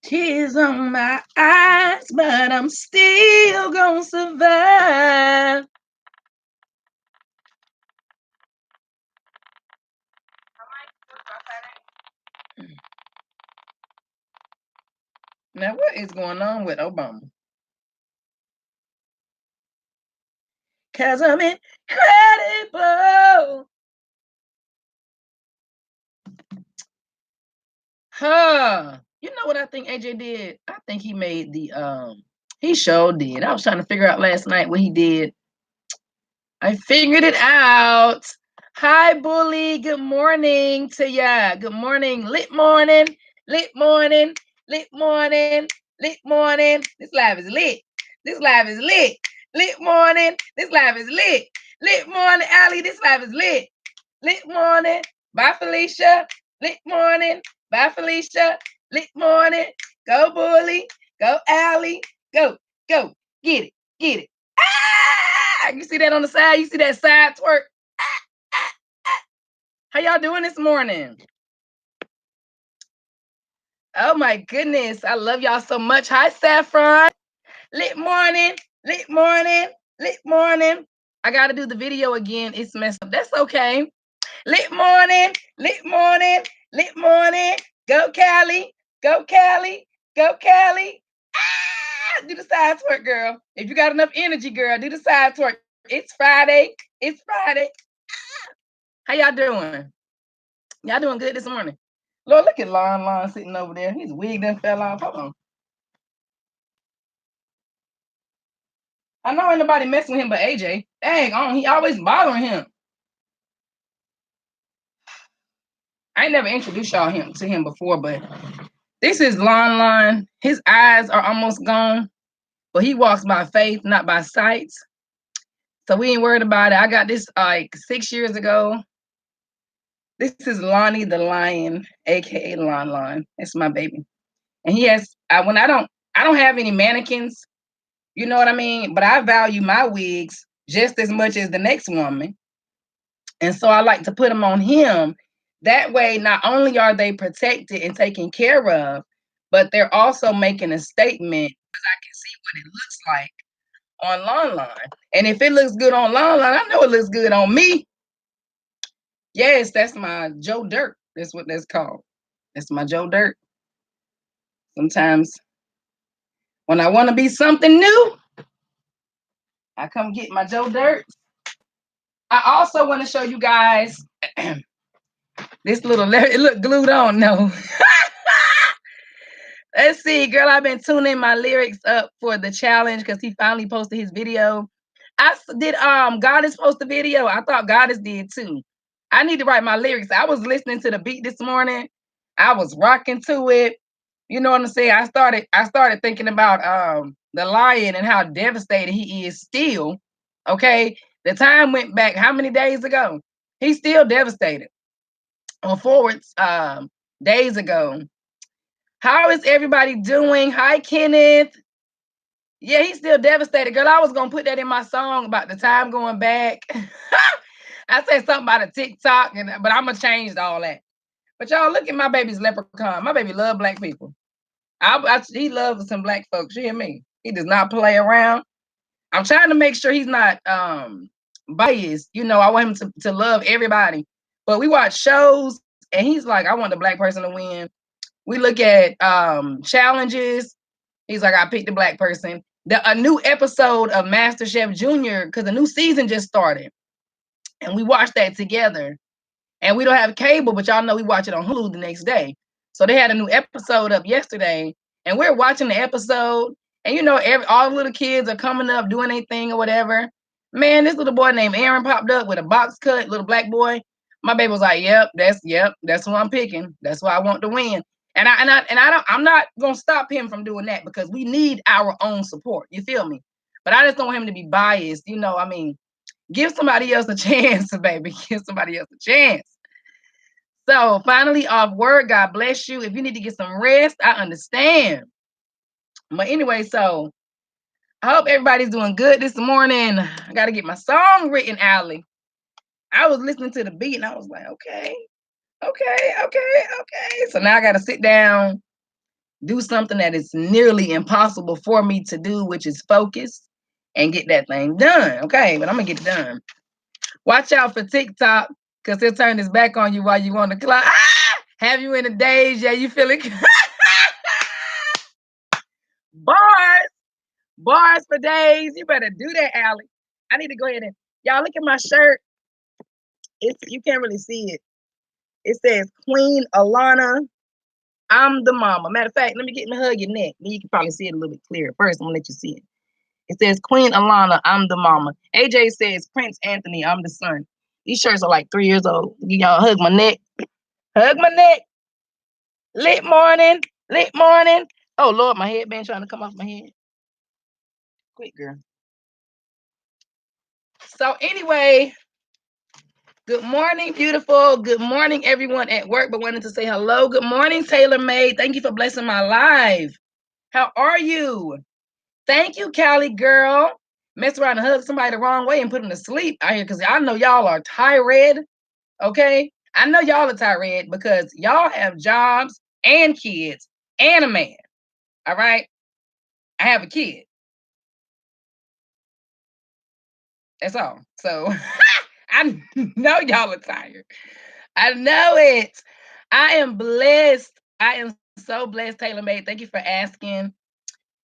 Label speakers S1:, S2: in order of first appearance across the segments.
S1: Tears on my eyes, but I'm still gonna survive. Now, what is going on with Obama? Cause I'm incredible. You know what I think AJ did? I think he made he sure did. I was trying to figure out last night what he did. I figured it out. Hi, Bully. Good morning to ya. Good morning. Lit morning. Lit morning. Lit morning. Lit morning. This live is lit. This live is lit. Lit morning. This live is lit. Lit morning, Allie. This live is lit. Lit morning. Bye, Felicia. Lit morning. Bye, Felicia. Lit morning. Go, Bully. Go, Allie. Go, go. Get it. Get it. Ah! You see that on the side? You see that side twerk? How y'all doing this morning? Oh my goodness. I love y'all so much. Hi, Saffron. Lit morning. Lit morning. Lit morning. I got to do the video again. It's messed up. That's okay. Lit morning. Lit morning. Lit morning. Go, Callie. Go, Callie. Go, Callie. Ah! Do the side twerk, girl. If you got enough energy, girl, do the side twerk. It's Friday. It's Friday. How y'all doing? Y'all doing good this morning? Lord, look at Lon sitting over there. His wig done fell off. Hold on. I know ain't nobody messing with him but AJ. Dang on, he always bothering him. I ain't never introduced y'all to him before, but this is Lon. His eyes are almost gone, but he walks by faith, not by sight. So we ain't worried about it. I got this like 6 years ago. This is Lonnie the Lion, aka Lon. That's my baby. And he has when I don't have any mannequins, you know what I mean? But I value my wigs just as much as the next woman. And so I like to put them on him. That way, not only are they protected and taken care of, but they're also making a statement because I can see what it looks like on Lon. And if it looks good on Lon, I know it looks good on me. Yes, that's my Joe Dirt. That's what that's called. That's my Joe Dirt. Sometimes when I want to be something new, I come get my Joe Dirt. I also want to show you guys this little, it look glued on, no. Let's see, girl, I've been tuning my lyrics up for the challenge because he finally posted his video. I did Goddess post the video. I thought Goddess did too. I need to write my lyrics. I was listening to the beat this morning. I was rocking to it. You know what I'm saying? I started thinking about the lion and how devastated he is still. Okay. The time went back how many days ago? He's still devastated. On forwards days ago. How is everybody doing? Hi, Kenneth. Yeah, he's still devastated. Girl, I was gonna put that in my song about the time going back. I said something about a TikTok, but I'm gonna change all that. But y'all, look at my baby's leprechaun. My baby love black people. He loves some black folks. You hear me? He does not play around. I'm trying to make sure he's not biased. You know, I want him to love everybody. But we watch shows, and he's like, I want the black person to win. We look at challenges. He's like, I picked the black person. A new episode of MasterChef Junior, because the new season just started. And we watched that together. And we don't have cable, but y'all know we watch it on Hulu the next day. So they had a new episode up yesterday. And we're watching the episode. And you know, all the little kids are coming up doing their thing or whatever. Man, this little boy named Aaron popped up with a box cut, little black boy. My baby was like, yep, that's who I'm picking. That's who I want to win. And I'm not gonna stop him from doing that because we need our own support. You feel me? But I just don't want him to be biased. You know, I mean, give somebody else a chance, baby. Give somebody else a chance. So finally off work, God bless you. If you need to get some rest, I understand. But anyway, so I hope everybody's doing good this morning. I got to get my song written, Allie. I was listening to the beat and I was like, okay. So now I got to sit down do something that is nearly impossible for me to do, which is focus and get that thing done. Okay, but I'm gonna get it done. Watch out for TikTok, because he'll turn his back on you while you on the clock. Ah! Have you in a daze? Yeah, you feeling bars, bars for days. You better do that, Allie. I need to go ahead and y'all look at my shirt. It's you can't really see it. It says Queen Alana. I'm the mama. Matter of fact, let me get in the hug your neck. Then you can probably see it a little bit clearer. First, I'm gonna let you see it. It says Queen Alana, I'm the mama. AJ says Prince Anthony, I'm the son. These shirts are like 3 years old. Y'all hug my neck. Hug my neck. Lit morning. Lit morning. Oh Lord, my headband trying to come off my head. Quick, girl. So anyway, good morning, beautiful. Good morning, everyone at work, but wanted to say hello. Good morning, Taylor May. Thank you for blessing my life. How are you? Thank you, Callie girl. Mess around and hug somebody the wrong way and put them to sleep out here, because I know y'all are tired. Okay? I know y'all are tired because y'all have jobs and kids and a man. All right? I have a kid. That's all. So I know y'all are tired. I know it. I am blessed. I am so blessed, Taylor May. Thank you for asking.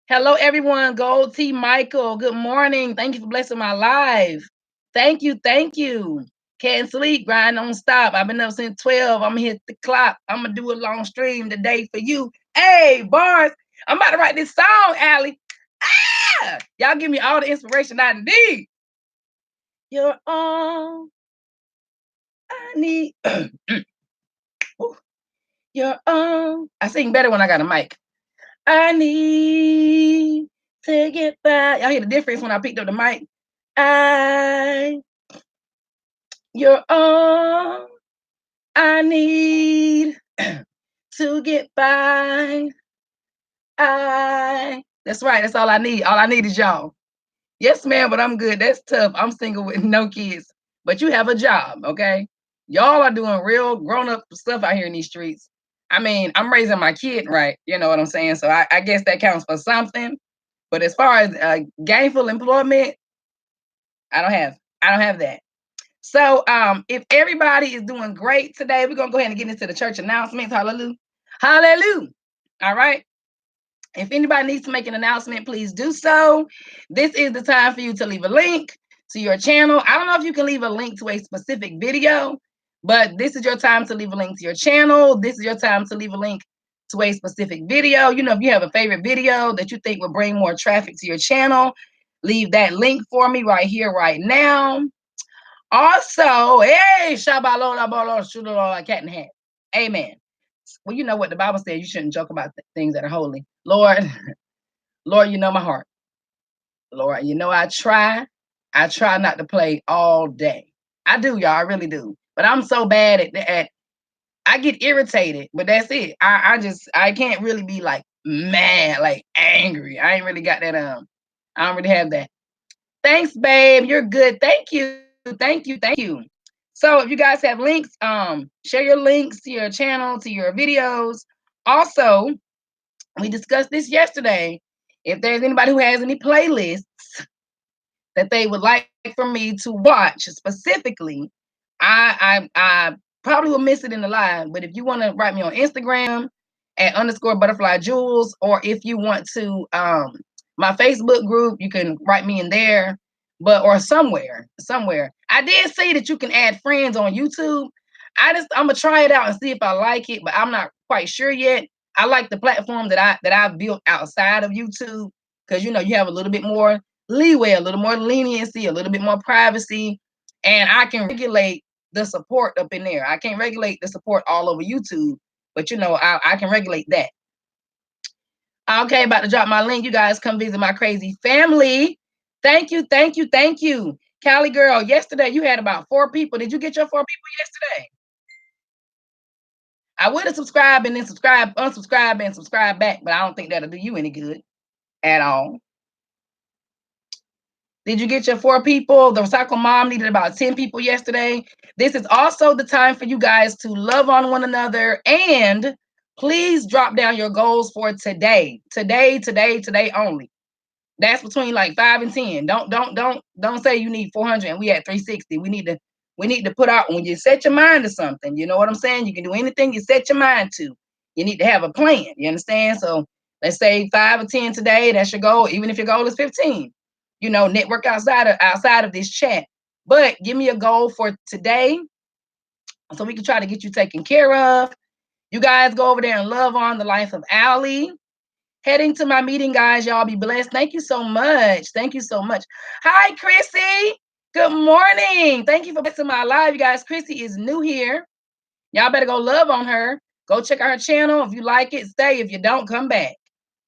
S1: Hello, everyone. Gold T. Michael. Good morning. Thank you for blessing my life. Thank you. Thank you. Can't sleep. Grind don't stop. I've been up since 12. I'm going to hit the clock. I'm going to do a long stream today for you. Hey, bars. I'm about to write this song, Allie. Ah! Y'all give me all the inspiration I need. You're all I need. You're all. I sing better when I got a mic. I need to get by. Y'all hear the difference when I picked up the mic? You're all I need to get by. That's right. That's all I need. All I need is y'all. Yes, ma'am, but I'm good. That's tough. I'm single with no kids, but you have a job, okay? Y'all are doing real grown-up stuff out here in these streets. I mean, I'm raising my kid right. You know what I'm saying? So I guess that counts for something. But as far as gainful employment, I don't have that. So if everybody is doing great today, we're gonna go ahead and get into the church announcements. Hallelujah. Hallelujah. All right. If anybody needs to make an announcement, please do so. This is the time for you to leave a link to your channel. I don't know if you can leave a link to a specific video, but this is your time to leave a link to your channel. This is your time to leave a link to a specific video. You know, if you have a favorite video that you think will bring more traffic to your channel, leave that link for me right here, right now. Also, hey, Shabbalala, cat in the hat. Amen. Well, you know what the Bible says, you shouldn't joke about things that are holy. Lord, Lord, you know my heart. Lord, you know I try not to play all day. I do, y'all, I really do. But I'm so bad at I get irritated, but that's it. I can't really be like mad, like angry. I ain't really got that I don't really have that. Thanks, babe. You're good. Thank you. Thank you. Thank you. So if you guys have links, share your links to your channel, to your videos. Also, we discussed this yesterday. If there's anybody who has any playlists that they would like for me to watch specifically, I probably will miss it in the live. But if you want to write me on Instagram at _butterflyjewels, or if you want to my Facebook group, you can write me in there, or somewhere. I did see that you can add friends on YouTube. I'm gonna try it out and see if I like it, but I'm not quite sure yet. I like the platform that I built outside of YouTube, because you know you have a little bit more leeway, a little more leniency, a little bit more privacy, and I can regulate the support up in there. I can't regulate the support all over YouTube, but you know I can regulate that. Okay, about to drop my link. You guys come visit my crazy family. Thank you, thank you, thank you. Callie girl, yesterday you had about 4 people. Did you get your 4 people yesterday? I would have subscribed and then unsubscribe and subscribe back, but I don't think that'll do you any good at all. Did you get your 4 people? The Recycle Mom needed about 10 people yesterday. This is also the time for you guys to love on one another and Please drop down your goals for today. Today only. That's between like 5 and 10. Don't say you need 400 and we at 360. We need to put out when you set your mind to something. You know what I'm saying? You can do anything you set your mind to. You need to have a plan. You understand? So let's say 5 or 10 today. That's your goal. Even if your goal is 15. Network outside of this chat. But give me a goal for today so we can try to get you taken care of. You guys go over there and love on the life of Allie. Heading to my meeting, guys. Y'all be blessed. Thank you so much. Thank you so much. Hi, Chrissy. Good morning. Thank you for blessing my live, you guys. Chrissy is new here. Y'all better go love on her. Go check out her channel. If you like it, stay. If you don't, come back.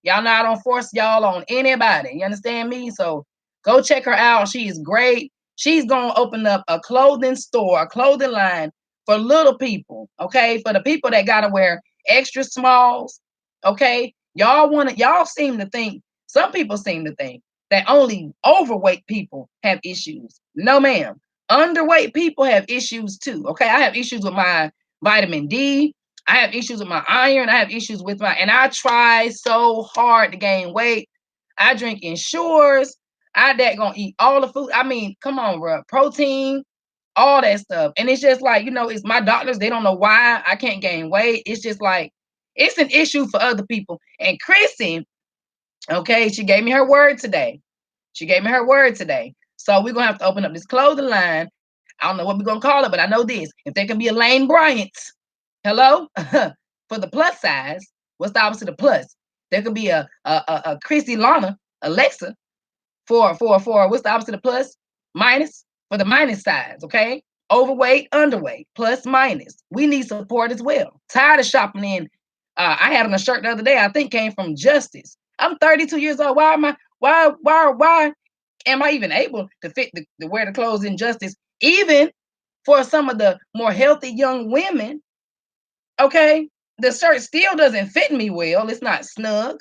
S1: Y'all know I don't force y'all on anybody. You understand me? So go check her out. She is great. She's going to open up a clothing store, a clothing line for little people, okay? For the people that got to wear extra smalls, okay? Y'all seem to think, some people seem to think that only overweight people have issues. No, ma'am. Underweight people have issues too, okay? I have issues with my vitamin D. I have issues with my iron. I have issues with and I try so hard to gain weight. I drink Ensures. I gonna eat all the food. I mean, come on, bro. Protein, all that stuff. And it's just like, it's my doctors. They don't know why I can't gain weight. It's just like, it's an issue for other people. And Chrissy, okay, she gave me her word today. So we're going to have to open up this clothing line. I don't know what we're going to call it, but I know this. If there can be a Lane Bryant, hello, for the plus size, what's the opposite of plus? There could be a Chrissy Lana, Alexa, for what's the opposite of plus? Minus, for the minus size, okay? Overweight, underweight, plus, minus. We need support as well. Tired of shopping in. I had on a shirt the other day, I think came from Justice. I'm 32 years old. Why am I even able to fit to wear the clothes in Justice? Even for some of the more healthy young women, okay? The shirt still doesn't fit me well. It's not snug.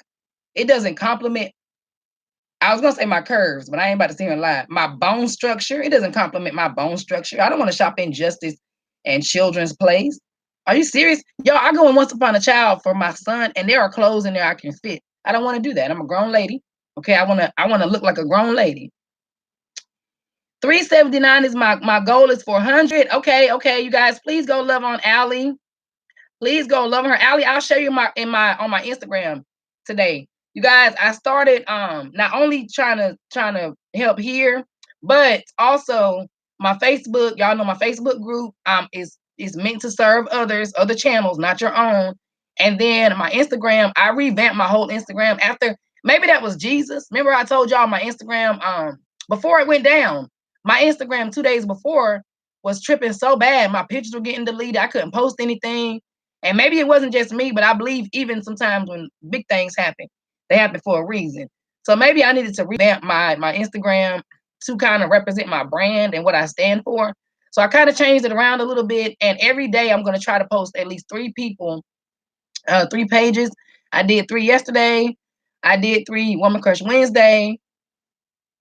S1: It doesn't complement. I was gonna say my curves, but I ain't about to see her lie. My bone structure, it doesn't complement my bone structure. I don't want to shop in Justice and Children's Place. Are you serious? Y'all, I go in Once Upon a Child for my son, and there are clothes in there I can fit. I don't want to do that. I'm a grown lady. Okay, I wanna look like a grown lady. 379 is my goal is 400. Okay, you guys, please go love on Allie. Please go love her. Allie, I'll show you on my Instagram today. You guys, I started not only trying to help here, but also my Facebook. Y'all know my Facebook group is meant to serve others, other channels, not your own. And then my Instagram, I revamped my whole Instagram after, maybe that was Jesus. Remember I told y'all my Instagram before it went down. My Instagram 2 days before was tripping so bad. My pictures were getting deleted. I couldn't post anything. And maybe it wasn't just me, but I believe even sometimes when big things happen, they happen for a reason. So maybe I needed to revamp my Instagram to kind of represent my brand and what I stand for. So I kind of changed it around a little bit. And every day I'm going to try to post at least 3 people, 3 pages. I did 3 yesterday. I did 3 Woman Crush Wednesday.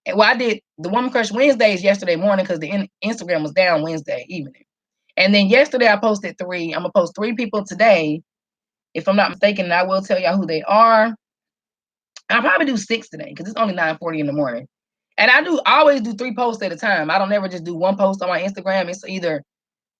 S1: Well, I did the Woman Crush Wednesdays yesterday morning because the Instagram was down Wednesday evening. And then yesterday I posted 3. I'm going to post 3 people today. If I'm not mistaken, and I will tell y'all who they are. I'll probably do 6 today because it's only 9:40 in the morning. And I always do 3 posts at a time. I don't ever just do 1 post on my Instagram. It's either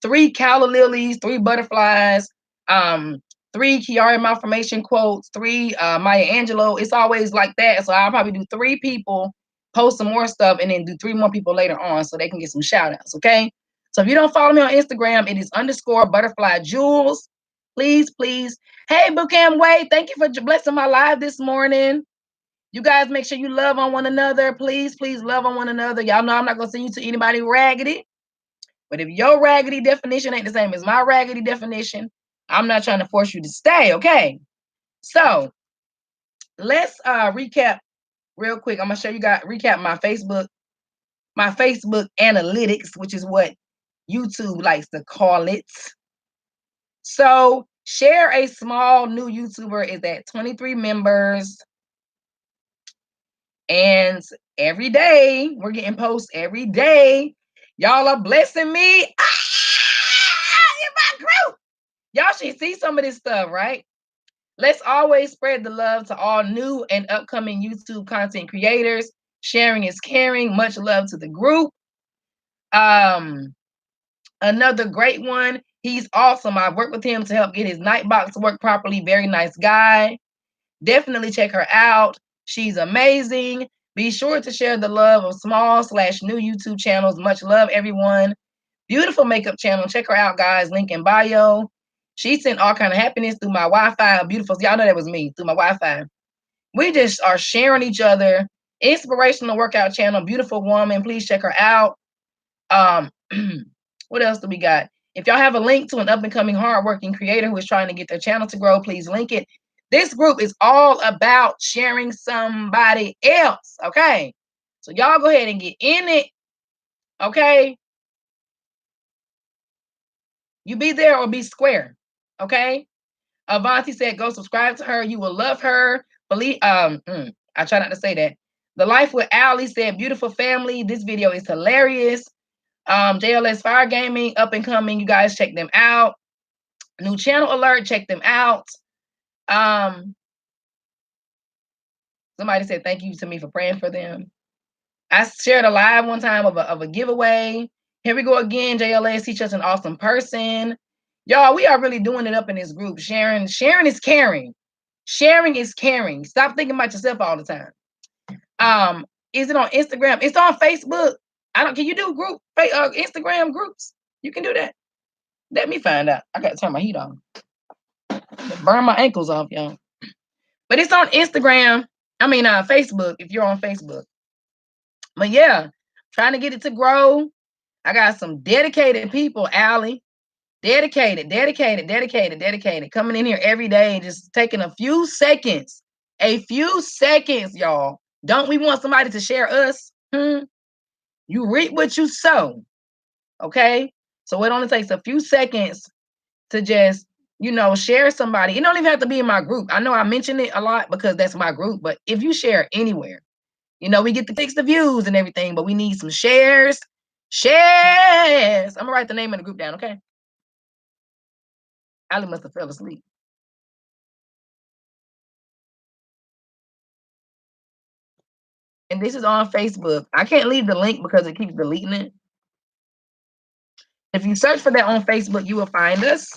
S1: 3 calla lilies, 3 butterflies, 3 Kiara malformation quotes, 3 Maya Angelou. It's always like that. So I'll probably do 3 people, post some more stuff, and then do 3 more people later on so they can get some shout outs. Okay. So if you don't follow me on Instagram, it is _butterflyjewels. Please. Hey, Bookam Wade, thank you for blessing my live this morning. You guys make sure you love on one another. Please love on one another. Y'all know I'm not going to send you to anybody raggedy. But if your raggedy definition ain't the same as my raggedy definition, I'm not trying to force you to stay, okay? So let's recap real quick. I'm going to show you guys, recap my Facebook analytics, which is what YouTube likes to call it. So share a small new YouTuber is at 23 members. And every day, we're getting posts every day. Y'all are blessing me. In my group. Y'all should see some of this stuff, right? Let's always spread the love to all new and upcoming YouTube content creators. Sharing is caring. Much love to the group. Another great one. He's awesome. I worked with him to help get his night box to work properly. Very nice guy. Definitely check her out. She's amazing. Be sure to share the love of small/new YouTube channels. Much love, everyone. Beautiful makeup channel. Check her out, guys. Link in bio. She sent all kind of happiness through my Wi-Fi. Beautiful. Y'all know that was me through my Wi-Fi. We just are sharing each other. Inspirational workout channel. Beautiful woman. Please check her out. What else do we got? If y'all have a link to an up-and-coming hardworking creator who is trying to get their channel to grow, please link it. This group is all about sharing somebody else, okay? So y'all go ahead and get in it, okay? You be there or be square, okay? Avanti said, go subscribe to her. You will love her. Believe. I try not to say that. The Life with Ali said, beautiful family. This video is hilarious. JLS Fire Gaming, up and coming. You guys check them out. New channel alert. Check them out. Somebody said thank you to me for praying for them. I shared a live one time of a giveaway. Here we go again. JLS, he's just an awesome person. Y'all, we are really doing it up in this group. Sharing is caring. Sharing is caring. Stop thinking about yourself all the time. Is it on Instagram? It's on Facebook. Can you do group Instagram groups? You can do that. Let me find out. I gotta turn my heat on. Burn my ankles off, y'all. But it's on Instagram. Facebook, if you're on Facebook. But yeah, trying to get it to grow. I got some dedicated people, Allie. Dedicated. Coming in here every day, just taking a few seconds. Y'all. Don't we want somebody to share us? You reap what you sow. Okay? So it only takes a few seconds to just, share somebody. It don't even have to be in my group. I know I mention it a lot because that's my group, but if you share anywhere, we get to fix the views and everything, but we need some shares. I'm gonna write the name of the group down, okay? Ali must have fell asleep. And this is on Facebook. I can't leave the link because it keeps deleting it. If you search for that on Facebook, you will find us.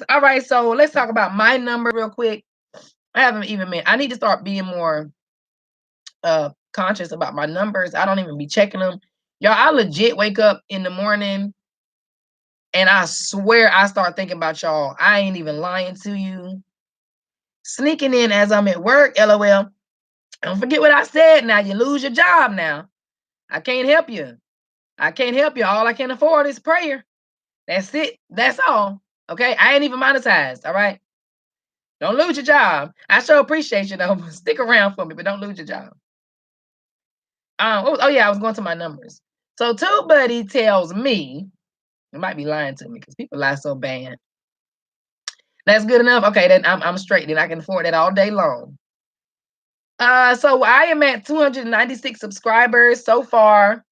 S1: All right, so let's talk about my number real quick. I need to start being more conscious about my numbers. I don't even be checking them. Y'all, I legit wake up in the morning and I swear I start thinking about y'all. I ain't even lying to you. Sneaking in as I'm at work, LOL. Don't forget what I said now. You lose your job now. I can't help you. All I can afford is prayer. That's it. That's all. Okay? I ain't even monetized. All right? Don't lose your job. I sure appreciate you, though. Stick around for me, but don't lose your job. I was going to my numbers. So TubeBuddy tells me, it might be lying to me because people lie so bad. That's good enough. Okay, then I'm straight. Then I can afford that all day long. So I am at 296 subscribers so far.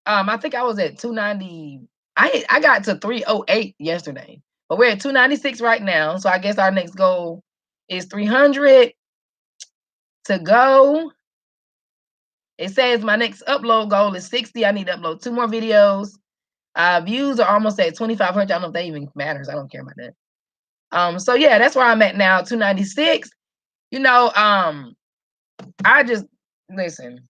S1: I think I was at 290. I got to 308 yesterday, but we're at 296 right now. So I guess our next goal is 300 to go. It says my next upload goal is 60. I need to upload 2 more videos. Views are almost at 2,500. I don't know if that even matters. I don't care about that. So yeah, that's where I'm at now, 296. I just listen.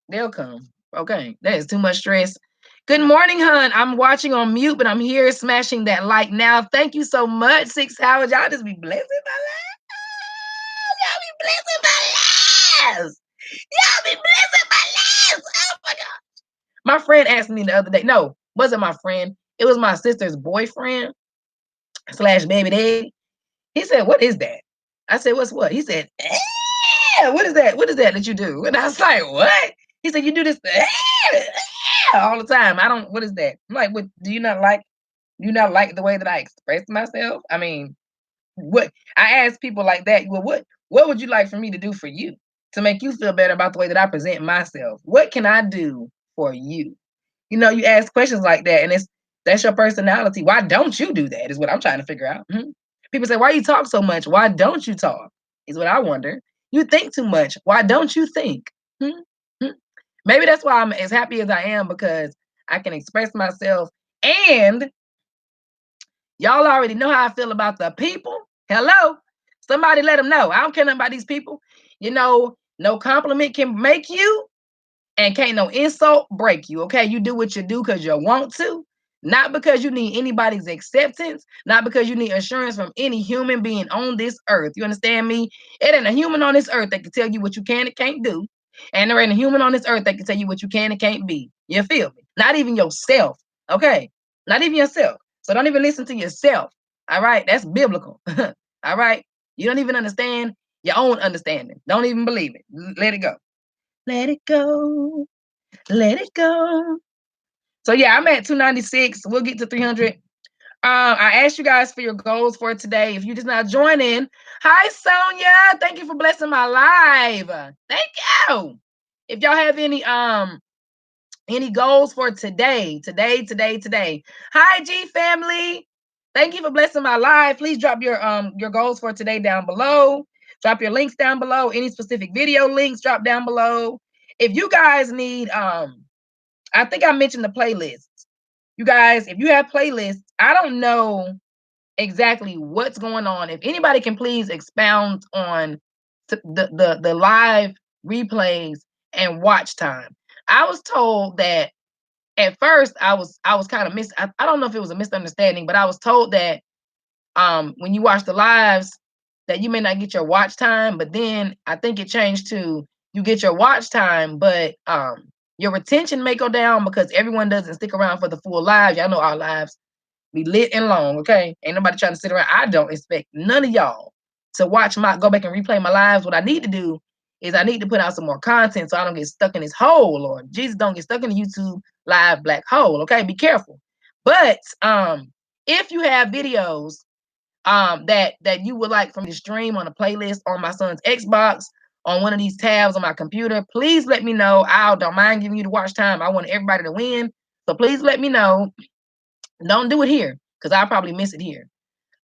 S1: They'll come. Okay, that is too much stress. Good morning, hun. I'm watching on mute, but I'm here smashing that like now. Thank you so much, 6 Howard. Y'all just be blessing my life. Y'all be blessing my lives. Y'all be blessing my lives. Oh my God. My friend asked me the other day. No, wasn't my friend. It was my sister's boyfriend / baby daddy. He said, "What is that?" I said, "What's what?" He said, "What is that? What is that you do?" And I was like, "What?" He said, "You do this all the time." What is that? I'm like, "What? Do you not like the way that I express myself?" I mean, what I ask people like that, well, what would you like for me to do for you to make you feel better about the way that I present myself? What can I do for you? You ask questions like that, and that's your personality. Why don't you do that? Is what I'm trying to figure out. People say, why you talk so much? Why don't you talk? Is what I wonder. You think too much. Why don't you think? Hmm? Hmm? Maybe that's why I'm as happy as I am, because I can express myself. And y'all already know how I feel about the people. Hello? Somebody let them know. I don't care nothing about these people. You know, no compliment can make you, and can't no insult break you. Okay, you do what you do because you want to, not because you need anybody's acceptance, not because you need assurance from any human being on this earth. You understand me? It ain't a human on this earth that can tell you what you can and can't do, and there ain't a human on this earth that can tell you what you can and can't be. You feel me? Not even yourself. Okay, not even yourself. So don't even listen to yourself. All right, that's biblical. All right, you don't even understand your own understanding. Don't even believe it. Let it go. Let it go. Let it go. So yeah, I'm at 296. We'll get to 300. I asked you guys for your goals for today. If you just not joining, hi Sonia. Thank you for blessing my live. Thank you. If y'all have any goals for today. Hi G family. Thank you for blessing my live. Please drop your goals for today down below. Drop your links down below. Any specific video links, drop down below. If you guys need I think I mentioned the playlists. You guys, if you have playlists, I don't know exactly what's going on. If anybody can please expound on the live replays and watch time. I was told that at first I was kind of I don't know if it was a misunderstanding, but I was told that when you watch the lives that you may not get your watch time, but then I think it changed to you get your watch time, but your retention may go down because everyone doesn't stick around for the full live. Y'all know our lives be lit and long, okay? Ain't nobody trying to sit around. I don't expect none of y'all to watch go back and replay my lives. What I need to do is I need to put out some more content so I don't get stuck in this hole, Lord. Jesus, don't get stuck in the YouTube live black hole, okay? Be careful. But if you have videos that you would like for me to stream on a playlist on my son's Xbox, on one of these tabs on my computer, please let me know. I don't mind giving you the watch time. I want everybody to win. So please let me know. Don't do it here, because I'll probably miss it here.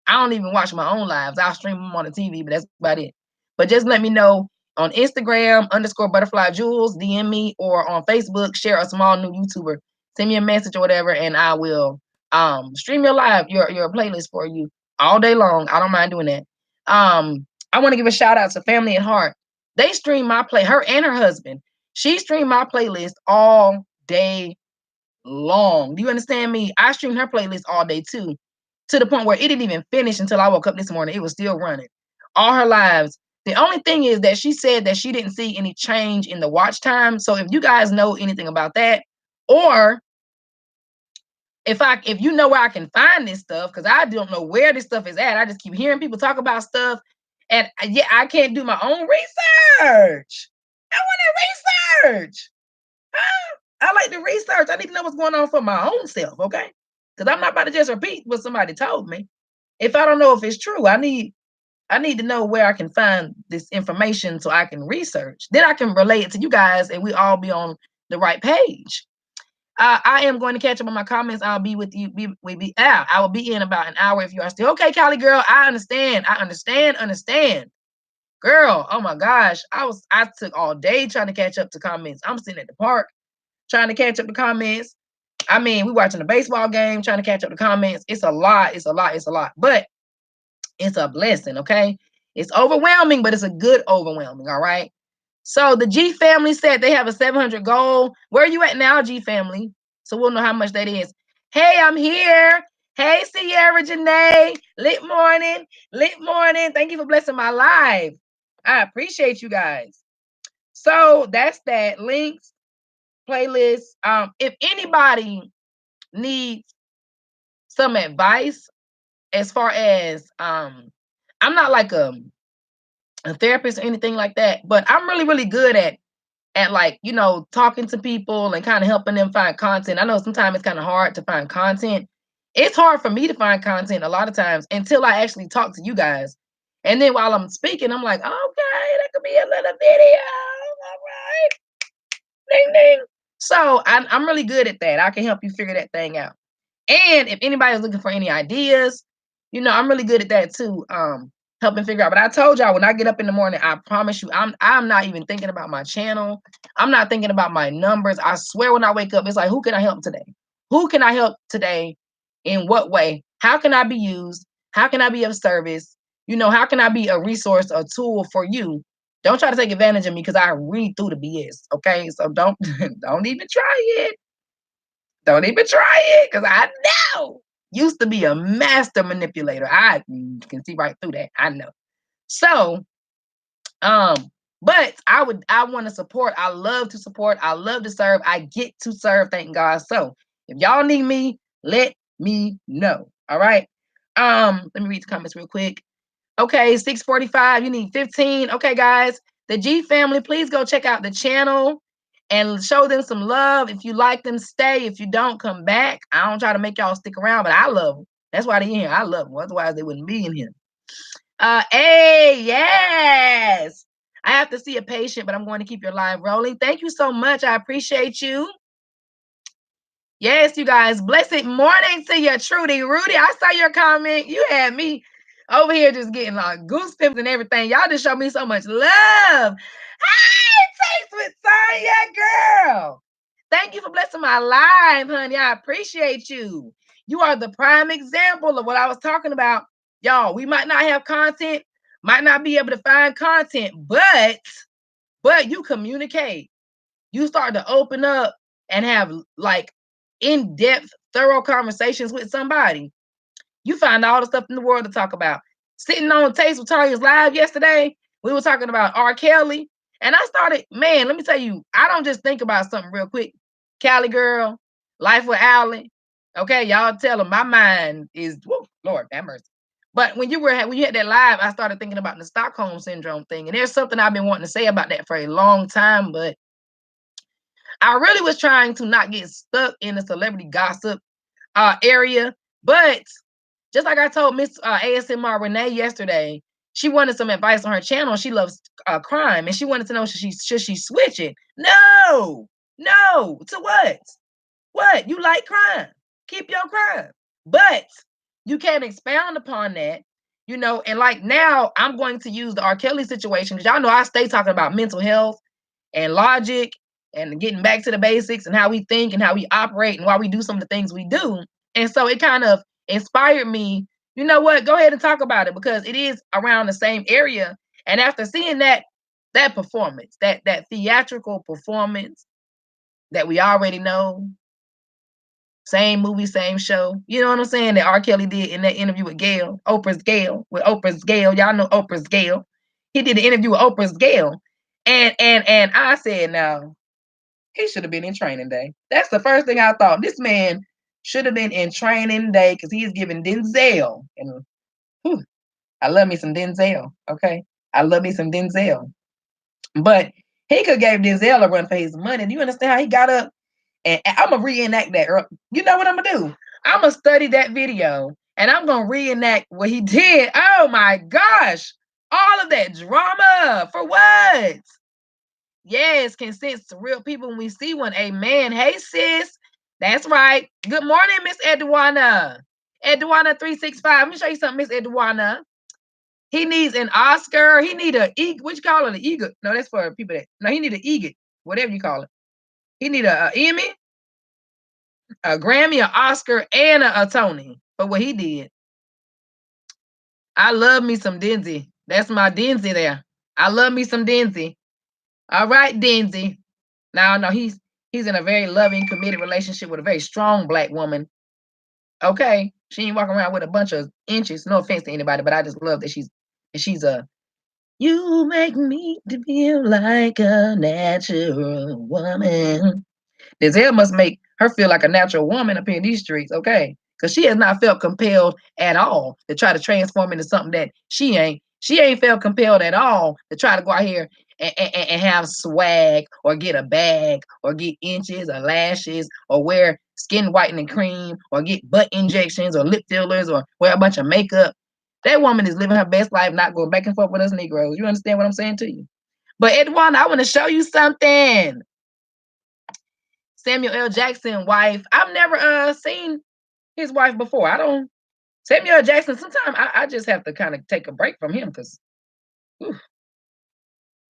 S1: I don't even watch my own lives. I'll stream them on the TV, but that's about it. But just let me know on Instagram _butterflyjewels, DM me, or on Facebook, share a small new YouTuber. Send me a message or whatever, and I will stream your live, your playlist for you all day long. I don't mind doing that. I want to give a shout out to Family at Heart. They stream my her and her husband. She streamed my playlist all day long. Do you understand me? I streamed her playlist all day too, to the point where it didn't even finish until I woke up this morning. It was still running. All her lives. The only thing is that she said that she didn't see any change in the watch time. So if you guys know anything about that, or if you know where I can find this stuff, because I don't know where this stuff is at. I just keep hearing people talk about stuff, and yeah, I can't do my own research. I want to research. I like to research. I need to know what's going on for my own self, okay? Because I'm not about to just repeat what somebody told me. If I don't know if it's true, I need to know where I can find this information so I can research. Then I can relate it to you guys, and we all be on the right page. I am going to catch up on my comments. I'll be with you. I will be in about an hour if you are still okay, Callie girl. I understand. Understand. Girl, oh my gosh. I took all day trying to catch up to comments. I'm sitting at the park trying to catch up the comments. I mean, we watching a baseball game, trying to catch up the comments. It's a lot. But it's a blessing, okay? It's overwhelming, but it's a good overwhelming, all right? So the G family said they have a 700 goal. Where are you at now, G family? So we'll know how much that is. Hey, I'm here. Hey, Sierra Janae. Lit morning. Thank you for blessing my life. I appreciate you guys. So that's that. Links, playlist. If anybody needs some advice as far as I'm not like a therapist or anything like that, but I'm really good at like, talking to people and kind of helping them find content. I know sometimes it's kind of hard to find content. It's hard for me to find content a lot of times until I actually talk to you guys. And then while I'm speaking, I'm like, okay, that could be a little video. All right. Ding ding. So I'm really good at that. I can help you figure that thing out. And if anybody's looking for any ideas, You know, I'm really good at that too. Helping figure out. But I told y'all when I get up in the morning, I promise you, I'm not even thinking about my channel. I'm not thinking about my numbers. I swear when I wake up, it's like, who can I help today? Who can I help today? In what way? How can I be used? How can I be of service? You know, how can I be a resource, a tool for you? Don't try to take advantage of me because I read through the BS. Okay. So don't don't even try it. Don't even try it because I know. Used to be a master manipulator. I can see right through that. I know. So, um, but I want to support. I love to support. I love to serve. I get to serve, thank God. So if y'all need me, let me know. All right. Let me read the comments real quick. Okay, 6:45. You need 15. Okay, guys. The G family, please go check out the channel and show them some love. If you like them, stay. If you don't, come back. I don't try to make y'all stick around, but I love them. That's why they're in here. I love them. Otherwise, they wouldn't be in here. Hey, yes. I have to see a patient, but I'm going to keep your live rolling. Thank you so much. I appreciate you. Yes, you guys. Blessed morning to you, Trudy. Rudy, I saw your comment. You had me over here just getting like goose pimples and everything. Y'all just showed me so much love. Hey, Taste with Sonya, girl. Thank you for blessing my life, honey. I appreciate you. You are the prime example of what I was talking about. Y'all, we might not have content, might not be able to find content, but you communicate. You start to open up and have like in-depth, thorough conversations with somebody. You find all the stuff in the world to talk about. Sitting on Taste with Tanya's live yesterday, we were talking about R. Kelly. And I started, man, let me tell you, I don't just think about something real quick. Cali girl, Life with Allen. Okay, y'all tell them my mind is, whoa, Lord, that mercy. But when you had that live, I started thinking about the Stockholm Syndrome thing. And there's something I've been wanting to say about that for a long time, but I really was trying to not get stuck in the celebrity gossip area. But just like I told Miss ASMR Renee yesterday, she wanted some advice on her channel. She loves crime, and she wanted to know should she switch it? No, no. To what? What? You like crime? Keep your crime, but you can't expound upon that. You know, and like now, I'm going to use the R. Kelly situation because y'all know I stay talking about mental health and logic and getting back to the basics and how we think and how we operate and why we do some of the things we do. And so it kind of inspired me, you know what, go ahead and talk about it because it is around the same area. And after seeing that performance, that theatrical performance that we already know, same movie, same show. You know what I'm saying? That R. Kelly did in that interview with Gail, Oprah's Gail, with Oprah's Gail. Y'all know Oprah's Gail. He did the interview with Oprah's Gail. And I said, now, he should have been in training day. That's the first thing I thought. This man should have been in training day because he is giving Denzel. And whew, I love me some Denzel. Okay. I love me some Denzel. But he could have gave Denzel a run for his money. Do you understand how he got up? And I'm going to reenact that. You know what I'm going to do? I'm going to study that video and I'm going to reenact what he did. Oh my gosh. All of that drama. For what? Yes, consents to real people when we see one. Amen. Hey, sis. That's right. Good morning, Miss Edwana. Edwana365. Let me show you something, Miss Edwana. He needs an Oscar. He need a what you call it? An EGOT. No, that's for people that. No, he need an EGOT. Whatever you call it. He need a Emmy, a Grammy, an Oscar, and a Tony for what he did. I love me some Denzi. That's my Denzi there. I love me some Denzi. All right, Denzi. Now, no, he's in a very loving, committed relationship with a very strong Black woman. Okay, she ain't walking around with a bunch of inches. No offense to anybody, but I just love that she's a. You make me to feel like a natural woman. Denzel must make her feel like a natural woman up here in these streets, okay? Because she has not felt compelled at all to try to transform into something that she ain't. She ain't felt compelled at all to try to go out here and have swag or get a bag or get inches or lashes or wear skin whitening cream or get butt injections or lip fillers or wear a bunch of makeup. That woman is living her best life, not going back and forth with us Negroes. You understand what I'm saying to you? But Edwina, I want to show you something. Samuel L. Jackson wife. I've never seen his wife before. I don't Samuel Jackson, sometimes I just have to kind of take a break from him because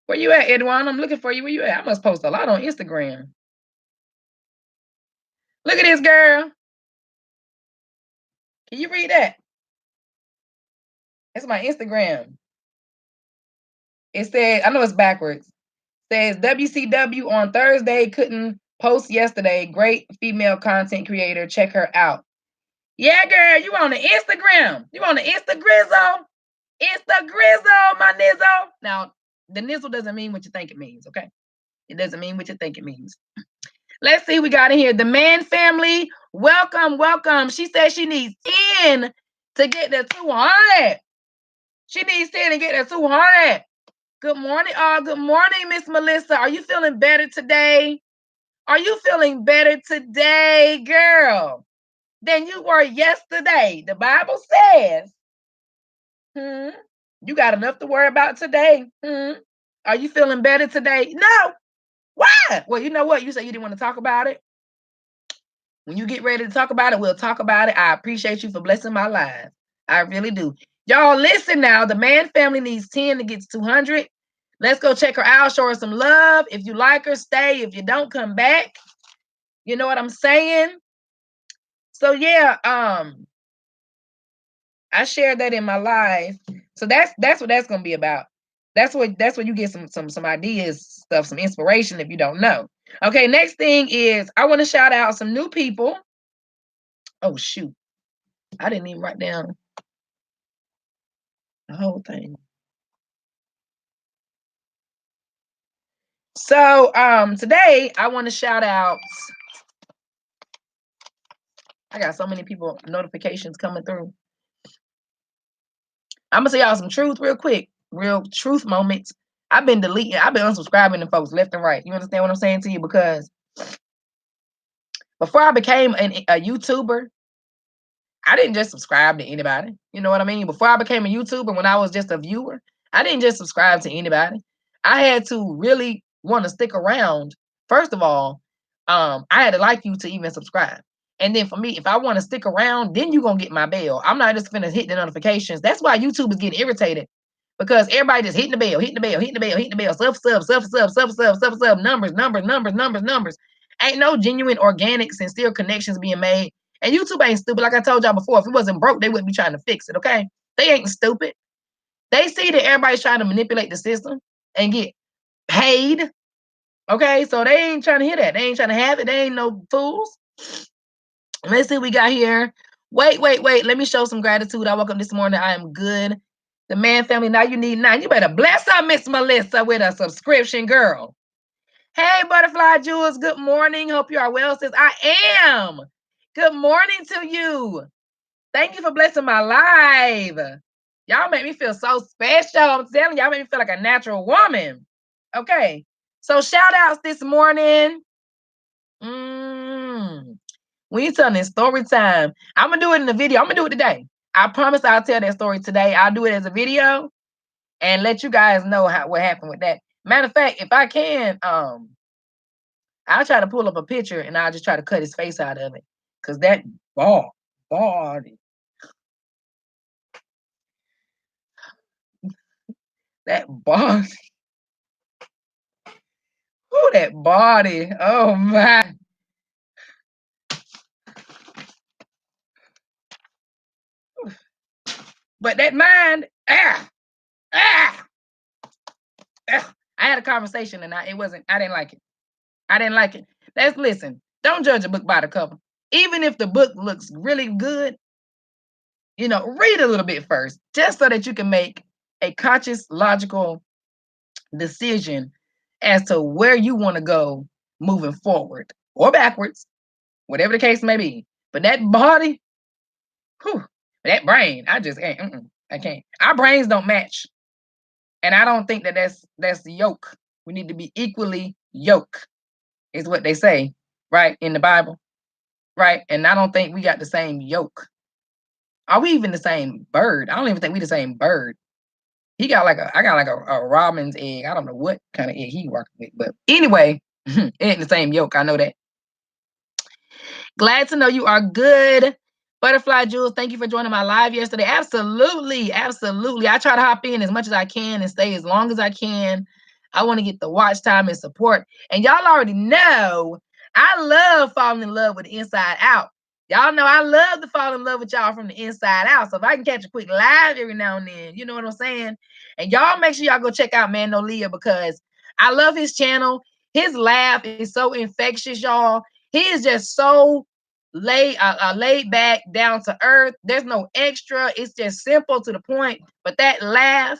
S1: where you at, Edwin? I'm looking for you. Where you at? I must post a lot on Instagram. Look at this girl. Can you read that? That's my Instagram. It says, I know it's backwards. It says WCW on Thursday, couldn't post yesterday. Great female content creator. Check her out. Yeah, girl, you on the Instagram. You on the Instagrizzle. Instagrizzle, my nizzle. Now, the nizzle doesn't mean what you think it means, okay? It doesn't mean what you think it means. Let's see, we got in here. The Man family, welcome, welcome. She says she needs 10 to get the 200. She needs 10 to get the 200. Good morning, good morning, Miss Melissa. Are you feeling better today? Are you feeling better today, girl, than you were yesterday? The Bible says, you got enough to worry about today. Are you feeling better today? No. Why? Well, you know what? You said you didn't want to talk about it. When you get ready to talk about it, we'll talk about it. I appreciate you for blessing my life. I really do. Y'all listen now. The Man family needs 10 to get to 200. Let's go check her out. Show her some love. If you like her, stay. If you don't, come back. You know what I'm saying? So yeah, I shared that in my live. So that's what that's gonna be about. That's what you get some ideas, stuff, some inspiration if you don't know. Okay, next thing is I want to shout out some new people. Oh shoot. I didn't even write down the whole thing. So today I want to shout out. I got so many people notifications coming through. I'm gonna tell y'all some truth real quick, real truth moments. I've been unsubscribing to folks left and right. You understand what I'm saying to you? Because before I became a YouTuber, I didn't just subscribe to anybody. You know what I mean? Before I became a YouTuber, when I was just a viewer, I didn't just subscribe to anybody. I had to really want to stick around. First of all, I had to like you to even subscribe. And then for me, if I want to stick around, then you're going to get my bell. I'm not just going to hit the notifications. That's why YouTube is getting irritated. Because everybody just hitting the bell, hitting the bell, hitting the bell, hitting the bell, sub, numbers. Ain't no genuine, organic, sincere connections being made. And YouTube ain't stupid. Like I told y'all before, if it wasn't broke, they wouldn't be trying to fix it, okay? They ain't stupid. They see that everybody's trying to manipulate the system and get paid, okay? So they ain't trying to hear that. They ain't trying to have it. They ain't no fools. Let's see what we got here. Wait. Let me show some gratitude. I woke up this morning. I am good. The Man family, now you need 9. You better bless up Miss Melissa with a subscription, girl. Hey, Butterfly Jewels. Good morning. Hope you are well. Says I am. Good morning to you. Thank you for blessing my life. Y'all make me feel so special. I'm telling y'all make me feel like a natural woman. Okay. So shout outs this morning. We need something story time. I'm gonna do it in the video. I'm gonna do it today. I promise I'll tell that story today. I'll do it as a video and let you guys know what happened with that. Matter of fact, if I can, I'll try to pull up a picture and I'll just try to cut his face out of it. Cause that body. That body. Ooh, that body. Oh my. But that mind, I had a conversation and I didn't like it. I didn't like it. Let's listen. Don't judge a book by the cover. Even if the book looks really good, read a little bit first, just so that you can make a conscious, logical decision as to where you want to go moving forward or backwards, whatever the case may be. But that body, that brain, I just can't. I can't. Our brains don't match. And I don't think that's the yoke. We need to be equally yoked, is what they say, right, in the Bible, right? And I don't think we got the same yoke. Are we even the same bird? I don't even think we the same bird. I got like a robin's egg. I don't know what kind of egg he working with, but anyway, it ain't the same yolk. I know that. Glad to know you are good. Butterfly Jewels, thank you for joining my live yesterday. Absolutely, absolutely. I try to hop in as much as I can and stay as long as I can. I want to get the watch time and support. And y'all already know I love falling in love with the inside out. Y'all know I love to fall in love with y'all from the inside out. So if I can catch a quick live every now and then, you know what I'm saying? And y'all make sure y'all go check out Man No Leah because I love his channel. His laugh is so infectious, y'all. He is just so laid back, down to earth. There's no extra. It's just simple to the point. But that laugh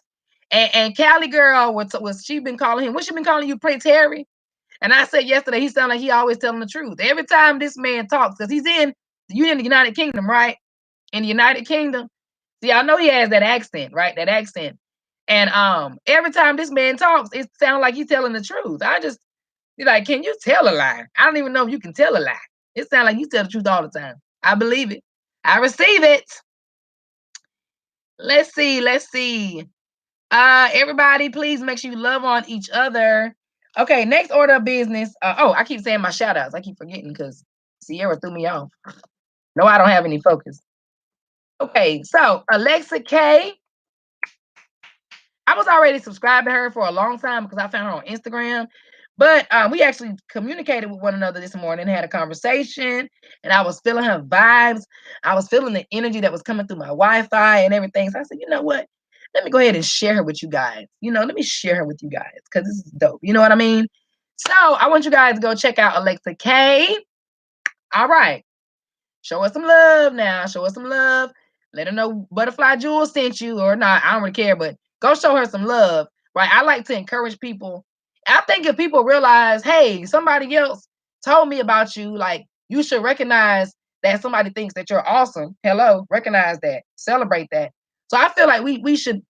S1: and Cali girl was she been calling him? What she been calling you, Prince Harry? And I said yesterday, he sounded like he always telling the truth. Every time this man talks, because he's in the United Kingdom, right? In the United Kingdom. See, I know he has that accent, right? That accent. And every time this man talks, it sounds like he's telling the truth. I just be like, can you tell a lie? I don't even know if you can tell a lie. It sounds like you tell the truth all the time. I believe it. I receive it. Let's see. Let's see. Everybody, please make sure you love on each other. Okay, next order of business. Oh, I keep saying my shout outs. I keep forgetting because Sierra threw me off. No, I don't have any focus. Okay, so Alexa K. I was already subscribed to her for a long time because I found her on Instagram. But we actually communicated with one another this morning, had a conversation, and I was feeling her vibes. I was feeling the energy that was coming through my Wi-Fi and everything. So I said, you know what? Let me go ahead and share her with you guys. Let me share her with you guys because this is dope. You know what I mean? So I want you guys to go check out Alexa K. All right. Show us some love now. Show us some love. Let her know Butterfly Jewels sent you or not. I don't really care, but go show her some love, right? I like to encourage people. I think if people realize, hey, somebody else told me about you, like you should recognize that somebody thinks that you're awesome. Hello, recognize that, celebrate that. So I feel like we should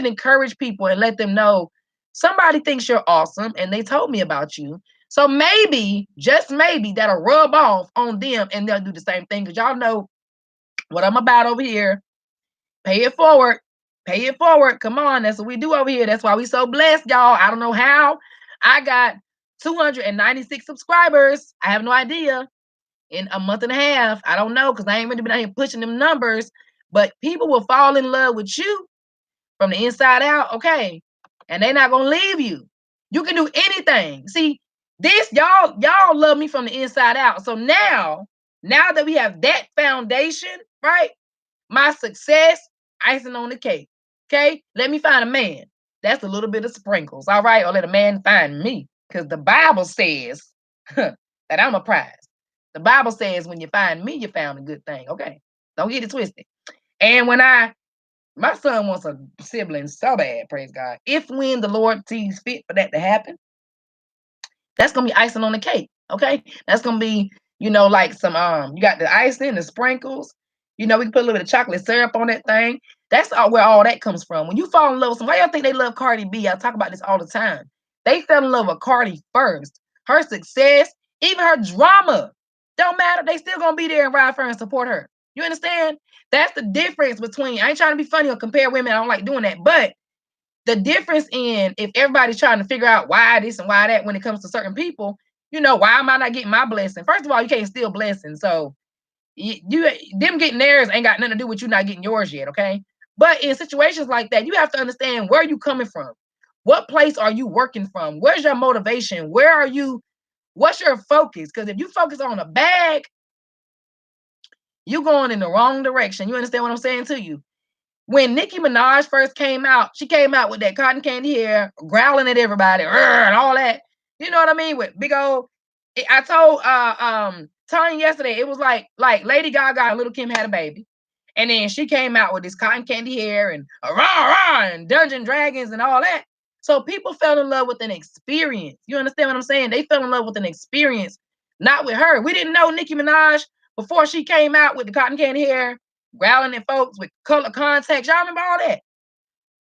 S1: encourage people and let them know somebody thinks you're awesome and they told me about you. So maybe, just maybe, that'll rub off on them and they'll do the same thing. Because y'all know what I'm about over here. Pay it forward. Pay it forward. Come on. That's what we do over here. That's why we so blessed, y'all. I don't know how. I got 296 subscribers. I have no idea. In a month and a half. I don't know because I ain't really been out here pushing them numbers. But people will fall in love with you from the inside out, okay? And they're not gonna leave you. You can do anything. See, this y'all love me from the inside out. So now that we have that foundation, right? My success, icing on the cake. Okay, let me find a man. That's a little bit of sprinkles, all right? Or let a man find me, because the Bible says that I'm a prize. The Bible says when you find me, you found a good thing. Okay, don't get it twisted. And my son wants a sibling so bad, praise God. If when the Lord sees fit for that to happen, that's gonna be icing on the cake. Okay. That's gonna be, like some you got the icing, the sprinkles, we can put a little bit of chocolate syrup on that thing. That's where all that comes from. When you fall in love with somebody, why y'all think they love Cardi B? I talk about this all the time. They fell in love with Cardi first. Her success, even her drama, don't matter. They still gonna be there and ride for her and support her. You understand? That's the difference between, I ain't trying to be funny or compare women. I don't like doing that. But the difference in if everybody's trying to figure out why this and why that when it comes to certain people, why am I not getting my blessing? First of all, you can't steal blessings. So them getting theirs ain't got nothing to do with you not getting yours yet, okay? But in situations like that, you have to understand where are you coming from? What place are you working from? Where's your motivation? Where are you? What's your focus? Because if you focus on a bag, you're going in the wrong direction. You understand what I'm saying to you? When Nicki Minaj first came out, she came out with that cotton candy hair, growling at everybody, and all that. You know what I mean? With big old. I told Tanya yesterday, it was like Lady Gaga and Little Kim had a baby, and then she came out with this cotton candy hair and rah rah and Dungeon Dragons and all that. So people fell in love with an experience. You understand what I'm saying? They fell in love with an experience, not with her. We didn't know Nicki Minaj before she came out with the cotton candy hair, growling at folks with color contacts. Y'all remember all that?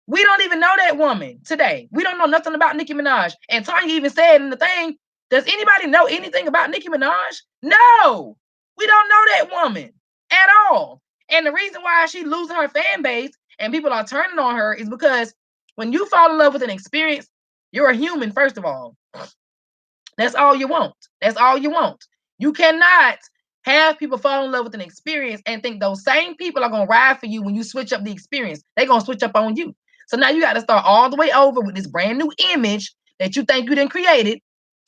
S1: We don't even know that woman today. We don't know nothing about Nicki Minaj. And Tanya even said in the thing, does anybody know anything about Nicki Minaj? No, we don't know that woman at all. And the reason why she's losing her fan base and people are turning on her is because when you fall in love with an experience, you're a human, first of all. That's all you want. That's all you want. You cannot have people fall in love with an experience and think those same people are gonna ride for you when you switch up the experience. They're gonna switch up on you. So now you got to start all the way over with this brand new image that you think you didn't create it.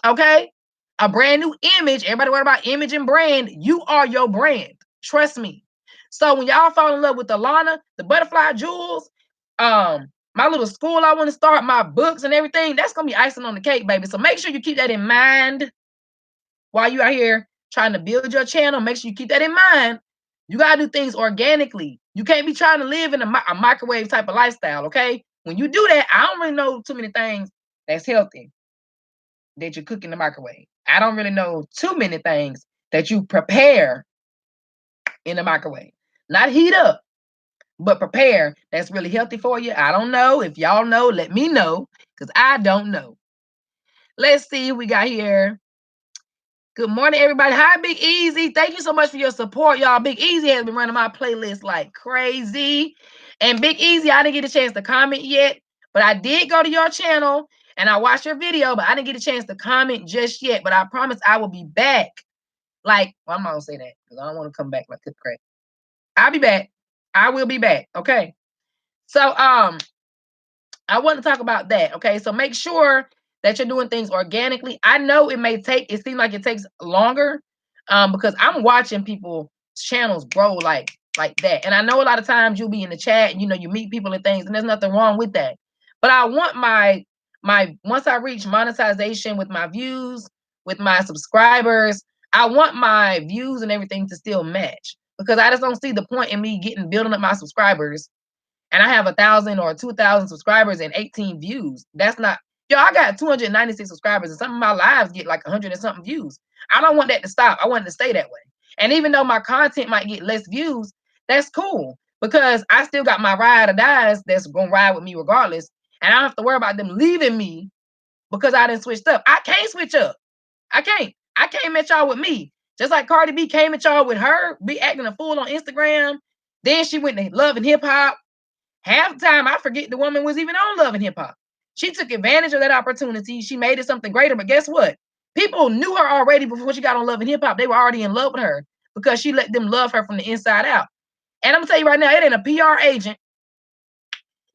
S1: Okay? A brand new image. Everybody worry about image and brand. You are your brand. Trust me. So when y'all fall in love with Alana, the butterfly jewels, my little school I want to start, my books and everything, that's gonna be icing on the cake, baby. So make sure you keep that in mind while you out here trying to build your channel. Make sure you keep that in mind. You gotta do things organically. You can't be trying to live in a microwave type of lifestyle, okay? When you do that, I don't really know too many things that's healthy that you cook in the microwave. I don't really know too many things that you prepare in the microwave. Not heat up, but prepare that's really healthy for you. I don't know. If y'all know, let me know, because I don't know. Let's see who we got here. Good morning, everybody. Hi, Big Easy. Thank you so much for your support, y'all. Big Easy has been running my playlist like crazy. And Big Easy, I didn't get a chance to comment yet, but I did go to your channel and I watched your video, but I didn't get a chance to comment just yet. But I promise I will be back. Like, well, I'm not gonna say that because I don't want to come back like good crack. I'll be back. I will be back. Okay. So I want to talk about that. Okay. So make sure that you're doing things organically. I know it seems like it takes longer because I'm watching people's channels grow like that. And I know a lot of times you'll be in the chat and you meet people and things, and there's nothing wrong with that. But I want my once I reach monetization with my views, with my subscribers, I want my views and everything to still match, because I just don't see the point in me building up my subscribers and I have 1,000 or 2,000 subscribers and 18 views. That's not, I got 296 subscribers and some of my lives get like 100 and something views. I don't want that to stop. I want it to stay that way. And even though my content might get less views, that's cool, because I still got my ride or dies that's gonna ride with me regardless. And I don't have to worry about them leaving me because I didn't switch up. I can't switch up. I can't match y'all with me. Just like Cardi B came at y'all with her be acting a fool on Instagram. Then she went to Love and Hip Hop. Half the time, I forget the woman was even on Love and Hip Hop. She took advantage of that opportunity. She made it something greater. But guess what? People knew her already before she got on Love and Hip Hop. They were already in love with her because she let them love her from the inside out. And I'm gonna tell you right now, it ain't a PR agent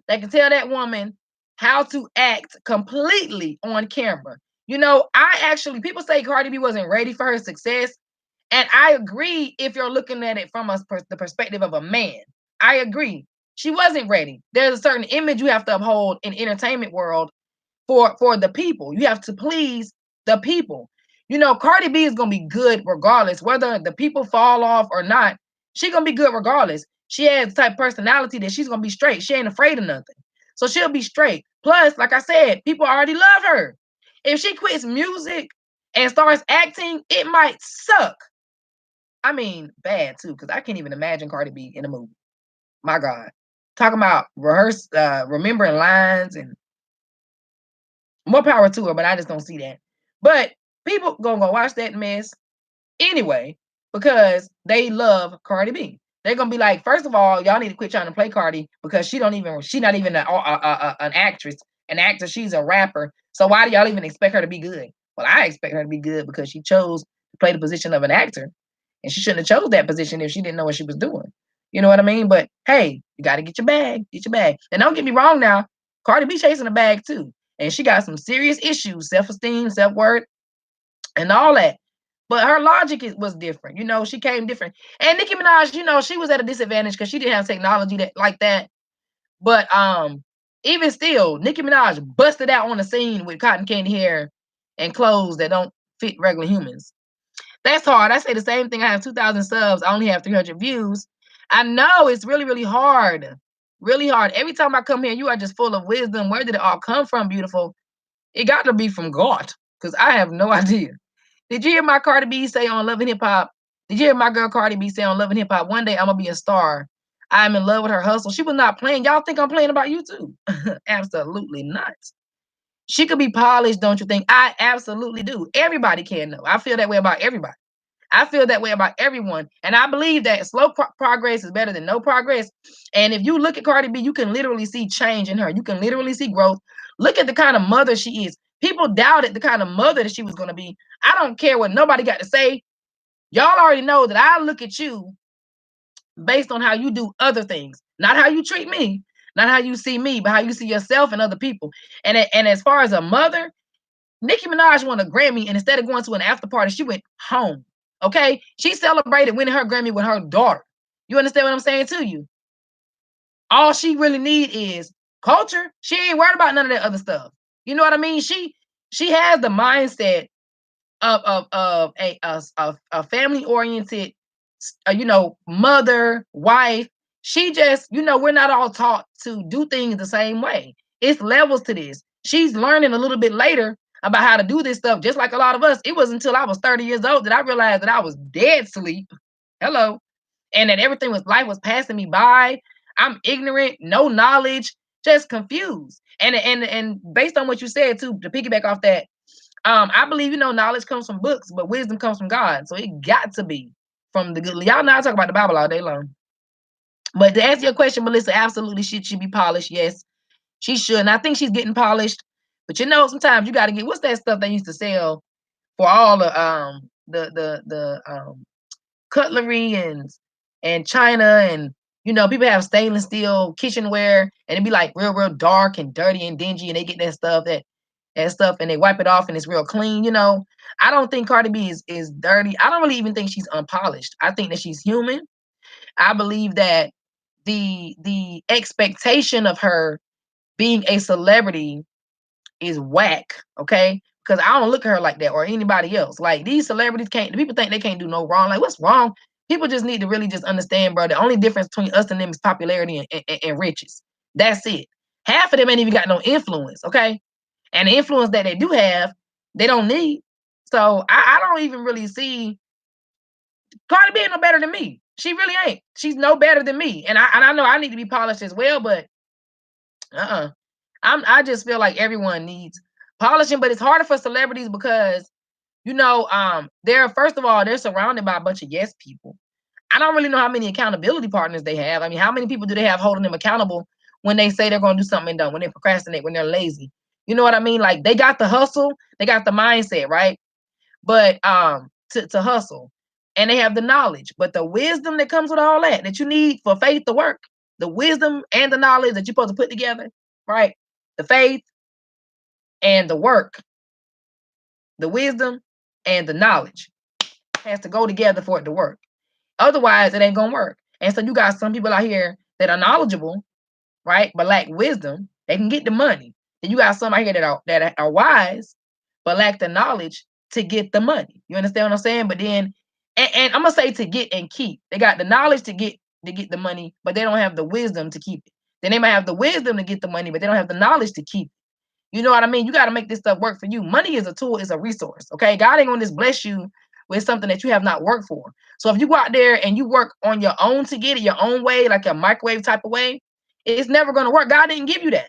S1: that can tell that woman how to act completely on camera. People say Cardi B wasn't ready for her success. And I agree if you're looking at it from the perspective of a man. I agree. She wasn't ready. There's a certain image you have to uphold in entertainment world for the people. You have to please the people. Cardi B is going to be good regardless. Whether the people fall off or not, she's going to be good regardless. She has the type of personality that she's going to be straight. She ain't afraid of nothing. So she'll be straight. Plus, like I said, people already love her. If she quits music and starts acting, it might suck. I mean, bad too, because I can't even imagine Cardi B in a movie. My God. Talking about remembering lines, and more power to her, but I just don't see that. But people gonna go watch that mess anyway because they love Cardi B. They're gonna be like, first of all, y'all need to quit trying to play Cardi because she's not even an actress, an actor. She's a rapper. So why do y'all even expect her to be good? Well, I expect her to be good because she chose to play the position of an actor, and she shouldn't have chose that position if she didn't know what she was doing. You know what I mean? But hey, you got to get your bag. Get your bag. And don't get me wrong now, Cardi B chasing a bag too. And she got some serious issues, self-esteem, self-worth, and all that. But her logic was different. She came different. And Nicki Minaj, she was at a disadvantage because she didn't have technology like that. But even still, Nicki Minaj busted out on the scene with cotton candy hair and clothes that don't fit regular humans. That's hard. I say the same thing. I have 2,000 subs. I only have 300 views. I know it's really, really hard. Really hard. Every time I come here, you are just full of wisdom. Where did it all come from, beautiful? It got to be from God, because I have no idea. Did you hear my Cardi B say on Love and Hip Hop? Did you hear my girl Cardi B say on Love and Hip Hop, one day I'm going to be a star. I'm in love with her hustle. She was not playing. Y'all think I'm playing about you too? Absolutely not. She could be polished, don't you think? I absolutely do. Everybody can know. I feel that way about everybody. I feel that way about everyone. And I believe that slow progress is better than no progress. And if you look at Cardi B, you can literally see change in her. You can literally see growth. Look at the kind of mother she is. People doubted the kind of mother that she was going to be. I don't care what nobody got to say. Y'all already know that I look at you based on how you do other things, not how you treat me, not how you see me, but how you see yourself and other people. And as far as a mother, Nicki Minaj won a Grammy, and instead of going to an after party, she went home. Okay, she celebrated winning her Grammy with her daughter. You understand what I'm saying to you? All she really need is culture. She ain't worried about none of that other stuff. You know what I mean? She has the mindset of a family oriented, mother, wife. She just, we're not all taught to do things the same way. It's levels to this. She's learning a little bit later about how to do this stuff, just like a lot of us. It wasn't until I was 30 years old that I realized that I was dead sleep. Hello. And that life was passing me by. I'm ignorant, no knowledge, just confused. And based on what you said too, to piggyback off that, I believe, knowledge comes from books, but wisdom comes from God. So it got to be from the good. Y'all know I talk about the Bible all day long. But to answer your question, Melissa, absolutely she should be polished. Yes, she should. And I think she's getting polished. But sometimes you got to get, what's that stuff they used to sell for all the cutlery and china, and people have stainless steel kitchenware, and it'd be like real dark and dirty and dingy, and they get that stuff and they wipe it off and it's real clean. I don't think Cardi B is dirty. I don't really even think she's unpolished. I think that she's human. I believe that the expectation of her being a celebrity is whack, okay? Because I don't look at her like that or anybody else. Like, these celebrities people think they can't do no wrong. Like, what's wrong? People just need to really just understand, bro. The only difference between us and them is popularity and riches. That's it. Half of them ain't even got no influence, okay? And the influence that they do have, they don't need. So I don't even really see Cardi B ain't no better than me. She really ain't. She's no better than me. And I know I need to be polished as well, but I just feel like everyone needs polishing, but it's harder for celebrities because they're, first of all, they're surrounded by a bunch of yes people. I don't really know how many accountability partners they have. I mean, how many people do they have holding them accountable when they say they're going to do something and don't, when they procrastinate, when they're lazy? You know what I mean? Like, they got the hustle, they got the mindset, right? But to hustle, and they have the knowledge, but the wisdom that comes with all that you need for faith to work, the wisdom and the knowledge that you're supposed to put together, right? The faith and the work, the wisdom and the knowledge has to go together for it to work. Otherwise, it ain't gonna work. And so you got some people out here that are knowledgeable, right, but lack wisdom. They can get the money. And you got some out here that are wise, but lack the knowledge to get the money. You understand what I'm saying? But then, and I'm gonna say to get and keep. They got the knowledge to get the money, but they don't have the wisdom to keep it. Then they might have the wisdom to get the money, but they don't have the knowledge to keep it. You know what I mean? You got to make this stuff work for you. Money is a tool, is a resource. Okay, God ain't gonna just bless you with something that you have not worked for. So if you go out there and you work on your own to get it your own way, like a microwave type of way, it's never gonna work. God didn't give you that.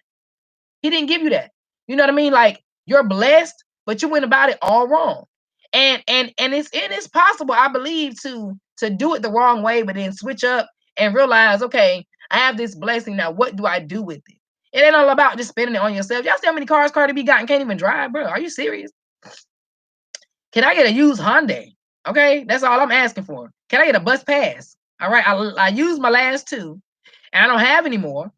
S1: He didn't give you that. You know what I mean? Like, you're blessed, but you went about it all wrong. And it's possible, I believe, to do it the wrong way, but then switch up and realize, okay, I have this blessing now. What do I do with it? It ain't all about just spending it on yourself. Y'all see how many cars Cardi B got and can't even drive, bro? Are you serious? Can I get a used Hyundai? Okay, that's all I'm asking for. Can I get a bus pass? All right, I used my last two, and I don't have any more.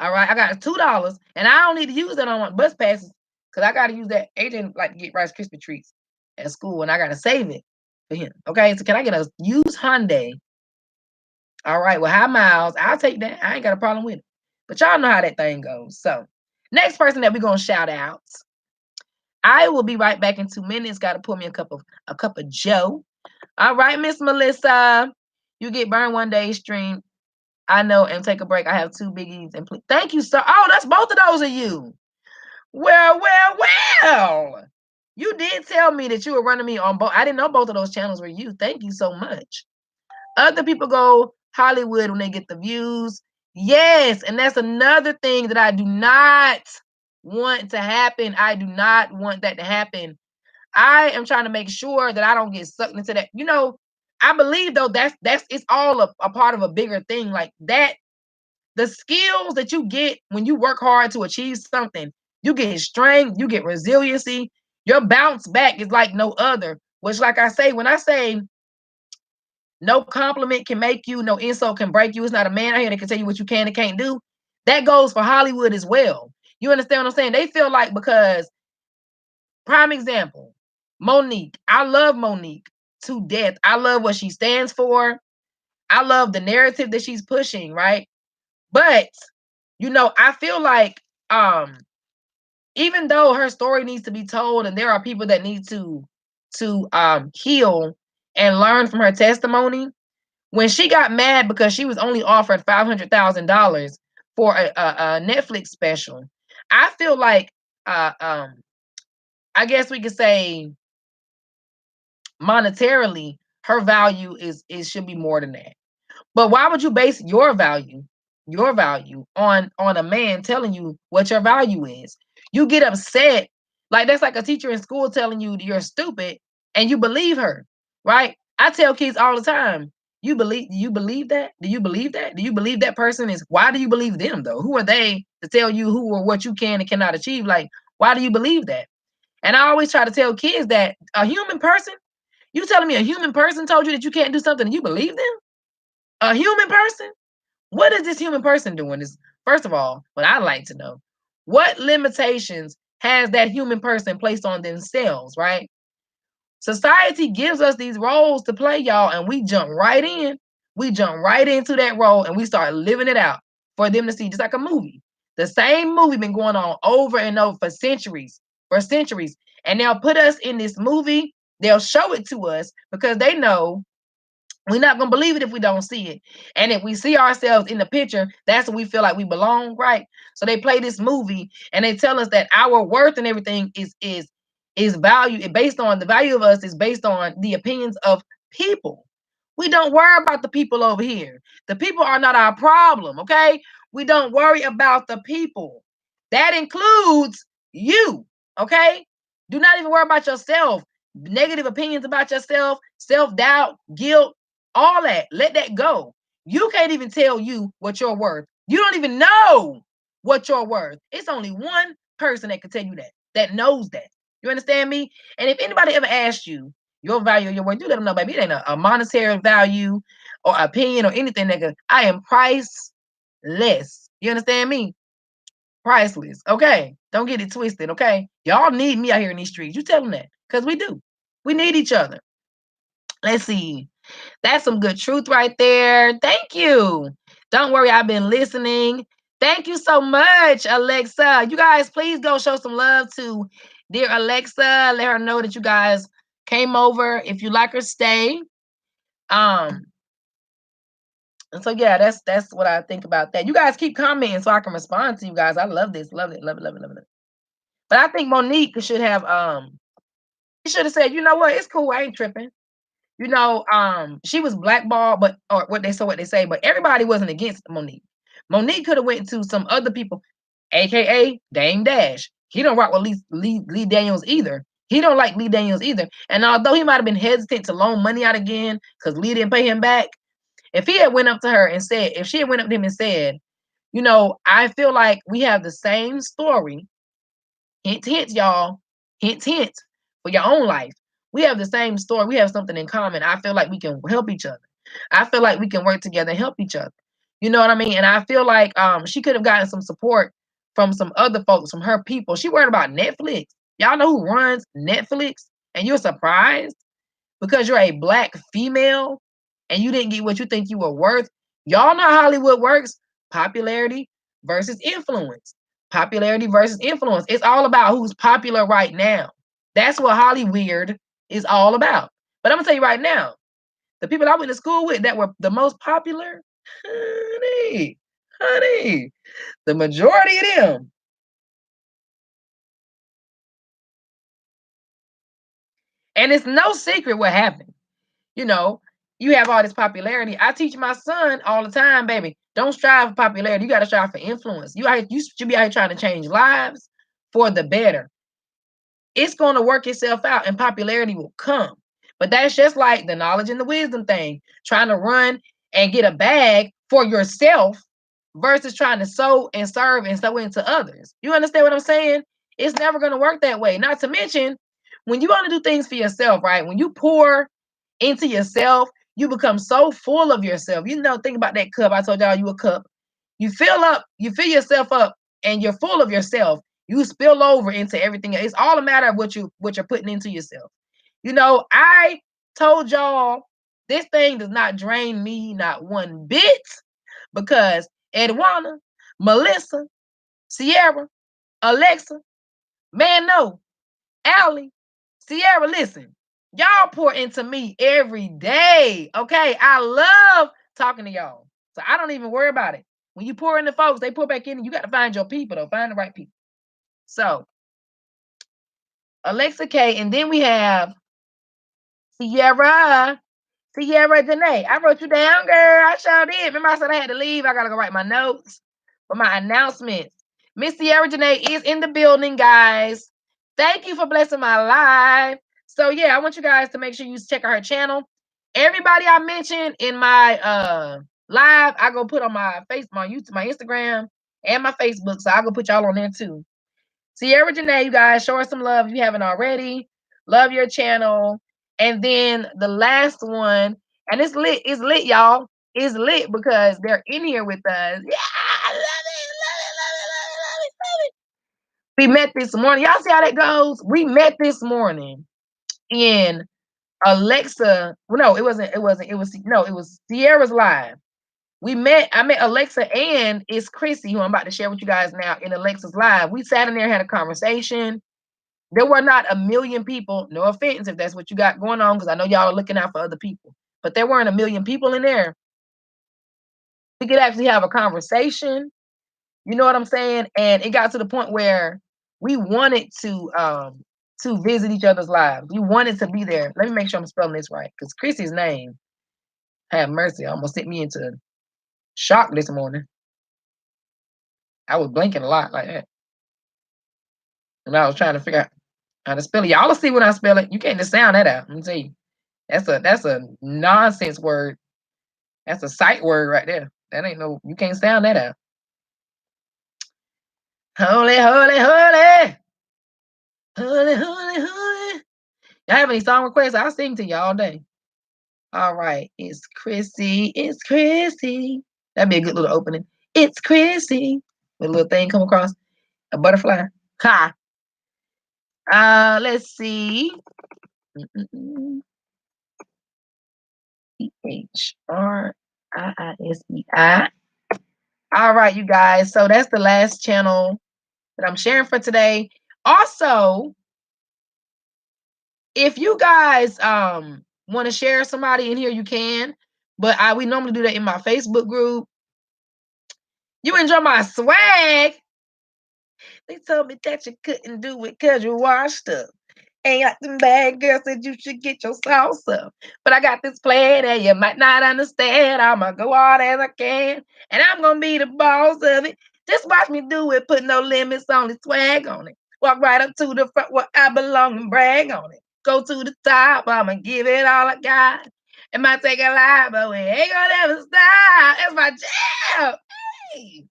S1: All right, I got $2, and I don't need to use that on my bus passes because I got to use that. Adrian like to get Rice Krispie treats at school, and I got to save it for him. Okay, so can I get a used Hyundai? All right, well, high miles, I'll take that. I ain't got a problem with it. But y'all know how that thing goes. So, next person that we're gonna shout out. I will be right back in 2 minutes. Got to pour me a cup of Joe. All right, Miss Melissa, you get burned one day stream. I know, and take a break. I have 2 biggies and please. Thank you, sir. Oh, that's both of those of you. Well. You did tell me that you were running me on both. I didn't know both of those channels were you. Thank you so much. Other people go Hollywood when they get the views. Yes, and that's another thing that I do not want to happen. I do not want that to happen. I am trying to make sure that I don't get sucked into that. I believe though that's it's all a part of a bigger thing like that. The skills that you get when you work hard to achieve something, you get strength, you get resiliency. Your bounce back is like no other. Which, like I say, when I say No compliment can make you, no insult can break you. It's not a man out here that can tell you what you can and can't do. That goes for Hollywood as well. You understand what I'm saying? They feel like, because, prime example, Monique. I love Monique to death. I love what she stands for. I love the narrative that she's pushing, right? But, I feel like, even though her story needs to be told, and there are people that need to heal and learn from her testimony, when she got mad because she was only offered $500,000 for a Netflix special, I feel like, I guess we could say, monetarily, her value is should be more than that. But why would you base your value on a man telling you what your value is? You get upset. Like, that's like a teacher in school telling you you're stupid and you believe her, right? I tell kids all the time, do you believe that? Do you believe that? Do you believe that person is, why do you believe them though? Who are they to tell you who or what you can and cannot achieve? Like, why do you believe that? And I always try to tell kids that a human person, you telling me a human person told you that you can't do something and you believe them? A human person? What is this human person doing? Is, first of all, what I'd like to know, what limitations has that human person placed on themselves, right? Society gives us these roles to play, y'all, and we jump right in. We jump right into that role and we start living it out for them to see, just like a movie. The same movie been going on over and over for centuries. And they'll put us in this movie, they'll show it to us because they know we're not gonna believe it if we don't see it. And if we see ourselves in the picture, that's when we feel like we belong, right? So they play this movie and they tell us that our worth and everything is value based on, the value of us is based on the opinions of people. We don't worry about the people over here. The people are not our problem, okay? We don't worry about the people. That includes you, okay? Do not even worry about yourself. Negative opinions about yourself, self-doubt, guilt, all that. Let that go. You can't even tell you what you're worth. You don't even know what you're worth. It's only one person that can tell you that, that knows that. You understand me? And if anybody ever asks you your value or your worth, you let them know, baby, it ain't a monetary value or opinion or anything, nigga. I am priceless. You understand me? Priceless. Okay. Don't get it twisted. Okay. Y'all need me out here in these streets. You tell them that. Because we do. We need each other. Let's see. That's some good truth right there. Thank you. Don't worry, I've been listening. Thank you so much, Alexa. You guys, please go show some love to dear Alexa. Let her know that you guys came over. If you like her, stay. Um, and so yeah, that's what I think about that. You guys keep commenting so I can respond to you guys. I love this. Love it. Love it. Love it. Love it. But I think Monique should have she should have said, you know what, it's cool. I ain't tripping. She was blackballed, but or what they say, but everybody wasn't against Monique. Monique could have went to some other people, aka Dame Dash. He don't rock with Lee Daniels either. He don't like Lee Daniels either. And although he might have been hesitant to loan money out again because Lee didn't pay him back, if he had went up to her and said, if she had went up to him and said, I feel like we have the same story. Hint, hint, y'all. Hint, hint for your own life. We have the same story. We have something in common. I feel like we can help each other. I feel like we can work together and help each other. You know what I mean? And I feel like she could have gotten some support from some other folks, from her people. She worried about Netflix. Y'all know who runs Netflix? And you're surprised because you're a black female and you didn't get what you think you were worth. Y'all know how Hollywood works. Popularity versus influence. Popularity versus influence. It's all about who's popular right now. That's what Hollyweird is all about. But I'm gonna tell you right now, the people I went to school with that were the most popular, honey, the majority of them. And it's no secret what happened. You know, you have all this popularity. I teach my son all the time, baby, don't strive for popularity. You got to strive for influence. You should be out here trying to change lives for the better. It's going to work itself out and popularity will come. But that's just like the knowledge and the wisdom thing, trying to run and get a bag for yourself versus trying to sow and serve and sow into others. You understand what I'm saying? It's never going to work that way. Not to mention, when you want to do things for yourself, right? When you pour into yourself, you become so full of yourself. You know, think about that cup. I told y'all you a cup. You fill yourself up, and you're full of yourself. You spill over into everything. It's all a matter of what you're putting into yourself. You know, I told y'all this thing does not drain me not one bit, because Edwana, Melissa, Sierra, Alexa, man, no, Allie, Sierra, listen, y'all pour into me every day. Okay, I love talking to y'all, so I don't even worry about it. When you pour into folks, they pour back in. You got to find your people, though. Find the right people. So Alexa K, and then we have Sierra Janae. I wrote you down, girl. I sure did. Remember I said I had to leave. I got to go write my notes for my announcements. Miss Sierra Janae is in the building, guys. Thank you for blessing my life. So yeah, I want you guys to make sure you check out her channel. Everybody I mentioned in my live, I go put on my my YouTube, my Instagram, and my Facebook. So I go put y'all on there too. Sierra Janae, you guys, show her some love if you haven't already. Love your channel. And then the last one, and it's lit, y'all. It's lit because they're in here with us. Yeah, I love it. We met this morning. Y'all see how that goes? We met this morning in Alexa. Well, no, it wasn't. It was Sierra's live. I met Alexa, and it's Chrissy, who I'm about to share with you guys now, in Alexa's live. We sat in there and had a conversation. There were not a million people. No offense if that's what you got going on, because I know y'all are looking out for other people. But there weren't a million people in there. We could actually have a conversation. You know what I'm saying? And it got to the point where we wanted to visit each other's lives. We wanted to be there. Let me make sure I'm spelling this right, because Chrissy's name, have mercy, almost sent me into shock this morning. I was blinking a lot like that. And I was trying to figure out how to spell it. Y'all will see when I spell it. You can't just sound that out. Let me tell you. That's a nonsense word. That's a sight word right there. That ain't no, you can't sound that out. Holy, holy, holy. Holy, holy, holy. Y'all have any song requests? I'll sing to you all day. All right. It's Chrissy. It's Chrissy. That'd be a good little opening. It's Chrissy. With a little thing come across. A butterfly. Ha. Let's see. Thriisei. All right, you guys. So that's the last channel that I'm sharing for today. Also, if you guys want to share somebody in here, you can. But we normally do that in my Facebook group. You enjoy my swag? They told me that you couldn't do it because you washed up. Ain't like them bad girls said you should get your sauce up. But I got this plan and you might not understand. I'ma go hard as I can. And I'm gonna be the boss of it. Just watch me do it. Put no limits on the swag on it. Walk right up to the front where I belong and brag on it. Go to the top. I'ma give it all I got. It might take a lot, but we ain't gonna ever stop. It's my jam. Hey.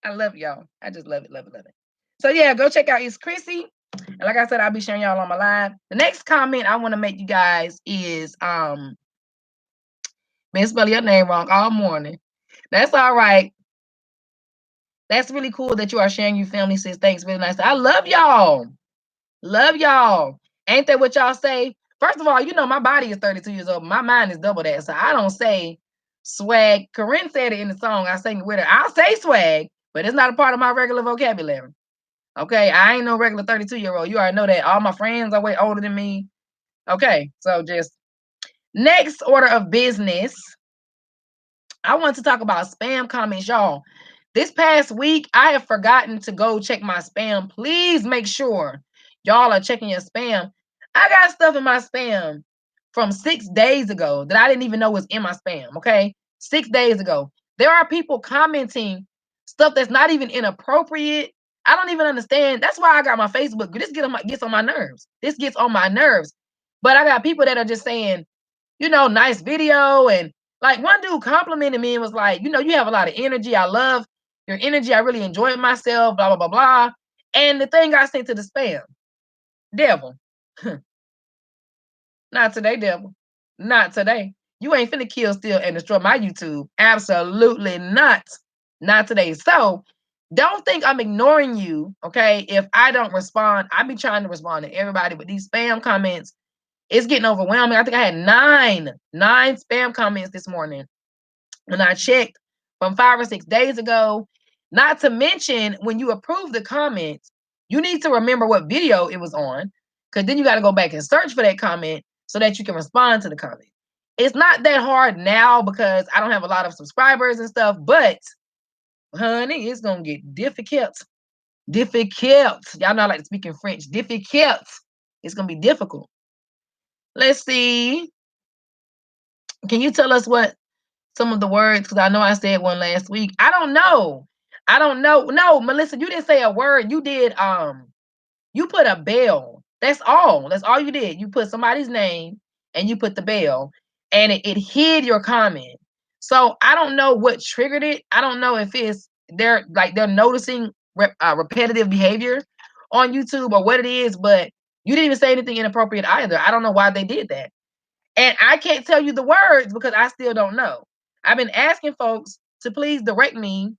S1: I love y'all. I just love it, love it, love it. So yeah, go check out It's Chrissy. And like I said, I'll be sharing y'all on my live. The next comment I want to make you guys is been spelling your name wrong all morning. That's all right. That's really cool that you are sharing your family, sis. Thanks, really nice. I love y'all. Love y'all. Ain't that what y'all say? First of all, you know my body is 32 years old. My mind is double that. So I don't say swag. Corinne said it in the song. I sang it with her. I'll say swag, but it's not a part of my regular vocabulary. Okay, I ain't no regular 32-year-old. You already know that. All my friends are way older than me. Okay, so just next order of business. I want to talk about spam comments, y'all. This past week, I have forgotten to go check my spam. Please make sure y'all are checking your spam. I got stuff in my spam from 6 days ago that I didn't even know was in my spam, okay? 6 days ago. There are people commenting stuff that's not even inappropriate. I don't even understand. That's why I got my Facebook. This gets on my nerves. This gets on my nerves. But I got people that are just saying, you know, nice video. And like one dude complimented me and was like, you know, you have a lot of energy. I love your energy. I really enjoyed myself, blah, blah, blah, blah. And the thing got sent to the spam. Devil. Not today, devil. Not today. You ain't finna kill, steal, and destroy my YouTube. Absolutely not. Not today. So don't think I'm ignoring you, okay? If I don't respond, I be trying to respond to everybody, but these spam comments, it's getting overwhelming. I think I had nine spam comments this morning when I checked from 5 or 6 days ago. Not to mention, when you approve the comments, you need to remember what video it was on, because then you got to go back and search for that comment so that you can respond to the comment. It's not that hard now because I don't have a lot of subscribers and stuff, but honey, it's gonna get difficult. Difficult. Y'all know I like to speak in French. Difficult. It's gonna be difficult. Let's see. Can you tell us what some of the words? Because I know I said one last week. I don't know. I don't know. No, Melissa, you didn't say a word. You did you put a bell. That's all. That's all you did. You put somebody's name and you put the bell, and it hid your comment. So I don't know what triggered it. I don't know if it's they're noticing repetitive behavior on YouTube or what it is, but you didn't even say anything inappropriate either. I don't know why they did that. And I can't tell you the words because I still don't know. I've been asking folks to please direct me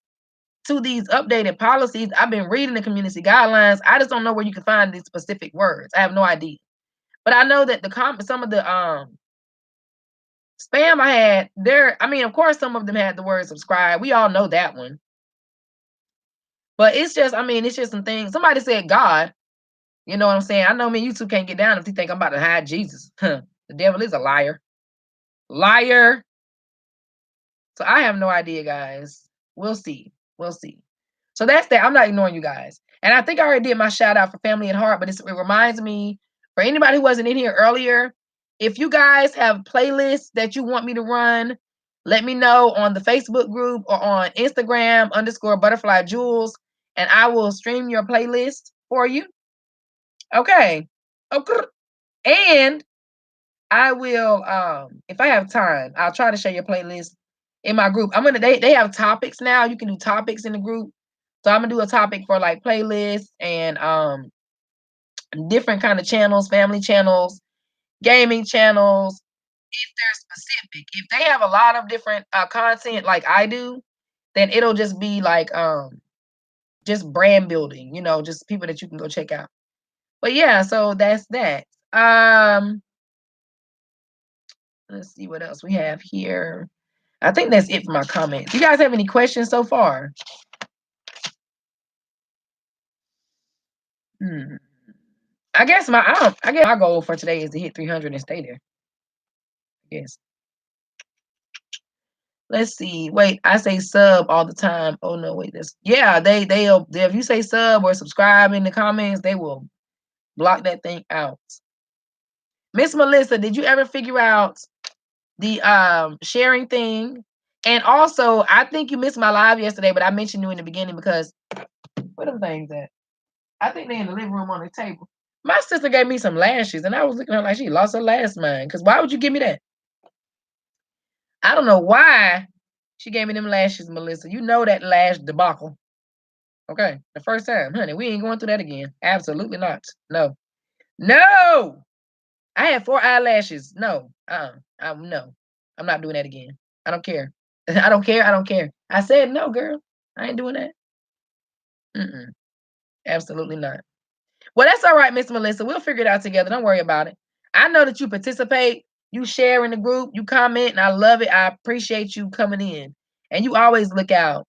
S1: to these updated policies. I've been reading the community guidelines. I just don't know where you can find these specific words. I have no idea. But I know that some of the spam I had there, I mean, of course, some of them had the word subscribe. We all know that one. But it's just, I mean, it's just some things. Somebody said God. You know what I'm saying? I know me, YouTube can't get down if you think I'm about to hide Jesus. The devil is a liar. Liar. So I have no idea, guys. We'll see. We'll see. So that's that. I'm not ignoring you guys. And I think I already did my shout out for Family at Heart, but it reminds me, for anybody who wasn't in here earlier, if you guys have playlists that you want me to run, let me know on the Facebook group or on Instagram _butterflyjewels, and I will stream your playlist for you. Okay. Okay. And I will, if I have time, I'll try to share your playlist in my group. They have topics now. You can do topics in the group. So I'm gonna do a topic for like playlists and different kind of channels, family channels, gaming channels. If they're specific, if they have a lot of different content like I do, then it'll just be like just brand building, you know, just people that you can go check out. But yeah, so that's that. Let's see what else we have here. I think that's it for my comments. You guys have any questions so far? I guess my goal for today is to hit 300 and stay there. Yes. Let's see. Wait, I say sub all the time. Oh no, wait, they'll if you say sub or subscribe in the comments, they will block that thing out. Miss Melissa, did you ever figure out the sharing thing? And also, I think you missed my live yesterday, but I mentioned you in the beginning because where them things at? I think they're in the living room on the table. My sister gave me some lashes, and I was looking at her like she lost her last mind. Because why would you give me that? I don't know why she gave me them lashes, Melissa. You know that lash debacle. Okay, the first time, honey, we ain't going through that again. Absolutely not. No. No! I had 4 eyelashes. No. No. I'm not doing that again. I don't care. I don't care. I don't care. I said no, girl. I ain't doing that. Absolutely not. Well, that's all right, Miss Melissa. We'll figure it out together. Don't worry about it. I know that you participate, you share in the group, you comment, and I love it. I appreciate you coming in. And you always look out.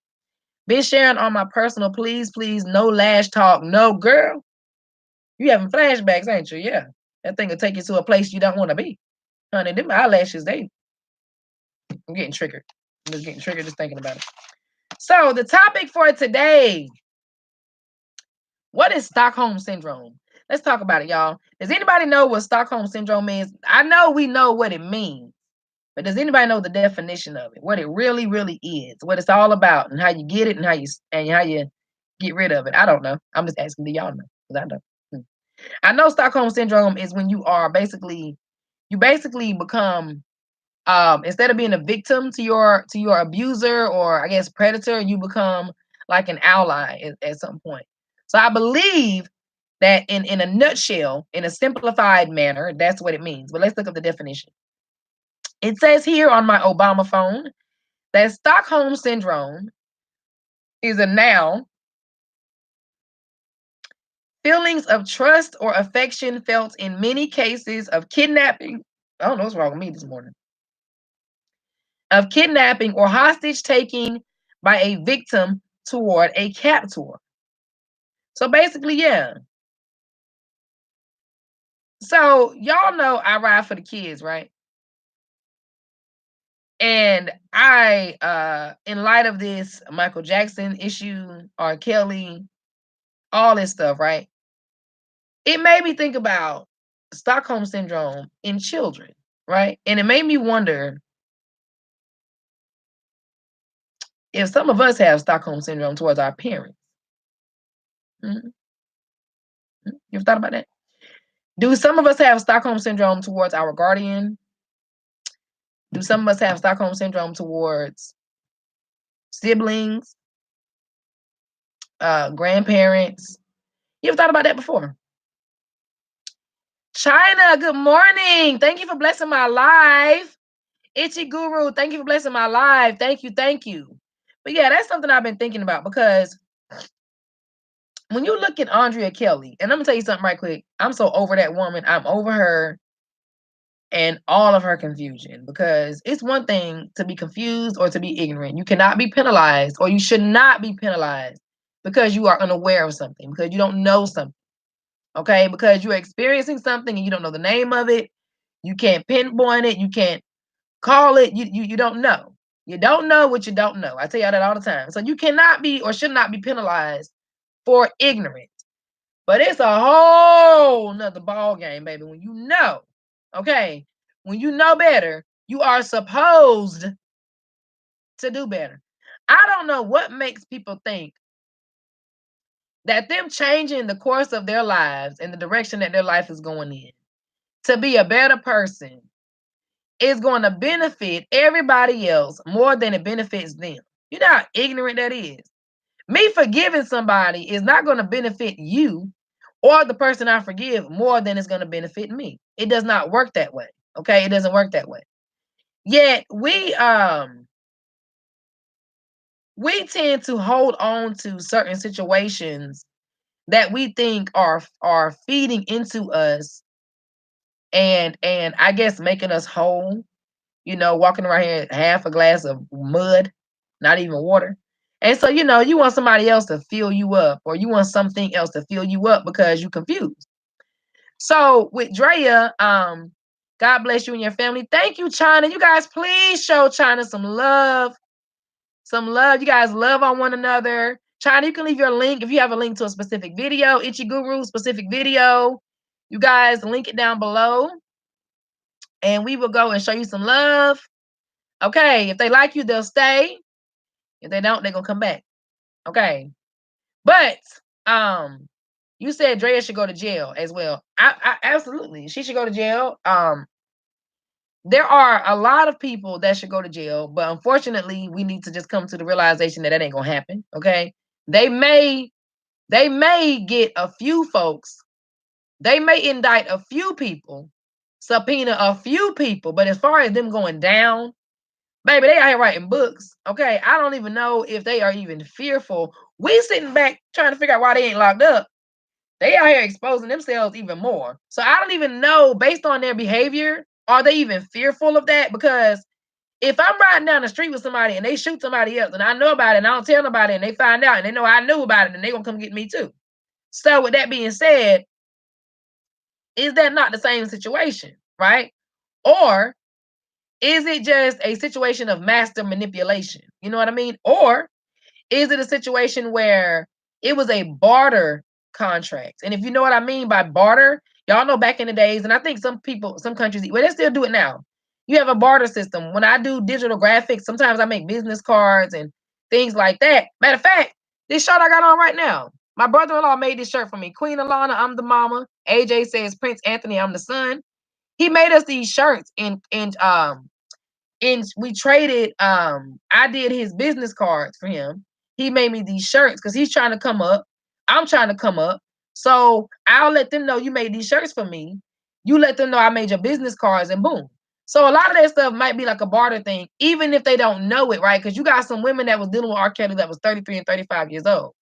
S1: Been sharing on my personal, please, no lash talk. No, girl. You having flashbacks, ain't you? Yeah. That thing will take you to a place you don't want to be. Honey, them eyelashes, I'm getting triggered. I'm just getting triggered just thinking about it. So the topic for today, what is Stockholm Syndrome? Let's talk about it, y'all. Does anybody know what Stockholm Syndrome is? I know we know what it means, but does anybody know the definition of it? What it really, really is? What it's all about, and how you get it, and how you get rid of it? I don't know. I'm just asking. Do y'all know? Because I don't. I know Stockholm Syndrome is when you basically become instead of being a victim to your abuser or I guess predator, you become like an ally at some point. So I believe that in a nutshell, in a simplified manner, that's what it means. But let's look up the definition. It says here on my Obama phone that Stockholm Syndrome is a noun, feelings of trust or affection felt in many cases of kidnapping. I don't know what's wrong with me this morning. Of kidnapping or hostage taking by a victim toward a captor. So basically, yeah. So y'all know I ride for the kids, right? And in light of this Michael Jackson issue, R. Kelly, all this stuff, right? It made me think about Stockholm Syndrome in children, right? And it made me wonder if some of us have Stockholm Syndrome towards our parents. Mhm. You ever thought about that? Do some of us have Stockholm Syndrome towards our guardian? Do some of us have Stockholm Syndrome towards siblings, grandparents? You ever thought about that before? China, good morning. Thank you for blessing my life. Itchy Guru, thank you for blessing my life. Thank you, thank you. But yeah, that's something I've been thinking about because when you look at Andrea Kelly, and I'm gonna tell you something right quick. I'm so over that woman. I'm over her and all of her confusion because it's one thing to be confused or to be ignorant. You cannot be penalized, or you should not be penalized because you are unaware of something, because you don't know something. Okay, because you're experiencing something and you don't know the name of it. You can't pinpoint it. You can't call it. You don't know. You don't know what you don't know. I tell y'all that all the time. So you cannot be or should not be penalized for ignorance. But it's a whole nother ball game, baby. When you know, okay, when you know better, you are supposed to do better. I don't know what makes people think that them changing the course of their lives and the direction that their life is going in to be a better person is going to benefit everybody else more than it benefits them. You know how ignorant that is. Me forgiving somebody is not going to benefit you or the person I forgive more than it's going to benefit me. It does not work that way. Okay, it doesn't work that way. Yet we tend to hold on to certain situations that we think are feeding into us and I guess making us whole. You know, walking around here half a glass of mud, not even water. And so, you know, you want somebody else to fill you up, or you want something else to fill you up because you're confused. So with Drea, God bless you and your family. Thank you, China. You guys, please show China some love. Some love. You guys love on one another. China, you can leave your link if you have a link to a specific video, Itchy Guru specific video. You guys link it down below, and we will go and show you some love. Okay, if they like you, they'll stay. If they don't, they're gonna come back. Okay. But you said Drea should go to jail as well. I absolutely, she should go to jail. There are a lot of people that should go to jail, but unfortunately, we need to just come to the realization that ain't gonna happen. Okay. They may get a few folks, they may indict a few people, subpoena a few people, but as far as them going down, baby, they out here writing books. Okay. I don't even know if they are even fearful. We sitting back trying to figure out why they ain't locked up. They out here exposing themselves even more. So I don't even know, based on their behavior, are they even fearful of that? Because if I'm riding down the street with somebody and they shoot somebody else and I know about it and I don't tell nobody and they find out and they know I knew about it and they gonna come get me too. So with that being said, is that not the same situation, right? Or is it just a situation of master manipulation? You know what I mean? Or is it a situation where it was a barter contract? And if you know what I mean by barter, y'all know back in the days, and I think some people, some countries, well, they still do it now. You have a barter system. When I do digital graphics, sometimes I make business cards and things like that. Matter of fact, this shirt I got on right now, my brother-in-law made this shirt for me. Queen Alana, I'm the mama. AJ says Prince Anthony, I'm the son. He made us these shirts and we traded. I did his business cards for him. He made me these shirts because he's trying to come up. I'm trying to come up. So I'll let them know you made these shirts for me. You let them know I made your business cards, and boom. So a lot of that stuff might be like a barter thing, even if they don't know it, right? Because you got some women that was dealing with R. Kelly that was 33 and 35 years old.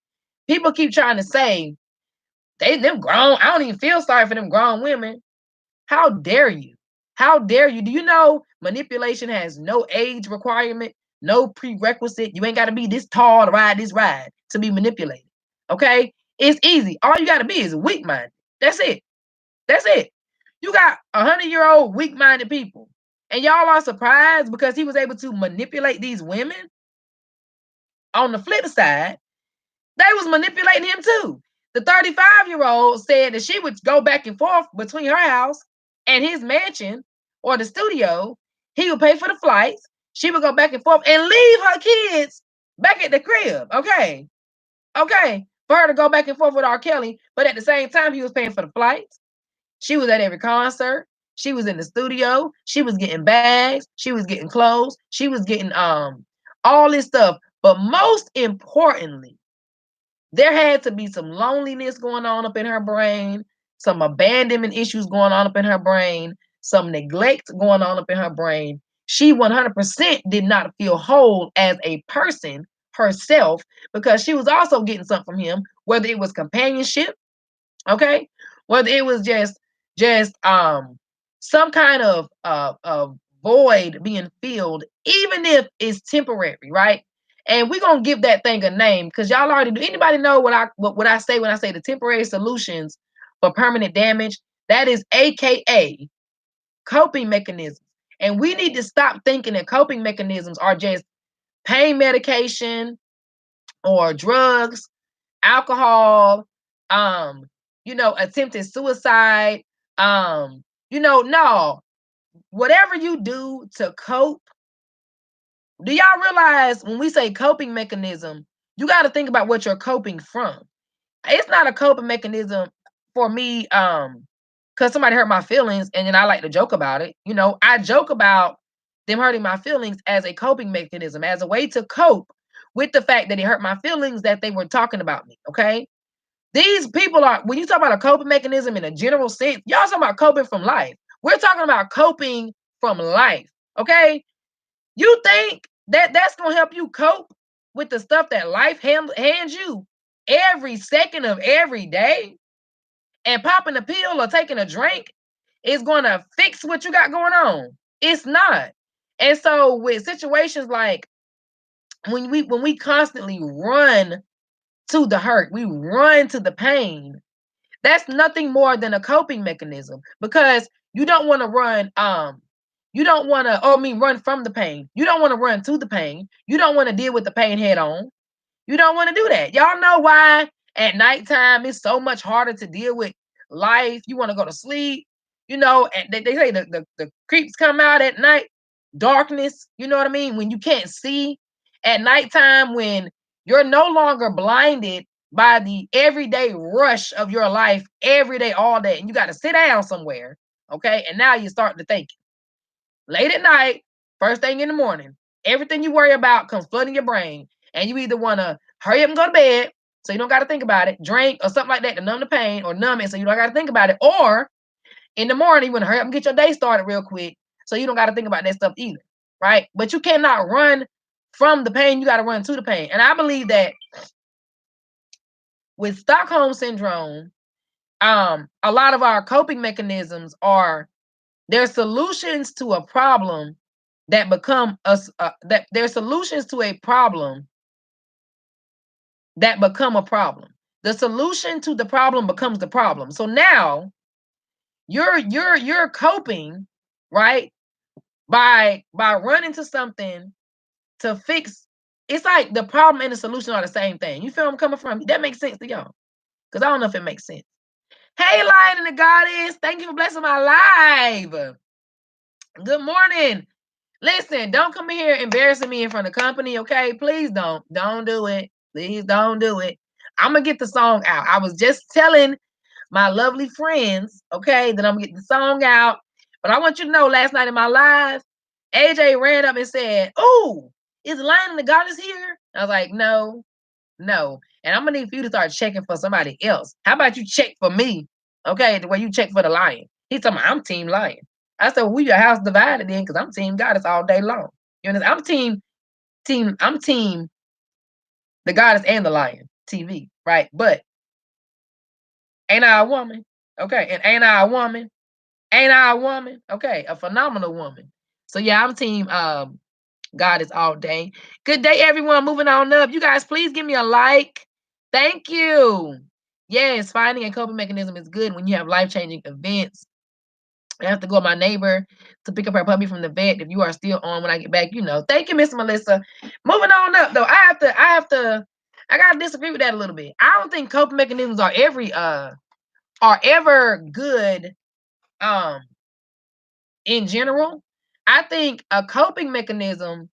S1: People keep trying to say them grown. I don't even feel sorry for them grown women. How dare you? How dare you? Do you know manipulation has no age requirement, no prerequisite? You ain't got to be this tall to ride this ride to be manipulated. Okay? It's easy. All you got to be is weak-minded. That's it. That's it. You got 100-year-old weak-minded people. And y'all are surprised because he was able to manipulate these women. On the flip side, they was manipulating him too. The 35-year-old said that she would go back and forth between her house and his mansion or the studio. He would pay for the flights. She would go back and forth and leave her kids back at the crib. Okay. Okay. For her to go back and forth with R. Kelly. But at the same time, he was paying for the flights. She was at every concert. She was in the studio. She was getting bags. She was getting clothes. She was getting all this stuff. But most importantly, there had to be some loneliness going on up in her brain, some abandonment issues going on up in her brain, some neglect going on up in her brain. She 100% did not feel whole as a person herself because she was also getting something from him, whether it was companionship, okay, whether it was just some kind of void being filled, even if it's temporary, right? And we're gonna give that thing a name because y'all already do. Anybody know what I say when I say the temporary solutions for permanent damage? That is AKA coping mechanisms. And we need to stop thinking that coping mechanisms are just pain medication or drugs, alcohol, attempted suicide. No. Whatever you do to cope, do y'all realize when we say coping mechanism, you got to think about what you're coping from. It's not a coping mechanism for me, because somebody hurt my feelings and then I like to joke about it. I joke about them hurting my feelings as a coping mechanism, as a way to cope with the fact that it hurt my feelings that they were talking about me. Okay. These people are, when you talk about a coping mechanism in a general sense, y'all talking about coping from life. We're talking about coping from life. Okay. You think that that's going to help you cope with the stuff that life hands you every second of every day, and popping a pill or taking a drink is going to fix what you got going on? It's not. And so with situations like when we constantly run to the hurt, we run to the pain, that's nothing more than a coping mechanism because you don't want to run run from the pain. You don't want to run to the pain. You don't want to deal with the pain head on. You don't want to do that. Y'all know why at nighttime it's so much harder to deal with life. You want to go to sleep, and they say the creeps come out at night, darkness, you know what I mean? When you can't see at nighttime, when you're no longer blinded by the everyday rush of your life every day, all day, and you got to sit down somewhere, okay? And now you start to think late at night, first thing in the morning, everything you worry about comes flooding your brain. And you either want to hurry up and go to bed so you don't got to think about it, drink or something like that to numb the pain or numb it so you don't got to think about it. Or in the morning, you want to hurry up and get your day started real quick so you don't got to think about that stuff either, right? But you cannot run from the pain. You got to run to the pain. And I believe that with Stockholm Syndrome, a lot of our coping mechanisms are they're solutions to a problem that become us that they're solutions to a problem that become a problem. The solution to the problem becomes the problem. So now you're coping, right? By running to something to fix. It's like the problem and the solution are the same thing. You feel I'm coming from? That makes sense to y'all? Because I don't know if it makes sense. Hey, Lion and the Goddess, thank you for blessing my life. Good morning. Listen, don't come in here embarrassing me in front of company, okay? Please don't. Don't do it. Please don't do it. I'm going to get the song out. I was just telling my lovely friends, okay, that I'm getting the song out. But I want you to know, last night in my live, AJ ran up and said, "Oh, is Lion and the Goddess here?" I was like, "No." No. And I'm gonna need for you to start checking for somebody else. How about you check for me? Okay, the way you check for the lion. He's talking about, I'm team lion. I said, well, we your house divided then, because I'm team goddess all day long. You understand? I'm team the goddess and the lion TV, right? But ain't I a woman? Okay, and ain't I a woman? Ain't I a woman? Okay, a phenomenal woman. So yeah, I'm team goddess all day. Good day, everyone. Moving on up. You guys, please give me a like. Thank you. Yes, finding a coping mechanism is good when you have life-changing events. I have to go with my neighbor to pick up her puppy from the vet. If you are still on when I get back, you know. Thank you, Miss Melissa. Moving on up though. I gotta disagree with that a little bit. I don't think coping mechanisms are ever good in general. I think a coping mechanism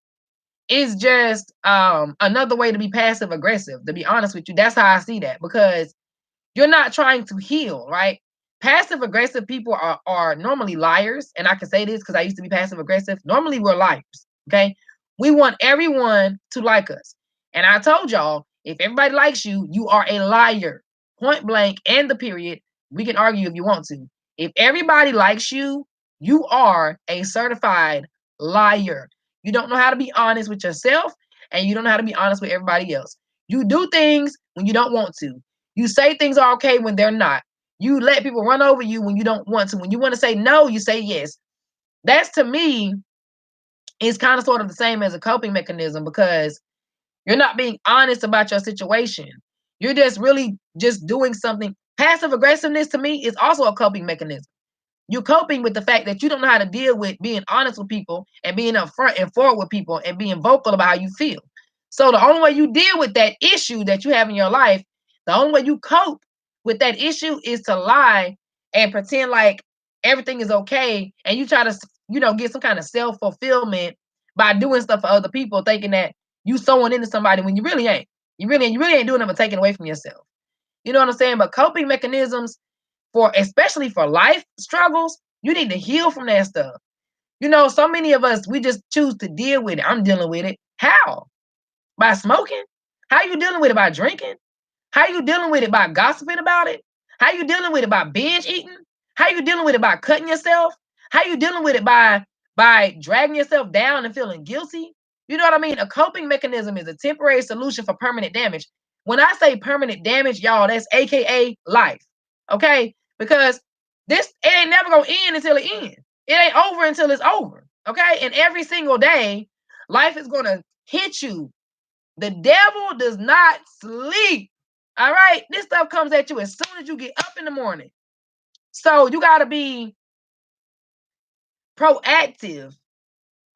S1: is just another way to be passive aggressive, to be honest with you. That's how I see that, because you're not trying to heal, right? Passive aggressive people are normally liars. And I can say this because I used to be passive aggressive. Normally we're liars. Okay. We want everyone to like us. And I told y'all, if everybody likes you, you are a liar. Point blank and the period. We can argue if you want to. If everybody likes you, you are a certified liar. You don't know how to be honest with yourself, and you don't know how to be honest with everybody else. You do things when you don't want to. You say things are okay when they're not. You let people run over you when you don't want to. When you want to say no, you say yes. That's, to me, is kind of sort of the same as a coping mechanism, because you're not being honest about your situation. You're just really just doing something. Passive aggressiveness, to me, is also a coping mechanism. You're coping with the fact that you don't know how to deal with being honest with people and being upfront and forward with people and being vocal about how you feel. So the only way you deal with that issue that you have in your life, the only way you cope with that issue is to lie and pretend like everything is okay, and you try to, get some kind of self-fulfillment by doing stuff for other people, thinking that you sewing into somebody when you really ain't. You really ain't doing it, but taking away from yourself. You know what I'm saying? But coping mechanisms, especially for life struggles, you need to heal from that stuff. So many of us, we just choose to deal with it. I'm dealing with it. How? By smoking? How you dealing with it? By drinking? How you dealing with it? By gossiping about it? How you dealing with it? By binge eating? How you dealing with it? By cutting yourself? How you dealing with it? By dragging yourself down and feeling guilty? You know what I mean? A coping mechanism is a temporary solution for permanent damage. When I say permanent damage, y'all, that's AKA life. Okay? Because it ain't never gonna end until it ends. It ain't over until it's over. Okay? And every single day, life is gonna hit you. The devil does not sleep. All right? This stuff comes at you as soon as you get up in the morning. So you gotta be proactive,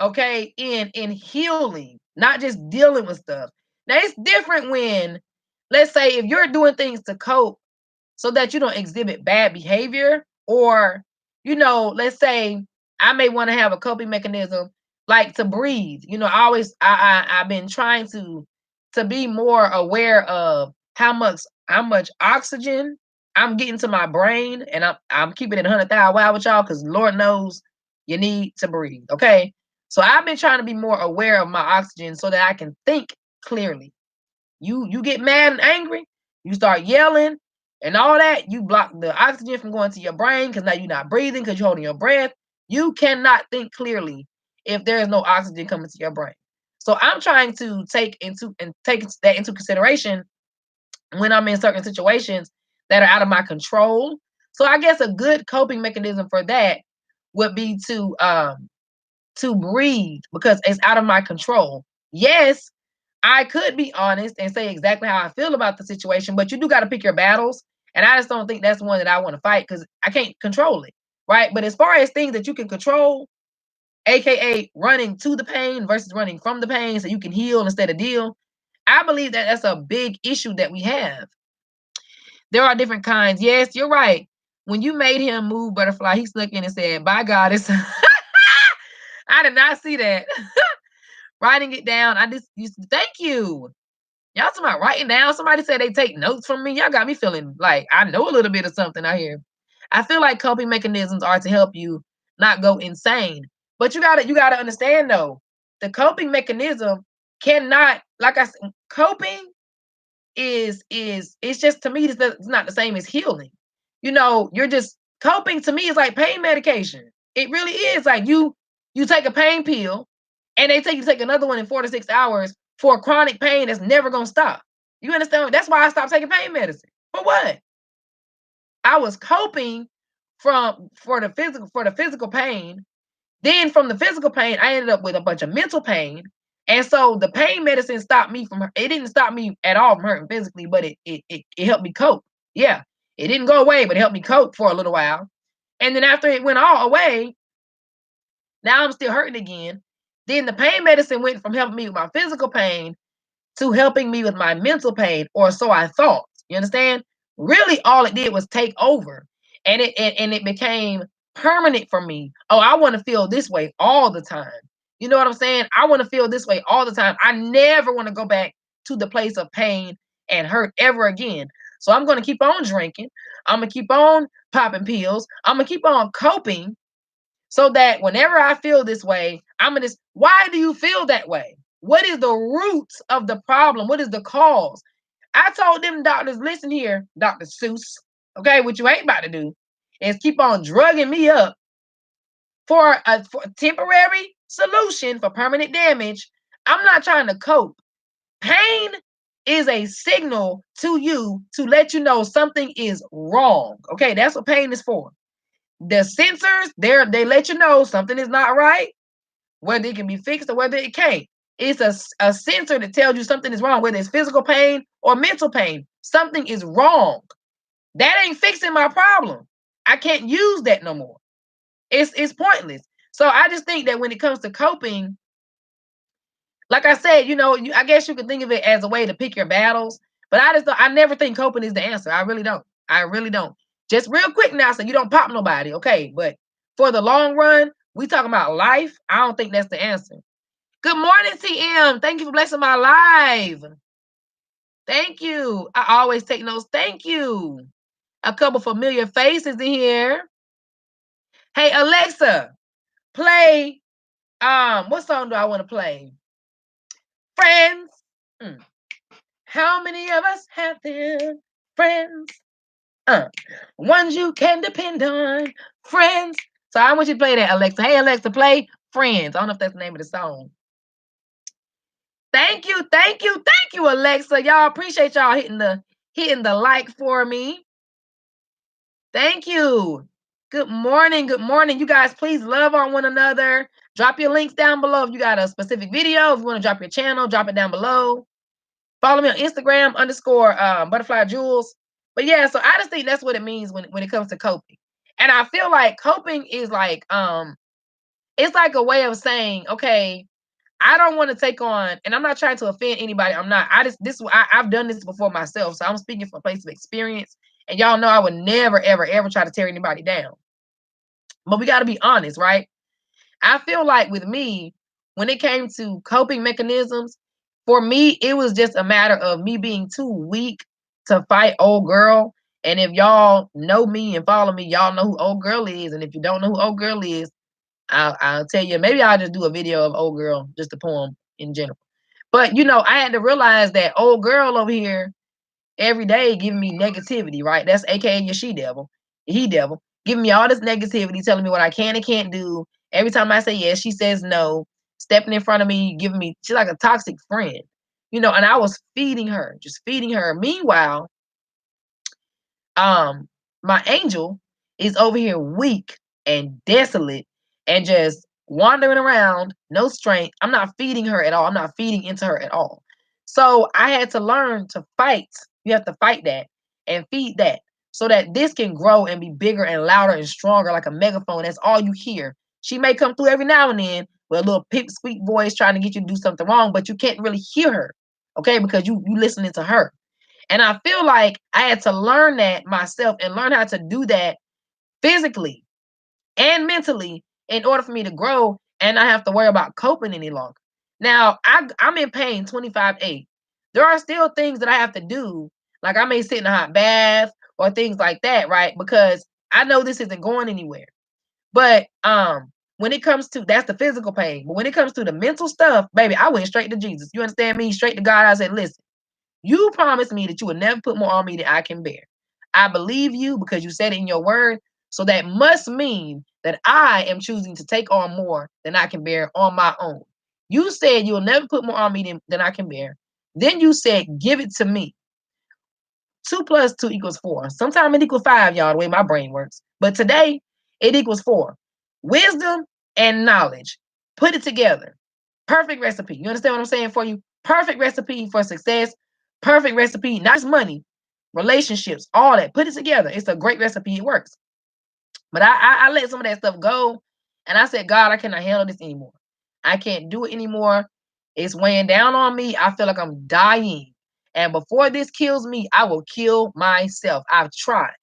S1: okay, in healing, not just dealing with stuff. Now it's different when, let's say, if you're doing things to cope so that you don't exhibit bad behavior, or let's say I may want to have a coping mechanism like to breathe. I've been trying to be more aware of how much oxygen I'm getting to my brain, and I'm keeping it 100,000 wow with y'all, because Lord knows you need to breathe. Okay, so I've been trying to be more aware of my oxygen so that I can think clearly. You get mad and angry, you start yelling and all that, you block the oxygen from going to your brain, because now you're not breathing because you're holding your breath. You cannot think clearly if there is no oxygen coming to your brain. So I'm trying to take that into consideration when I'm in certain situations that are out of my control. So I guess a good coping mechanism for that would be to breathe, because it's out of my control. Yes, I could be honest and say exactly how I feel about the situation, but you do got to pick your battles. And I just don't think that's one that I want to fight, because I can't control it. Right. But as far as things that you can control, AKA running to the pain versus running from the pain so you can heal instead of deal, I believe that that's a big issue that we have. There are different kinds. Yes, you're right. When you made him move, Butterfly, he snuck in and said, "Bye, Goddess." I did not see that. Writing it down. I just used to thank you. Y'all talking about writing down. Somebody said they take notes from me. Y'all got me feeling like I know a little bit of something out here. I feel like coping mechanisms are to help you not go insane. But you gotta understand though, the coping mechanism cannot, like I said, coping is it's just, to me, it's not the same as healing. You know, you're just coping. To me, is like pain medication. It really is. Like you take a pain pill and they take you to take another one in 4 to 6 hours for chronic pain that's never gonna stop. You understand? That's why I stopped taking pain medicine. For what? I was coping for the physical pain. Then from the physical pain, I ended up with a bunch of mental pain. And so the pain medicine stopped me from, it didn't stop me at all from hurting physically, but it helped me cope. Yeah. It didn't go away, but it helped me cope for a little while. And then after it went all away, now I'm still hurting again. Then the pain medicine went from helping me with my physical pain to helping me with my mental pain, or so I thought. You understand? Really, all it did was take over, and it became permanent for me. Oh, I want to feel this way all the time. You know what I'm saying? I want to feel this way all the time. I never want to go back to the place of pain and hurt ever again. So I'm going to keep on drinking. I'm going to keep on popping pills. I'm going to keep on coping so that whenever I feel this way, I'm gonna. Why do you feel that way? What is the root of the problem? What is the cause? I told them doctors, listen here, Dr. Seuss. Okay, what you ain't about to do is keep on drugging me up for a temporary solution for permanent damage. I'm not trying to cope. Pain is a signal to you to let you know something is wrong. Okay, that's what pain is for. The sensors, they let you know something is not right, whether it can be fixed or whether it can't. It's a sensor that tells you something is wrong, whether it's physical pain or mental pain. Something is wrong. That ain't fixing my problem. I can't use that no more. It's pointless. So I just think that when it comes to coping, like I said, I guess you could think of it as a way to pick your battles. But I never think coping is the answer. I really don't. I really don't. Just real quick now, so you don't pop nobody, okay? But for the long run, we talking about life. I don't think that's the answer. Good morning, TM. Thank you for blessing my life. Thank you. I always take notes. Thank you. A couple familiar faces in here. Hey, Alexa, play. What song do I want to play? Friends. How many of us have them? Friends. Ones you can depend on. Friends. So I want you to play that, Alexa. Hey, Alexa, play Friends. I don't know if that's the name of the song. Thank you, thank you, thank you, Alexa. Y'all, appreciate y'all hitting the like for me. Thank you. Good morning. Good morning. You guys, please love on one another. Drop your links down below. If you got a specific video, if you want to drop your channel, drop it down below. Follow me on Instagram _butterflyjewels. But yeah, so I just think that's what it means when it comes to coping. And I feel like coping is like it's like a way of saying, okay, I don't want to take on, and I'm not trying to offend anybody. I'm not. I've done this before myself, so I'm speaking from a place of experience. And y'all know I would never, ever, ever try to tear anybody down. But we got to be honest, right? I feel like with me, when it came to coping mechanisms, for me, it was just a matter of me being too weak to fight old girl. And if y'all know me and follow me, y'all know who old girl is. And if you don't know who old girl is, I'll tell you, maybe I'll just do a video of old girl, just a poem in general. But I had to realize that old girl over here every day giving me negativity, right? That's AKA your she devil, he devil, giving me all this negativity, telling me what I can and can't do. Every time I say yes, she says no, stepping in front of me, giving me, she's like a toxic friend, and I was feeding her, just feeding her. Meanwhile, my angel is over here weak and desolate and just wandering around, no strength. I'm not feeding her at all. I'm not feeding into her at all. So I had to learn to fight. You have to fight that and feed that so that this can grow and be bigger and louder and stronger like a megaphone. That's all you hear. She may come through every now and then with a little pip squeak voice trying to get you to do something wrong, but you can't really hear her, okay? Because you listening to her. And I feel like I had to learn that myself and learn how to do that physically and mentally in order for me to grow and not have to worry about coping any longer. Now, I'm in pain 25/8. There are still things that I have to do, like I may sit in a hot bath or things like that, right? Because I know this isn't going anywhere. But when it comes to, that's the physical pain. But when it comes to the mental stuff, baby, I went straight to Jesus. You understand me? Straight to God. I said, listen, You promised me that you would never put more on me than I can bear. I believe you because you said it in your word. So that must mean that I am choosing to take on more than I can bear on my own. You said you'll never put more on me than I can bear. Then you said, give it to me. 2 plus 2 equals 4. Sometimes it equals 5, y'all, the way my brain works. But today, it equals 4. Wisdom and knowledge. Put it together. Perfect recipe. You understand what I'm saying for you? Perfect recipe for success. Perfect recipe, not just money, relationships, all that. Put it together. It's a great recipe. It works. But I let some of that stuff go. And I said, God, I cannot handle this anymore. I can't do it anymore. It's weighing down on me. I feel like I'm dying. And before this kills me, I will kill myself. I've tried.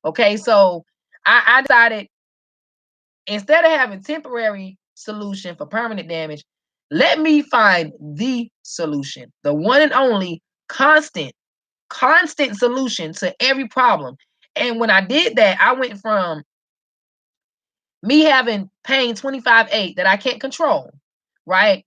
S1: Okay. So I decided, instead of having temporary solution for permanent damage, let me find the solution, the one and only constant solution to every problem. And when I did that, I went from me having pain 25/8 that I can't control, right?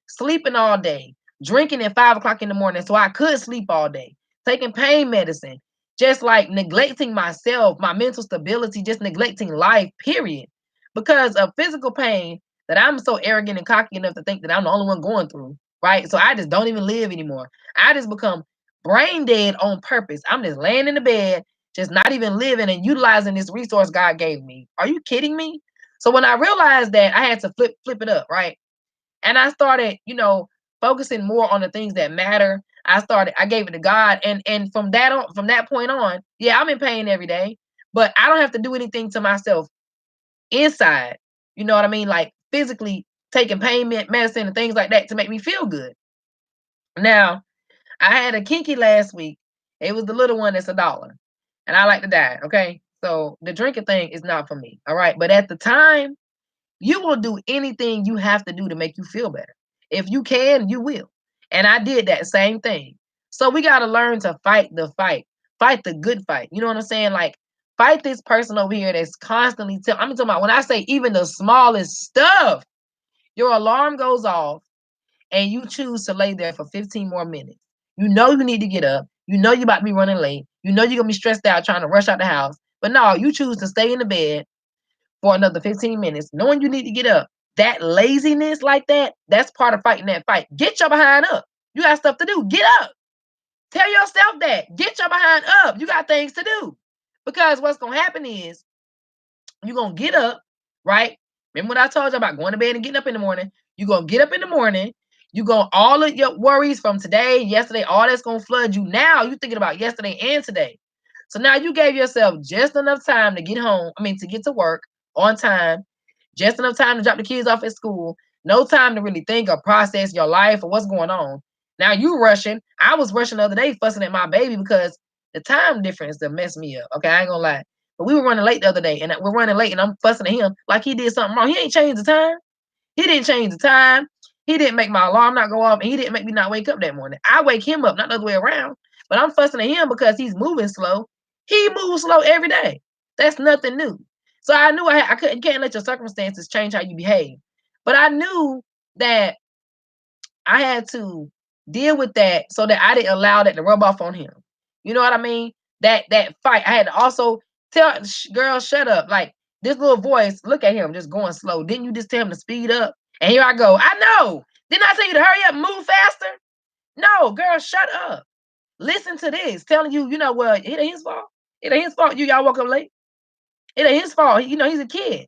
S1: Sleeping all day, drinking at 5 o'clock in the morning so I could sleep all day, taking pain medicine, just like neglecting myself, my mental stability, just neglecting life, period. Because of physical pain that I'm so arrogant and cocky enough to think that I'm the only one going through, right? So I just don't even live anymore. I just become brain dead on purpose. I'm just laying in the bed, just not even living and utilizing this resource God gave me. Are you kidding me? So when I realized that, I had to flip it up, right? And I started, focusing more on the things that matter. I gave it to God. And from that point on, yeah, I'm in pain every day, but I don't have to do anything to myself inside. You know what I mean? Like physically taking pain medicine and things like that to make me feel good. Now, I had a kinky last week. It was the little one that's $1. And I like to die. Okay. So the drinking thing is not for me. All right. But at the time, you will do anything you have to do to make you feel better. If you can, you will. And I did that same thing. So we got to learn to fight the fight, fight the good fight. You know what I'm saying? Like, fight this person over here that's constantly I'm talking about, when I say even the smallest stuff, your alarm goes off and you choose to lay there for 15 more minutes. You know you need to get up. You know you're about to be running late. You know you're going to be stressed out trying to rush out the house. But no, you choose to stay in the bed for another 15 minutes, knowing you need to get up. That laziness like that, that's part of fighting that fight. Get your behind up. You got stuff to do. Get up. Tell yourself that. Get your behind up. You got things to do. Because what's going to happen is you're going to get up, right? Remember what I told you about going to bed and getting up in the morning? You're going to get up in the morning. You're going, all of your worries from today, yesterday, all that's going to flood you. Now you're thinking about yesterday and today. So now you gave yourself just enough time to get home. To get to work on time, just enough time to drop the kids off at school. No time to really think or process your life or what's going on. Now you rushing. I was rushing the other day, fussing at my baby because the time difference that messed me up. Okay, I ain't gonna lie. But we were running late the other day, and we're running late, and I'm fussing at him like he did something wrong. He ain't changed the time. He didn't change the time. He didn't make my alarm not go off, and he didn't make me not wake up that morning. I wake him up, not the other way around. But I'm fussing at him because he's moving slow. He moves slow every day. That's nothing new. So I knew I couldn't, can't let your circumstances change how you behave. But I knew that I had to deal with that so that I didn't allow that to rub off on him. You know what I mean? That fight. I had to also tell girl, shut up. Like, this little voice, look at him just going slow. Didn't you just tell him to speed up? And here I go. I know. Didn't I tell you to hurry up, move faster? No, girl, shut up. Listen to this. Telling you, well, it ain't his fault. It ain't his fault. Y'all woke up late. It ain't his fault. He's a kid.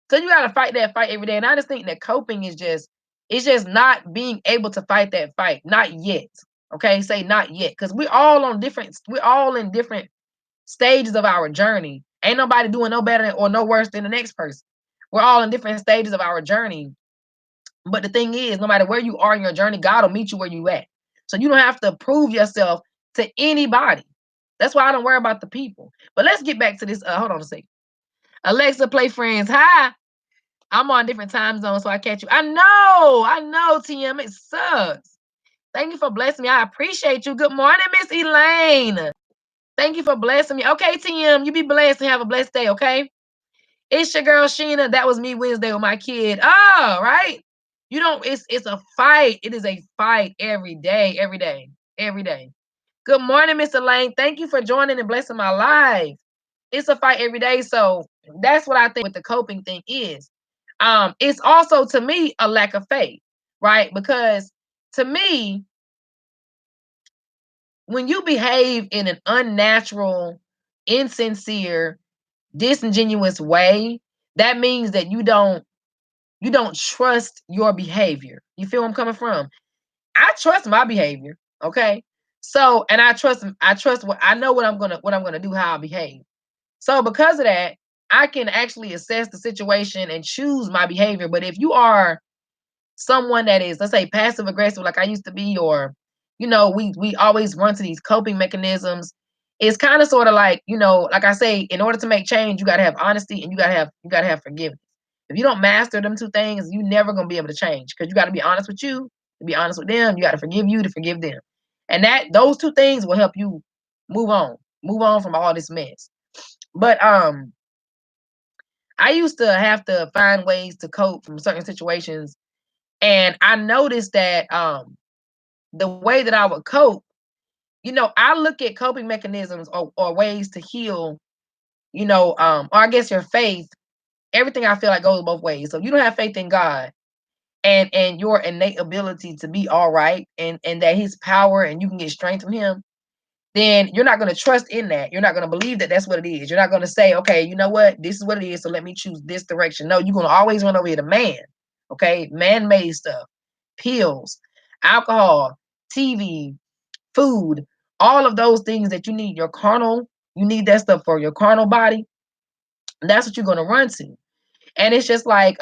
S1: So you gotta fight that fight every day. And I just think that coping is just not being able to fight that fight. Not yet. Okay, say not yet. Because we're all in different stages of our journey. Ain't nobody doing no better or no worse than the next person. We're all in different stages of our journey. But the thing is, no matter where you are in your journey, God will meet you where you at. So you don't have to prove yourself to anybody. That's why I don't worry about the people. But let's get back to this. Hold on a second. Alexa, play Friends. Hi. I'm on different time zones, so I catch you. I know, TM. It sucks. Thank you for blessing me. I appreciate you. Good morning, Miss Elaine. Thank you for blessing me. Okay, TM, you be blessed and have a blessed day, okay? It's your girl, Sheena. That was me Wednesday with my kid. Oh, right? It's a fight. It is a fight every day, every day, every day. Good morning, Mr. Lane. Thank you for joining and blessing my life. It's a fight every day. So that's what I think with the coping thing is. It's also to me a lack of faith, right? Because to me, when you behave in an unnatural, insincere, disingenuous way, that means that you don't trust your behavior. You feel where I'm coming from? I trust my behavior. Okay. So, and I trust what I know what I'm gonna do, how I behave. So because of that, I can actually assess the situation and choose my behavior. But if you are someone that is, let's say, passive aggressive, like I used to be, or we always run to these coping mechanisms. It's kind of sort of like, like I say, in order to make change, you gotta have honesty and you gotta have forgiveness. If you don't master them two things, you never gonna be able to change because you gotta be honest with you to be honest with them. You gotta forgive you to forgive them. And that those two things will help you move on, move on from all this mess. But I used to have to find ways to cope from certain situations. And I noticed that the way that I would cope, I look at coping mechanisms or ways to heal, or I guess your faith. Everything I feel like goes both ways. So if you don't have faith in God and your innate ability to be all right, and that his power and you can get strength from him, then you're not going to trust in that. You're not going to believe that that's what it is. You're not going to say, okay, you know what? This is what it is. So let me choose this direction. No, you're going to always run over here to man. Okay. Man-made stuff, pills, alcohol, TV, food, all of those things that you need you need that stuff for your carnal body. That's what you're going to run to. And it's just like,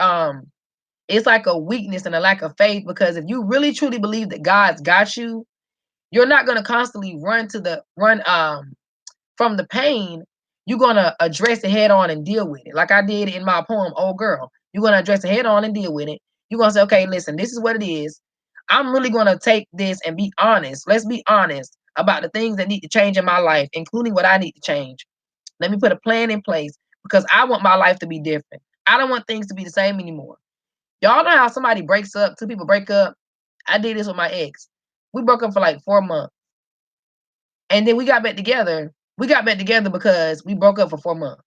S1: it's like a weakness and a lack of faith, because if you really truly believe that God's got you, you're not going to constantly run from the pain. You're going to address it head on and deal with it. Like I did in my poem, Old Girl. You're going to address it head on and deal with it. You're going to say, okay, listen, this is what it is. I'm really going to take this and be honest. Let's be honest about the things that need to change in my life, including what I need to change. Let me put a plan in place because I want my life to be different. I don't want things to be the same anymore. Y'all know how somebody breaks up, two people break up. I did this with my ex. We broke up for like 4 months. And then we got back together. We got back together because we broke up for 4 months.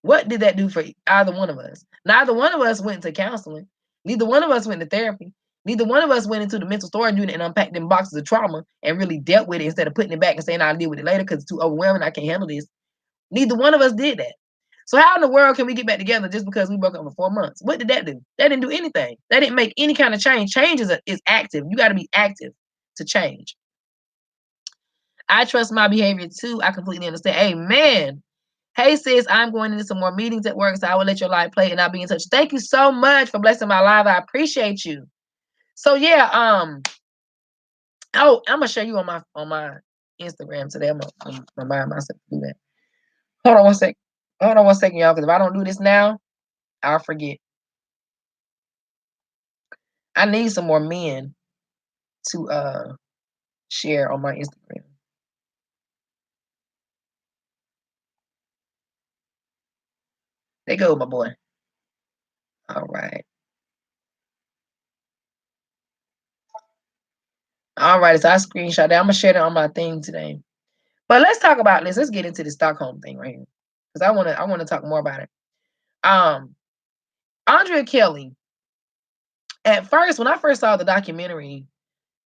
S1: What did that do for either one of us? Neither one of us went to counseling. Neither one of us went to therapy. Neither one of us went into the mental storage unit and unpacked them boxes of trauma and really dealt with it instead of putting it back and saying, I'll deal with it later because it's too overwhelming. I can't handle this. Neither one of us did that. So how in the world can we get back together just because we broke up for 4 months? What did that do? That didn't do anything. That didn't make any kind of change. Change is active. You got to be active to change. I trust my behavior too. I completely understand. Amen. Hey sis, I'm going into some more meetings at work, so I will let your live play and I'll be in touch. Thank you so much for blessing my live. I appreciate you. So yeah, oh, I'm gonna show you on my Instagram today. I'm gonna remind myself to do that. Hold on one sec. Hold on one second, y'all, because if I don't do this now, I'll forget. I need some more men to share on my Instagram. There go, my boy. All right. All right, so I screenshot that. I'm gonna share that on my thing today. But let's talk about this. Let's get into the Stockholm thing right here. Because I wanna talk more about it. Um, Andrea Kelly, at first, when I first saw the documentary,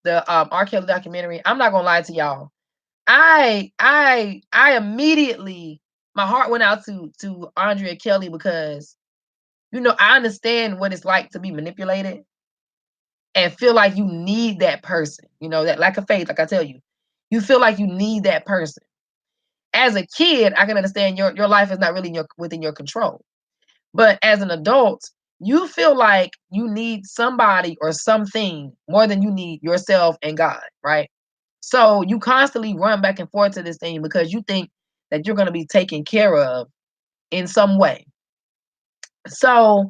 S1: the R. Kelly documentary, I'm not gonna lie to y'all. I immediately, my heart went out to Andrea Kelly because I understand what it's like to be manipulated and feel like you need that person. That lack of faith, like I tell you. You feel like you need that person. As a kid, I can understand your life is not really within your control. But as an adult, you feel like you need somebody or something more than you need yourself and God, right? So you constantly run back and forth to this thing because you think that you're going to be taken care of in some way. So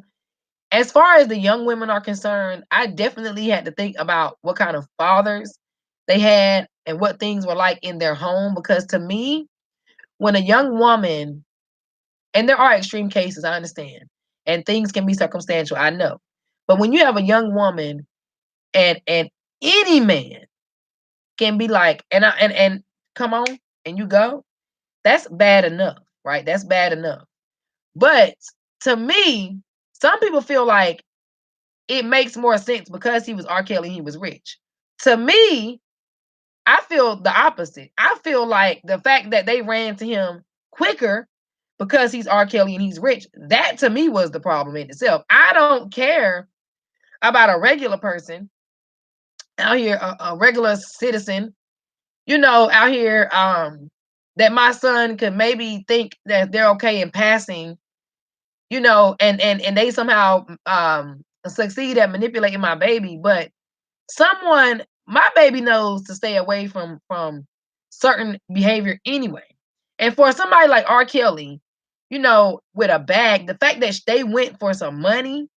S1: as far as the young women are concerned, I definitely had to think about what kind of fathers they had and what things were like in their home. Because to me, when a young woman, and there are extreme cases, I understand, and things can be circumstantial, I know. But when you have a young woman and any man can be like, and come on, and you go, that's bad enough, right? That's bad enough. But to me, some people feel like it makes more sense because he was R. Kelly and he was rich. To me, I feel the opposite. I feel like the fact that they ran to him quicker because he's R. Kelly and he's rich, that to me was the problem in itself. I don't care about a regular person out here, a regular citizen, out here, that my son could maybe think that they're okay in passing, and they somehow succeed at manipulating my baby. But my baby knows to stay away from certain behavior anyway. And for somebody like R. Kelly, with a bag, the fact that they went for some money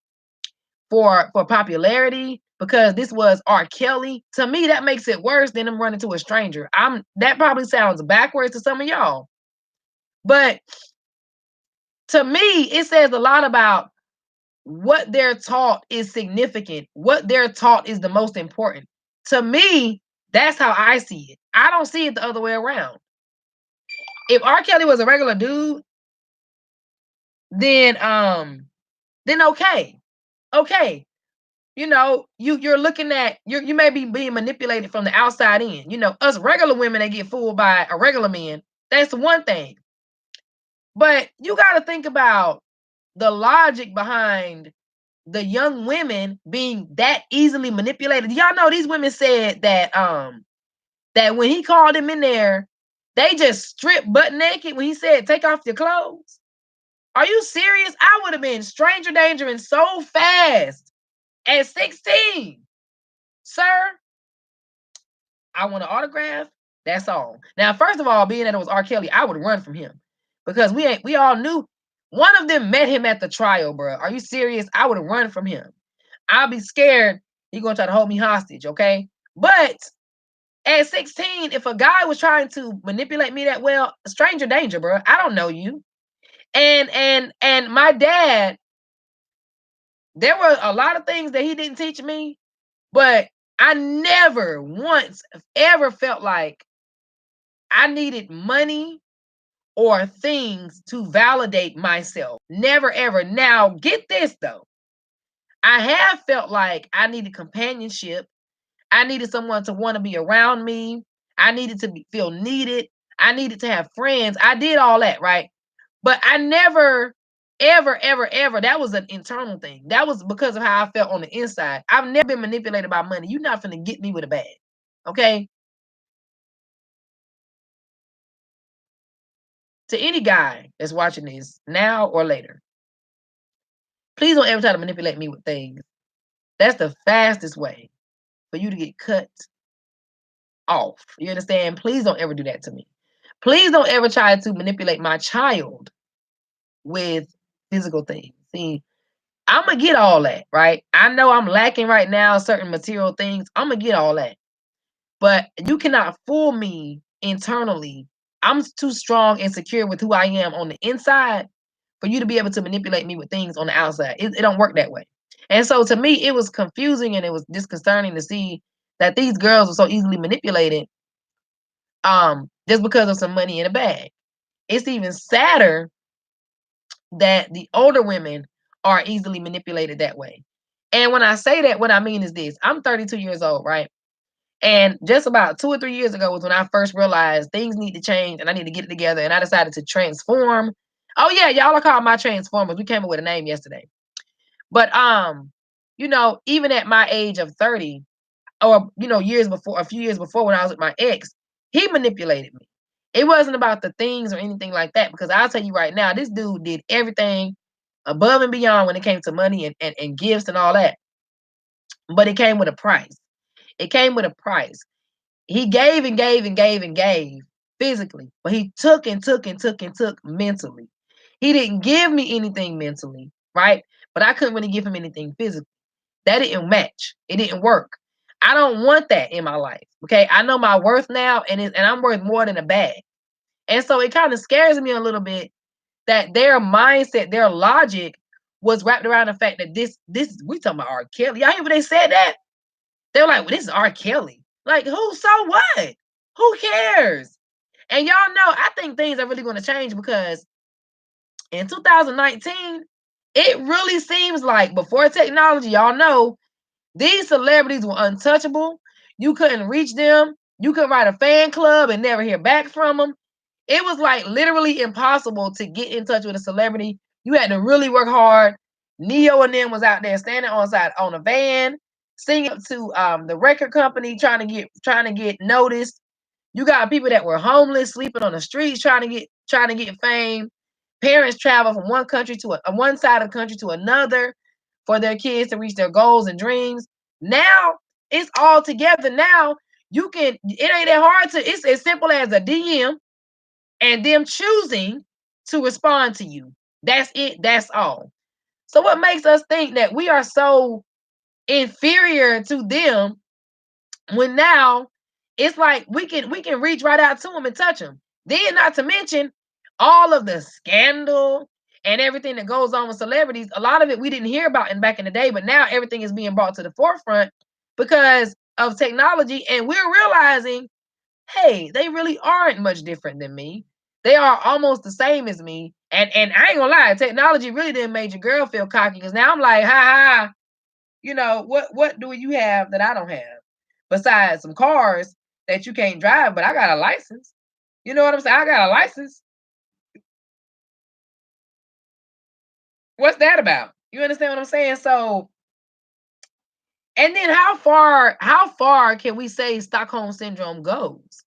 S1: for popularity because this was R. Kelly, to me that makes it worse than them running to a stranger. That probably sounds backwards to some of y'all, but to me it says a lot about what they're taught is significant, what they're taught is the most important. To me, that's how I see it. I don't see it the other way around. If R. Kelly was a regular dude, then okay. Okay. You're looking at you may be being manipulated from the outside in. Us regular women that get fooled by a regular man, that's one thing. But you got to think about the logic behind the young women being that easily manipulated. Y'all know these women said that when he called them in there, they just stripped butt naked when he said, "Take off your clothes." Are you serious? I would have been stranger dangering so fast at 16. Sir, I want an autograph. That's all. Now, first of all, being that it was R. Kelly, I would run from him because we all knew one of them met him at the trial, bro. Are you serious? I would have run from him. I'll be scared he gonna try to hold me hostage, okay? But at 16, if a guy was trying to manipulate me that well, stranger danger, bro. I don't know you. And my dad, there were a lot of things that he didn't teach me, but I never once ever felt like I needed money or things to validate myself. Never ever. Now, get this though. I have felt like I needed companionship. I needed someone to want to be around me. I needed to feel needed. I needed to have friends. I did all that, right? But I never, ever, ever, ever, that was an internal thing. That was because of how I felt on the inside. I've never been manipulated by money. You're not finna get me with a bag. Okay? To any guy that's watching this now or later, please don't ever try to manipulate me with things. That's the fastest way for you to get cut off. You understand? Please don't ever do that to me. Please don't ever try to manipulate my child with physical things. See, I'm gonna get all that, right? I know I'm lacking right now certain material things. I'm gonna get all that. But you cannot fool me internally. I'm too strong and secure with who I am on the inside for you to be able to manipulate me with things on the outside. It don't work that way. And so to me, it was confusing and it was disconcerting to see that these girls were so easily manipulated just because of some money in a bag. It's even sadder that the older women are easily manipulated that way. And when I say that, what I mean is this. I'm 32 years old, right? And just about 2 or 3 years ago was when I first realized things need to change and I need to get it together. And I decided to transform. Oh yeah, y'all are called my transformers. We came up with a name yesterday. But even at my age of 30, or years before, a few years before when I was with my ex, he manipulated me. It wasn't about the things or anything like that, because I'll tell you right now, this dude did everything above and beyond when it came to money and gifts and all that. But it came with a price. It came with a price. He gave and gave and gave and gave physically, but he took and took and took and took mentally. He didn't give me anything mentally, right? But I couldn't really give him anything physically. That didn't match. It didn't work. I don't want that in my life. Okay. I know my worth now, and I'm worth more than a bag. And so it kind of scares me a little bit that their mindset, their logic was wrapped around the fact that this we talking about R. Kelly. Y'all hear what they said that? They're like, well, this is R. Kelly. Like, who, so what? Who cares? And y'all know, I think things are really going to change because in 2019, it really seems like before technology, y'all know, these celebrities were untouchable. You couldn't reach them. You could write a fan club and never hear back from them. It was like literally impossible to get in touch with a celebrity. You had to really work hard. Neo and them was out there standing on a van, singing up to the record company, trying to get noticed. You got people that were homeless, sleeping on the streets, trying to get fame. Parents travel from one side of the country to another for their kids to reach their goals and dreams. Now it's all together. Now it ain't that hard it's as simple as a DM and them choosing to respond to you. That's it. That's all. So what makes us think that we are so inferior to them when now it's like we can reach right out to them and touch them. Then not to mention all of the scandal and everything that goes on with celebrities. A lot of it we didn't hear about back in the day, but now everything is being brought to the forefront because of technology, and we're realizing, hey, they really aren't much different than me. They are almost the same as me. And I ain't gonna lie, technology really didn't make your girl feel cocky because now I'm like, ha ha, what do you have that I don't have? Besides some cars that you can't drive, but I got a license. You know what I'm saying? I got a license. What's that about? You understand what I'm saying? So, and then how far can we say Stockholm syndrome goes?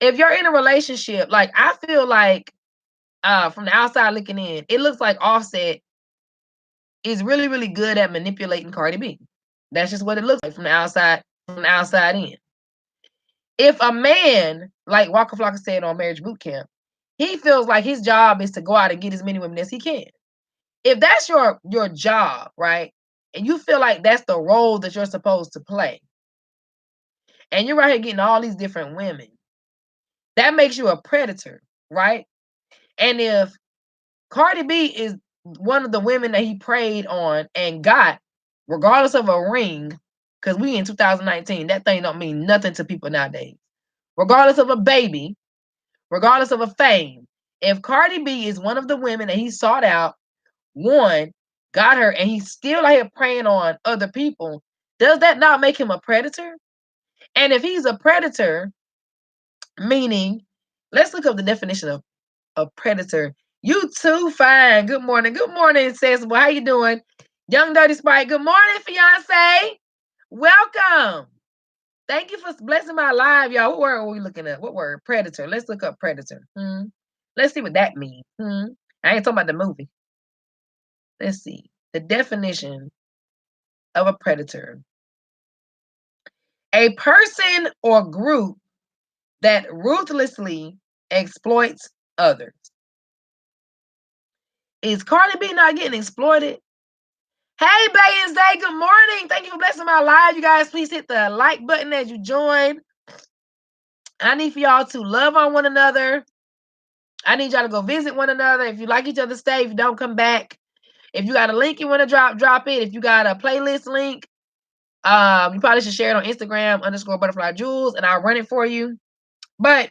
S1: If you're in a relationship, like I feel like from the outside looking in, it looks like Offset is really, really good at manipulating Cardi B. That's just what it looks like from the outside in. If a man, like Waka Flocka said on Marriage Boot Camp, he feels like his job is to go out and get as many women as he can. If that's your job, right? And you feel like that's the role that you're supposed to play, and you're right here getting all these different women, that makes you a predator, right? And if Cardi B is one of the women that he preyed on and got, regardless of a ring, because we in 2019, that thing don't mean nothing to people nowadays. Regardless of a baby, regardless of a fame, if Cardi B is one of the women that he sought out, one, got her, and he's still out here preying on other people, does that not make him a predator? And if he's a predator, meaning, let's look up the definition of a predator. You too fine. Good morning. Good morning, Sensible. How you doing? Young Dirty Sprite. Good morning, fiance. Welcome. Thank you for blessing my live, y'all. What word are we looking at? What word? Predator. Let's look up predator. Let's see what that means. I ain't talking about the movie. Let's see. The definition of a predator. A person or group that ruthlessly exploits others. Is Cardi B not getting exploited? Hey, Bay and Zay, good morning. Thank you for blessing my live. You guys, please hit the like button as you join. I need for y'all to love on one another. I need y'all to go visit one another. If you like each other, stay. If you don't, come back. If you got a link you want to drop it. If you got a playlist link, you probably should share it on Instagram _butterflyjewels, and I'll run it for you. But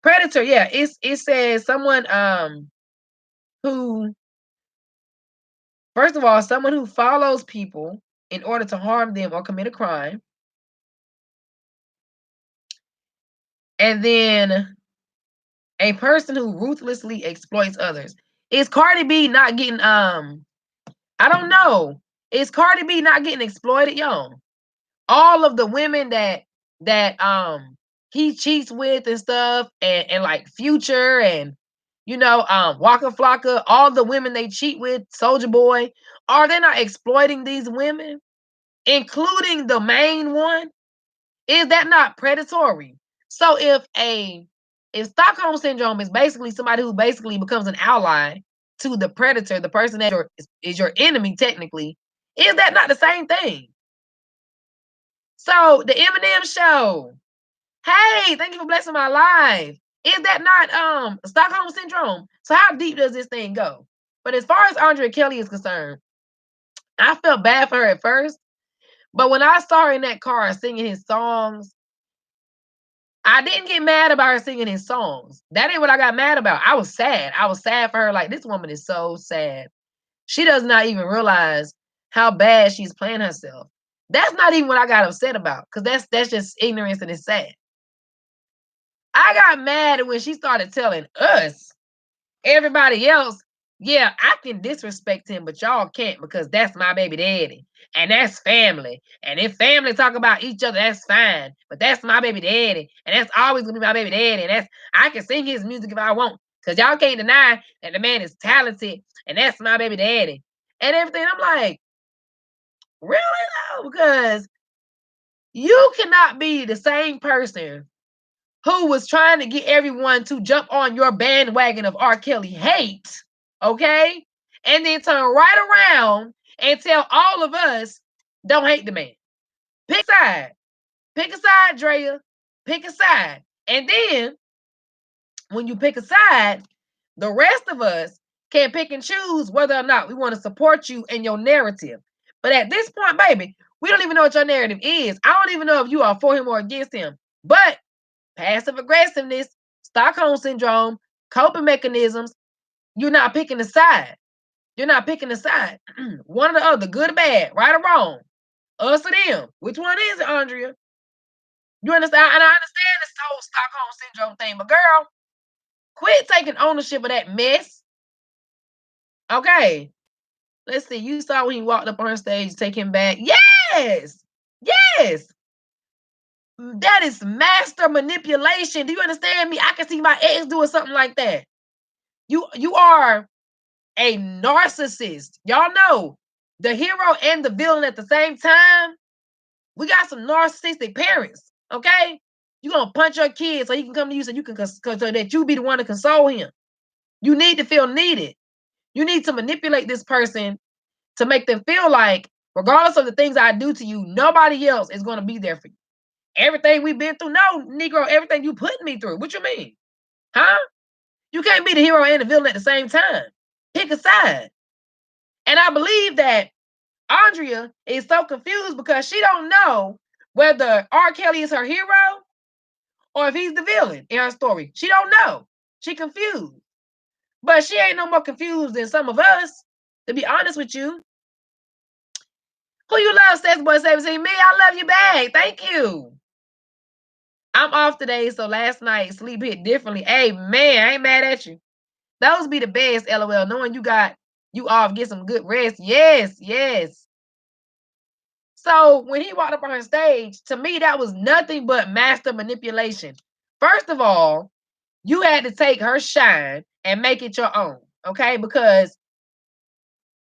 S1: predator, yeah, it says someone who, first of all, someone who follows people in order to harm them or commit a crime. And then a person who ruthlessly exploits others. Is Cardi B not getting I don't know. Is Cardi B not getting exploited, y'all? All of the women that he cheats with and stuff, and like Future and Waka Flocka, all the women they cheat with, Soldier Boy, are they not exploiting these women, including the main one? Is that not predatory? So if Stockholm syndrome is basically somebody who basically becomes an ally to the predator, the person that is your enemy technically, is that not the same thing? So the Eminem show. Hey, thank you for blessing my life. Is that not Stockholm syndrome? So how deep does this thing go? But as far as Andrea Kelly is concerned, I felt bad for her at first. But when I saw her in that car singing his songs, I didn't get mad about her singing his songs. That ain't what I got mad about. I was sad. I was sad for her. Like, this woman is so sad. She does not even realize how bad she's playing herself. That's not even what I got upset about, because that's just ignorance and it's sad. I got mad when she started telling us, everybody else, yeah, I can disrespect him, but y'all can't because that's my baby daddy. And that's family. And if family talk about each other, that's fine. But that's my baby daddy. And that's always gonna be my baby daddy. And that's I can sing his music if I want. Because y'all can't deny that the man is talented and that's my baby daddy. And everything. I'm like, really though? Because you cannot be the same person who was trying to get everyone to jump on your bandwagon of R. Kelly hate, okay? And then turn right around and tell all of us, don't hate the man. Pick a side. Pick a side, Drea. Pick a side. And then, when you pick a side, the rest of us can pick and choose whether or not we want to support you and your narrative. But at this point, baby, we don't even know what your narrative is. I don't even know if you are for him or against him. But passive aggressiveness, Stockholm Syndrome, coping mechanisms, you're not picking a side. You're not picking a side. One or the other, good or bad, right or wrong, us or them. Which one is it, Andrea? You understand? And I understand this whole Stockholm Syndrome thing, but girl, quit taking ownership of that mess. Okay. Let's see. You saw when he walked up on her stage, take him back. Yes. Yes. That is master manipulation. Do you understand me? I can see my ex doing something like that. You are a narcissist. Y'all know the hero and the villain at the same time. We got some narcissistic parents. Okay, you gonna punch your kid so he can come to you so you can so that you be the one to console him. You need to feel needed. You need to manipulate this person to make them feel like, regardless of the things I do to you, nobody else is gonna be there for you. Everything we've been through, no, Negro, everything you put me through. What you mean? Huh? You can't be the hero and the villain at the same time. Pick a side. And I believe that Andrea is so confused because she don't know whether R. Kelly is her hero or if he's the villain in her story. She don't know. She confused. But she ain't no more confused than some of us, to be honest with you. Who you love, Sex Boy 17? Me, I love you back. Thank you. I'm off today, so last night sleep hit differently. Hey, man, I ain't mad at you. Those be the best, LOL. Knowing you got you off, get some good rest. Yes, yes. So when he walked up on her stage, to me, that was nothing but master manipulation. First of all, you had to take her shine and make it your own, okay? Because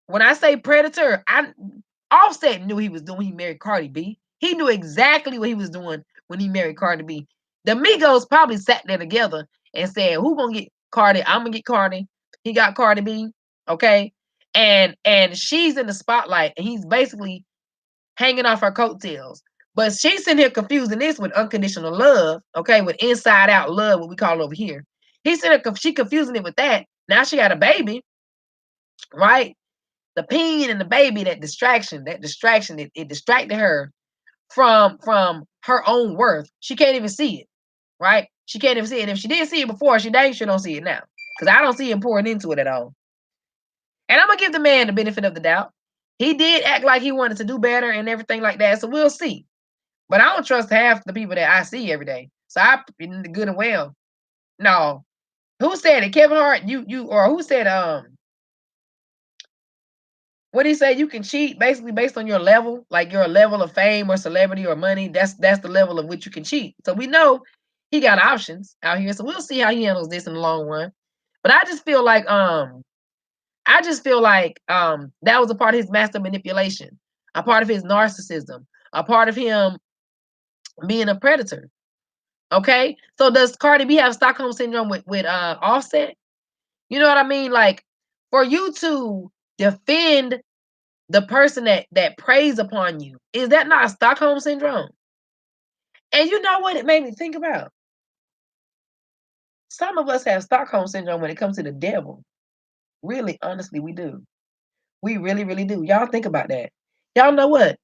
S1: when I say predator, Offset knew he was doing when he married Cardi B. He knew exactly what he was doing when he married Cardi B. The Migos probably sat there together and said, "Who gonna get Cardi? I'm gonna get Cardi." He got Cardi B, okay? And she's in the spotlight, and he's basically hanging off her coattails. But she's sitting here confusing this with unconditional love, okay, with inside out love, what we call over here. He's sitting there, she confusing it with that. Now she got a baby, right? The pain and the baby, that distraction, it distracted her from her own worth. She can't even see it, right? She can't even see it. And if she didn't see it before, she dang sure don't see it now. Because I don't see him pouring into it at all. And I'm gonna give the man the benefit of the doubt. He did act like he wanted to do better and everything like that. So we'll see. But I don't trust half the people that I see every day. So I good and well. No. Who said it? Kevin Hart, you or who said what did he say? You can cheat basically based on your level, like your level of fame or celebrity or money. That's the level of which you can cheat. So we know he got options out here. So we'll see how he handles this in the long run. But I just feel like that was a part of his master manipulation, a part of his narcissism, a part of him being a predator. Okay, so does Cardi B have Stockholm syndrome with Offset? You know what I mean? Like, for you to defend the person that preys upon you, is that not Stockholm syndrome? And you know what it made me think about? Some of us have Stockholm syndrome when it comes to the devil. Really, honestly, we do. We really, really do. Y'all think about that. Y'all know what?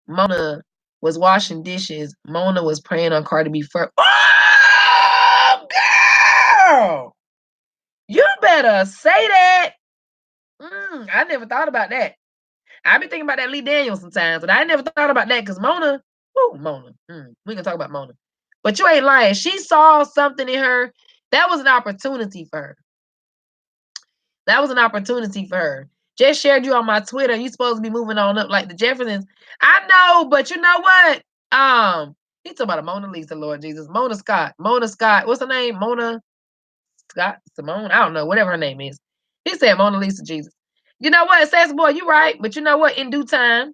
S1: Mona was washing dishes. Mona was praying on Cardi B first. Oh, girl! You better say that. I never thought about that. I be thinking about that Lee Daniels sometimes, but I never thought about that because Mona, Mona. We can talk about Mona. But you ain't lying. She saw something in her. That was an opportunity for her. That was an opportunity for her. Just shared you on my Twitter. You supposed to be moving on up like the Jeffersons. I know, but you know what? He talking about a Mona Lisa, Lord Jesus. Mona Scott. Mona Scott. What's her name? Mona Scott Simone. I don't know. Whatever her name is. He said Mona Lisa Jesus. You know what? Says boy, you right. But you know what? In due time,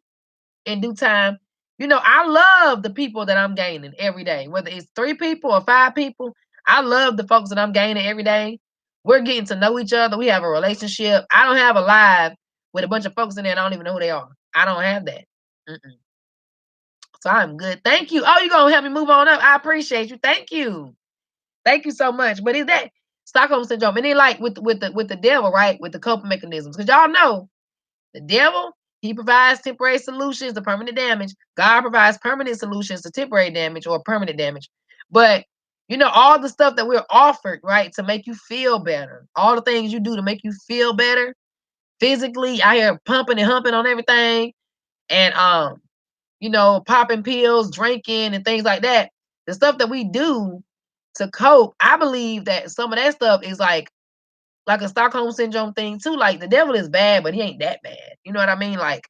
S1: I love the people that I'm gaining every day. Whether it's 3 people or 5 people, I love the folks that I'm gaining every day. We're getting to know each other. We have a relationship. I don't have a live with a bunch of folks in there and I don't even know who they are. I don't have that. So I'm good. Thank you. Oh, you're gonna help me move on up. I appreciate you. Thank you. Thank you so much. But is that Stockholm Syndrome? And then like with the devil, right? With the coping mechanisms. Because y'all know the devil, he provides temporary solutions to permanent damage. God provides permanent solutions to temporary damage or permanent damage. But all the stuff that we're offered, right, to make you feel better, all the things you do to make you feel better physically, out here pumping and humping on everything, and popping pills, drinking, and things like that. The stuff that we do to cope, I believe that some of that stuff is like a Stockholm Syndrome thing too. Like the devil is bad, but he ain't that bad. You know what I mean? Like,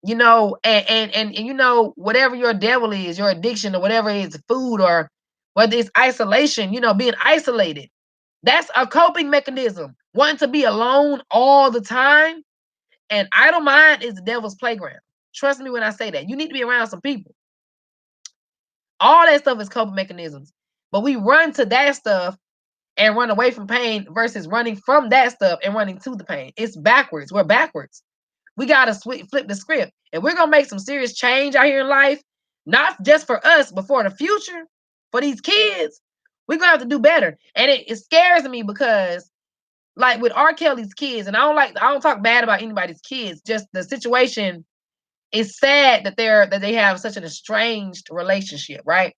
S1: and whatever your devil is, your addiction or whatever it is, food or whether it's isolation, being isolated. That's a coping mechanism. Wanting to be alone all the time. And idle mind is the devil's playground. Trust me when I say that. You need to be around some people. All that stuff is coping mechanisms. But we run to that stuff and run away from pain versus running from that stuff and running to the pain. It's backwards. We're backwards. We got to flip the script. And we're going to make some serious change out here in life, not just for us, but for the future, for these kids. We're going to have to do better. And it scares me because, like with R. Kelly's kids, and I don't talk bad about anybody's kids, just the situation is sad that they have such an estranged relationship, right?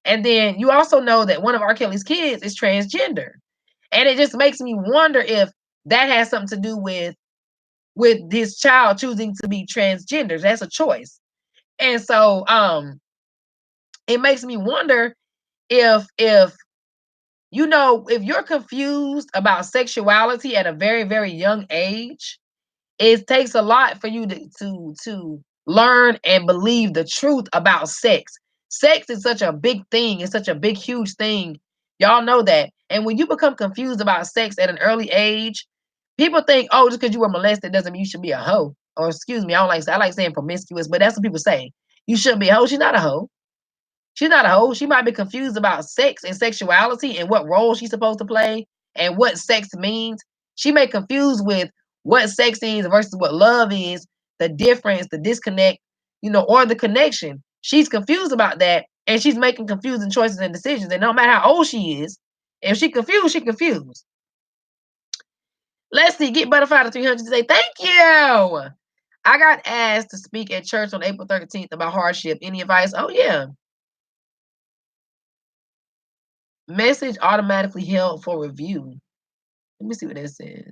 S1: And then you also know that one of R. Kelly's kids is transgender. And it just makes me wonder if that has something to do with this child choosing to be transgender. That's a choice. And so it makes me wonder if you're confused about sexuality at a very, very young age, it takes a lot for you to learn and believe the truth about sex. Sex is such a big thing. It's such a big, huge thing. Y'all know that. And when you become confused about sex at an early age, people think, oh, just because you were molested doesn't mean you should be a hoe. Or excuse me, I like saying promiscuous, but that's what people say. You shouldn't be a hoe. She's not a hoe. She's not a hoe. She might be confused about sex and sexuality and what role she's supposed to play and what sex means. She may confuse with what sex is versus what love is, the difference, the disconnect, or the connection. She's confused about that, and she's making confusing choices and decisions. And no matter how old she is, if she confused, she confused. Let's see. Get Butterfly to 300 to say thank you. I got asked to speak at church on April 13th about hardship. Any advice? Oh, yeah. Message automatically held for review. Let me see what that says.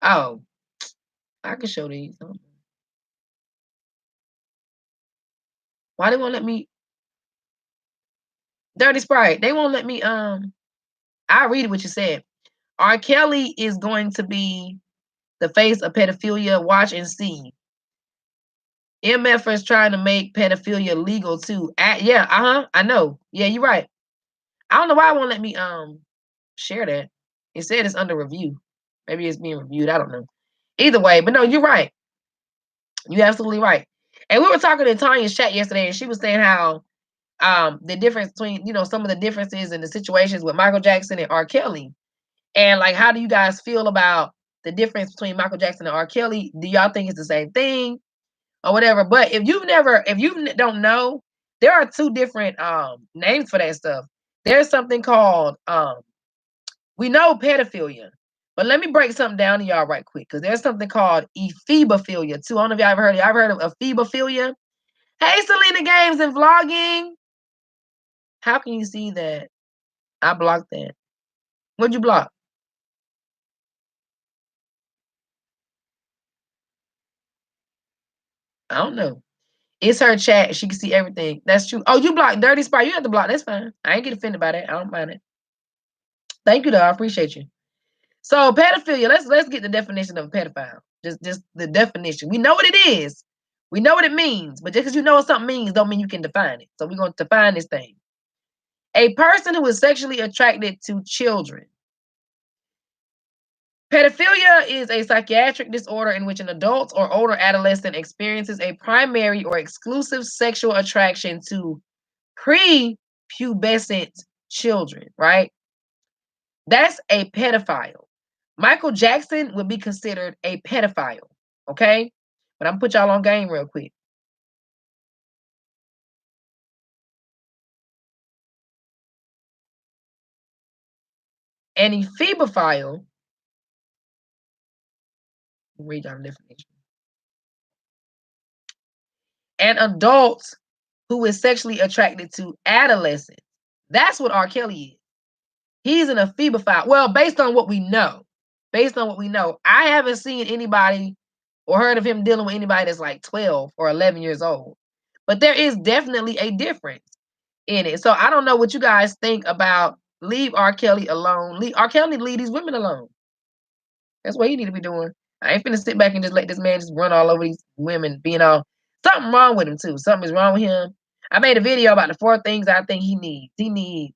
S1: Oh, I can show these. Why they won't let me? Dirty Sprite. They won't let me. I read what you said. R. Kelly is going to be the face of pedophilia. Watch and see. MF is trying to make pedophilia legal too. Yeah, I know. Yeah, you're right. I don't know why it won't let me share that. It said it's under review. Maybe it's being reviewed. I don't know. Either way, but no, you're right. You're absolutely right. And we were talking in Tanya's chat yesterday, and she was saying how the difference between, some of the differences in the situations with Michael Jackson and R. Kelly. And like, how do you guys feel about the difference between Michael Jackson and R. Kelly? Do y'all think it's the same thing or whatever? But if you don't know, there are 2 different names for that stuff. There's something called we know pedophilia. But let me break something down to y'all right quick, because there's something called ephebophilia too. I don't know if y'all ever heard of it. I've heard of ephebophilia. Hey, Selena Games and Vlogging. How can you see that? I blocked that. What'd you block? I don't know. It's her chat. She can see everything. That's true. Oh, you blocked Dirty Sprite. You have to block. That's fine. I ain't get offended by that. I don't mind it. Thank you, though. I appreciate you. So pedophilia. Let's get the definition of a pedophile. Just the definition. We know what it is. We know what it means. But just because you know what something means, don't mean you can define it. So we're going to define this thing. A person who is sexually attracted to children. Pedophilia is a psychiatric disorder in which an adult or older adolescent experiences a primary or exclusive sexual attraction to prepubescent children, right? That's a pedophile. Michael Jackson would be considered a pedophile, okay? But I'm gonna put y'all on game real quick. An ephebophile, read y'all the definition. An adult who is sexually attracted to adolescents. That's what R. Kelly is. He's an ephebophile. Well, based on what we know, I haven't seen anybody or heard of him dealing with anybody that's like 12 or 11 years old. But there is definitely a difference in it. So I don't know what you guys think about leave R. Kelly alone. R. Kelly leave these women alone. That's what he need to be doing. I ain't finna sit back and just let this man just run all over these women being all something wrong with him too. Something is wrong with him. I made a video about the 4 things I think he needs. He needs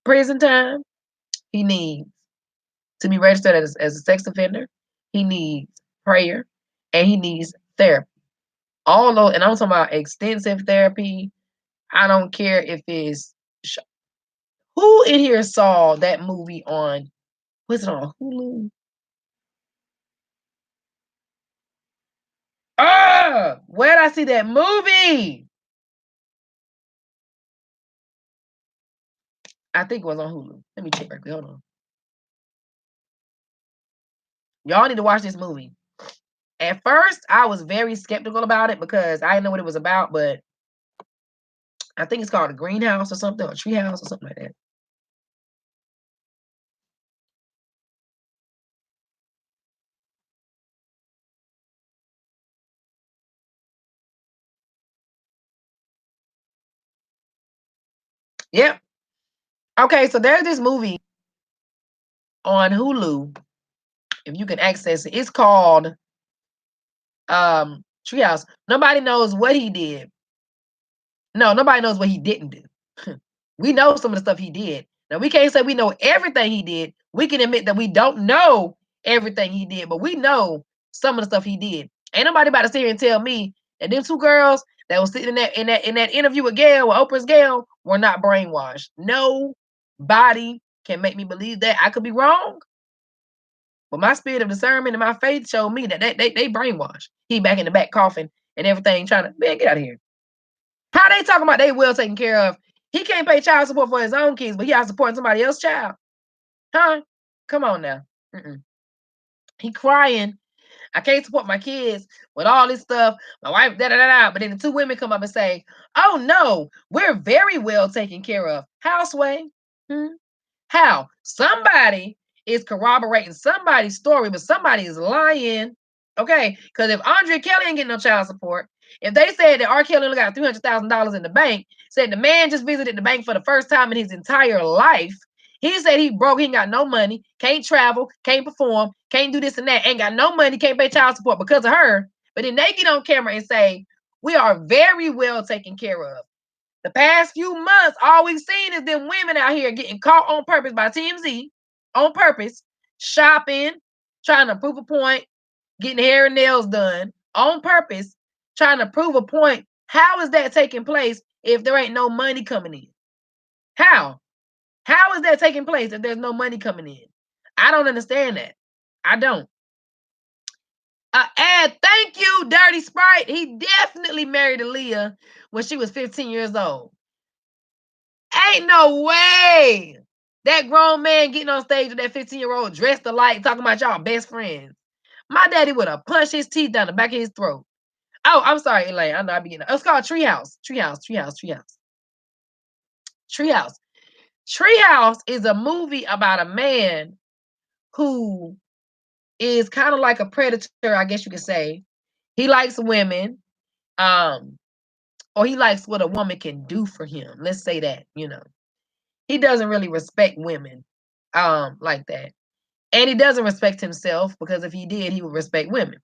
S1: prison time. He needs to be registered as a sex offender. He needs prayer, and he needs therapy. All those, and I'm talking about extensive therapy. I don't care if it's who in here saw that movie on, what's it on Hulu? Where did I see that movie? I think it was on Hulu. Let me check right quick. Hold on. Y'all need to watch this movie. At first, I was very skeptical about it because I didn't know what it was about, but I think it's called a greenhouse or something, or treehouse or something like that. Yep. Okay, so there's this movie on Hulu. If you can access it, it's called Treehouse. Nobody knows what he did. No, nobody knows what he didn't do. We know some of the stuff he did. Now we can't say we know everything he did. We can admit that we don't know everything he did, but we know some of the stuff he did. Ain't nobody about to sit here and tell me that them 2 girls that was sitting in that interview with Gail, with Oprah's Gail, were not brainwashed. Nobody can make me believe that. I could be wrong, but my spirit of discernment and my faith showed me that they brainwashed. He back in the back coughing and everything, trying to, man, get out of here. How they talking about they well taken care of? He can't pay child support for his own kids, but he has supporting somebody else's child. Huh? Come on now. He crying. I can't support my kids with all this stuff. My wife, da da da da. But then the 2 women come up and say, "Oh no, we're very well taken care of." Houseway. How? Somebody is corroborating somebody's story, but somebody is lying. Okay, because if Andrea Kelly ain't getting no child support, if they said that R. Kelly only got $300,000 in the bank, said the man just visited the bank for the first time in his entire life. He said he broke, he ain't got no money, can't travel, can't perform, can't do this and that, ain't got no money, can't pay child support because of her. But then they get on camera and say, we are very well taken care of. The past few months, all we've seen is them women out here getting caught on purpose by TMZ, on purpose, shopping, trying to prove a point, getting hair and nails done, on purpose, trying to prove a point. How is that taking place if there ain't no money coming in? How? How is that taking place if there's no money coming in? I don't understand that. I don't. Thank you, Dirty Sprite. He definitely married Aaliyah when she was 15 years old. Ain't no way. That grown man getting on stage with that 15-year-old dressed alike, talking about y'all best friends. My daddy would have punched his teeth down the back of his throat. Oh, I'm sorry, Elaine. I know I be getting. It's called Treehouse. Treehouse. Treehouse. Treehouse. Treehouse. Treehouse is a movie about a man who is kind of like a predator, I guess you could say. He likes women, um, or he likes what a woman can do for him. Let's say that, He doesn't really respect women, like that. And he doesn't respect himself because if he did, he would respect women.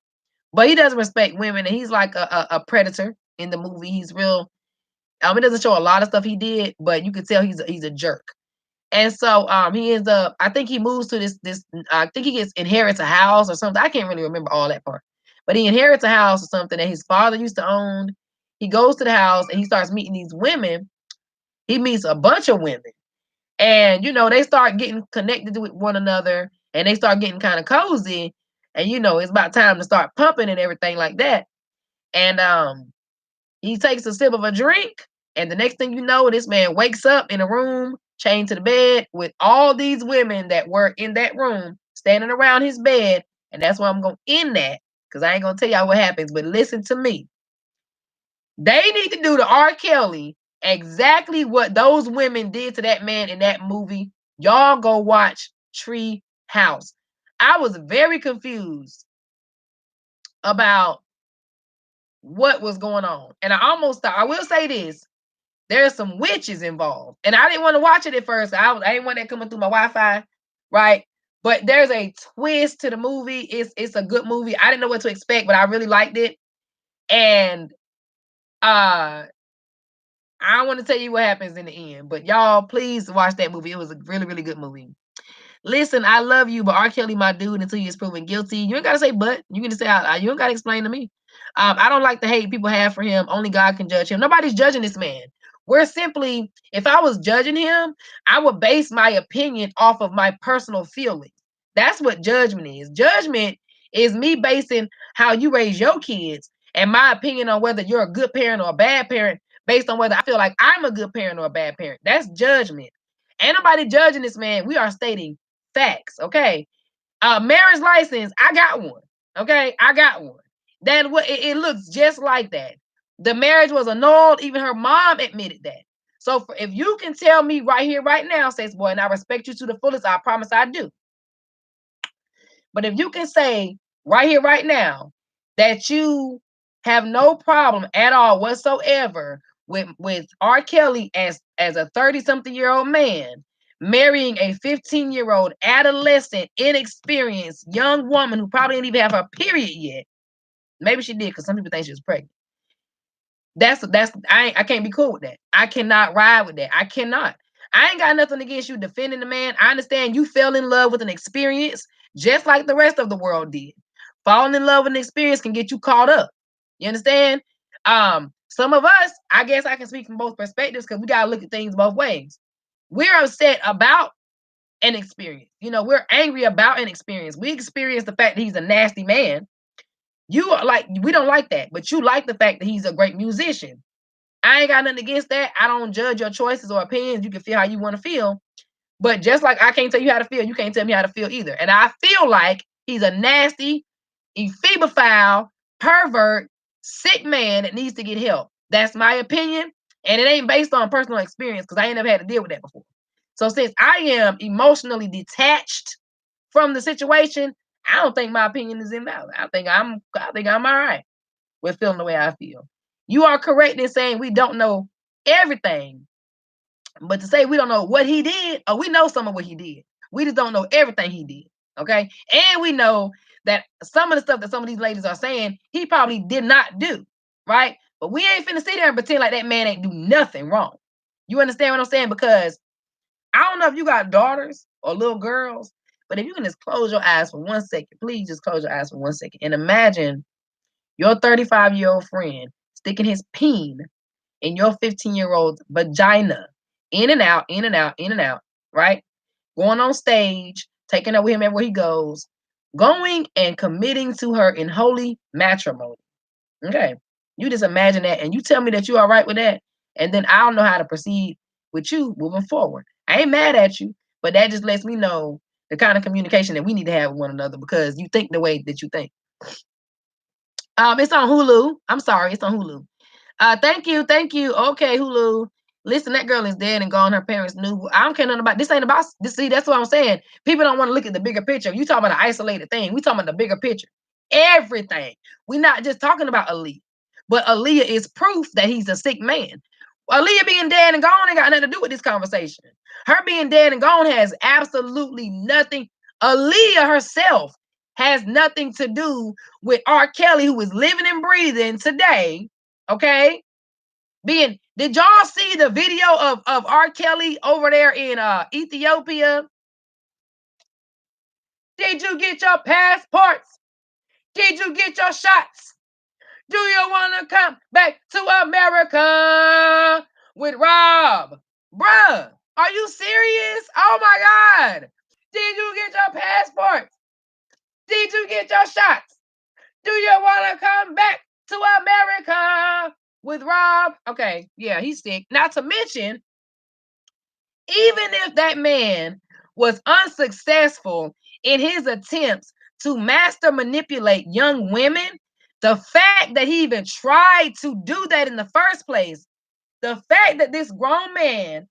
S1: But he doesn't respect women, and he's like a predator in the movie. He's real. It doesn't show a lot of stuff he did, but you can tell he's a jerk. And so he ends up. I think he moves to this. I think he inherits a house or something. I can't really remember all that part, but he inherits a house or something that his father used to own. He goes to the house and he starts meeting these women. He meets a bunch of women, and they start getting connected with one another, and they start getting kind of cozy. And it's about time to start pumping and everything like that. And he takes a sip of a drink, and the next thing you know, this man wakes up in a room, chained to the bed, with all these women that were in that room standing around his bed. And that's why I'm going to end that, because I ain't going to tell y'all what happens, but listen to me. They need to do to R. Kelly exactly what those women did to that man in that movie. Y'all go watch Tree House. I was very confused about what was going on. And I almost thought, I will say this, there's some witches involved. And I didn't want to watch it at first. I didn't want that coming through my Wi-Fi, right? But there's a twist to the movie. It's a good movie. I didn't know what to expect, but I really liked it. And I don't want to tell you what happens in the end, but y'all please watch that movie. It was a really, really good movie. Listen, I love you, but R. Kelly, my dude, until he is proven guilty. You ain't gotta say but. You can just say you don't gotta explain to me. I don't like the hate people have for him. Only God can judge him. Nobody's judging this man. We're simply, if I was judging him, I would base my opinion off of my personal feelings. That's what judgment is. Judgment is me basing how you raise your kids and my opinion on whether you're a good parent or a bad parent based on whether I feel like I'm a good parent or a bad parent. That's judgment. Ain't nobody judging this man. We are stating facts, okay? Marriage license, I got one. Okay, I got one. That what it looks just like that. The marriage was annulled. Even her mom admitted that. So if you can tell me right here, right now, says boy, and I respect you to the fullest, I promise I do. But if you can say right here, right now, that you have no problem at all whatsoever with R. Kelly as a 30-something-year-old man marrying a 15-year-old adolescent, inexperienced young woman who probably didn't even have her period yet. Maybe she did, because some people think she was pregnant. I can't be cool with that. I cannot ride with that. I cannot. I ain't got nothing against you defending the man. I understand you fell in love with an experience just like the rest of the world did. Falling in love with an experience can get you caught up. You understand? Some of us, I guess I can speak from both perspectives because we gotta look at things both ways. We're upset about an experience. We're angry about an experience. We experience the fact that he's a nasty man. You are like, we don't like that, but you like the fact that he's a great musician. I ain't got nothing against that. I don't judge your choices or opinions. You can feel how you want to feel. But just like I can't tell you how to feel, you can't tell me how to feel either. And I feel like he's a nasty, ephebophile, pervert, sick man that needs to get help. That's my opinion. And it ain't based on personal experience because I ain't never had to deal with that before. So since I am emotionally detached from the situation, I don't think my opinion is invalid. I think I'm all right with feeling the way I feel. You are correct in saying we don't know everything, but to say we don't know what he did, or we know some of what he did. We just don't know everything he did. Okay. And we know that some of the stuff that some of these ladies are saying, he probably did not do. Right. But we ain't finna sit there and pretend like that man ain't do nothing wrong. You understand what I'm saying? Because I don't know if you got daughters or little girls, but if you can just close your eyes for 1 second, please just close your eyes for 1 second and imagine your 35-year-old friend sticking his peen in your 15-year-old's vagina, in and out, in and out, in and out, right? Going on stage, taking her with him everywhere he goes, going and committing to her in holy matrimony. Okay. You just imagine that, and you tell me that you're all right with that, and then I don't know how to proceed with you moving forward. I ain't mad at you, But that just lets me know the kind of communication that we need to have with one another, because you think the way that you think. It's on Hulu. I'm sorry, it's on Hulu. Thank you, thank you. Okay, Hulu. Listen, that girl is dead and gone. Her parents knew. I don't care nothing about this. Ain't about this. See, that's what I'm saying. People don't want to look at the bigger picture. You talking about an isolated thing. We talking about the bigger picture. Everything. We're not just talking about Aaliyah, but Aaliyah is proof that he's a sick man. Aaliyah being dead and gone ain't got nothing to do with this conversation. Her being dead and gone has absolutely nothing. Aaliyah herself has nothing to do with R. Kelly, who is living and breathing today. Okay, did y'all see the video of R. Kelly over there in Ethiopia? Did you get your passports? Did you get your shots? Do you want to come back to America with Rob? Bruh, are you serious? Oh my God. Did you get your passports? Did you get your shots? Do you want to come back to America with Rob? Okay, yeah, he's sick. Not to mention, even if that man was unsuccessful in his attempts to master manipulate young women, the fact that he even tried to do that in the first place, the fact that this grown man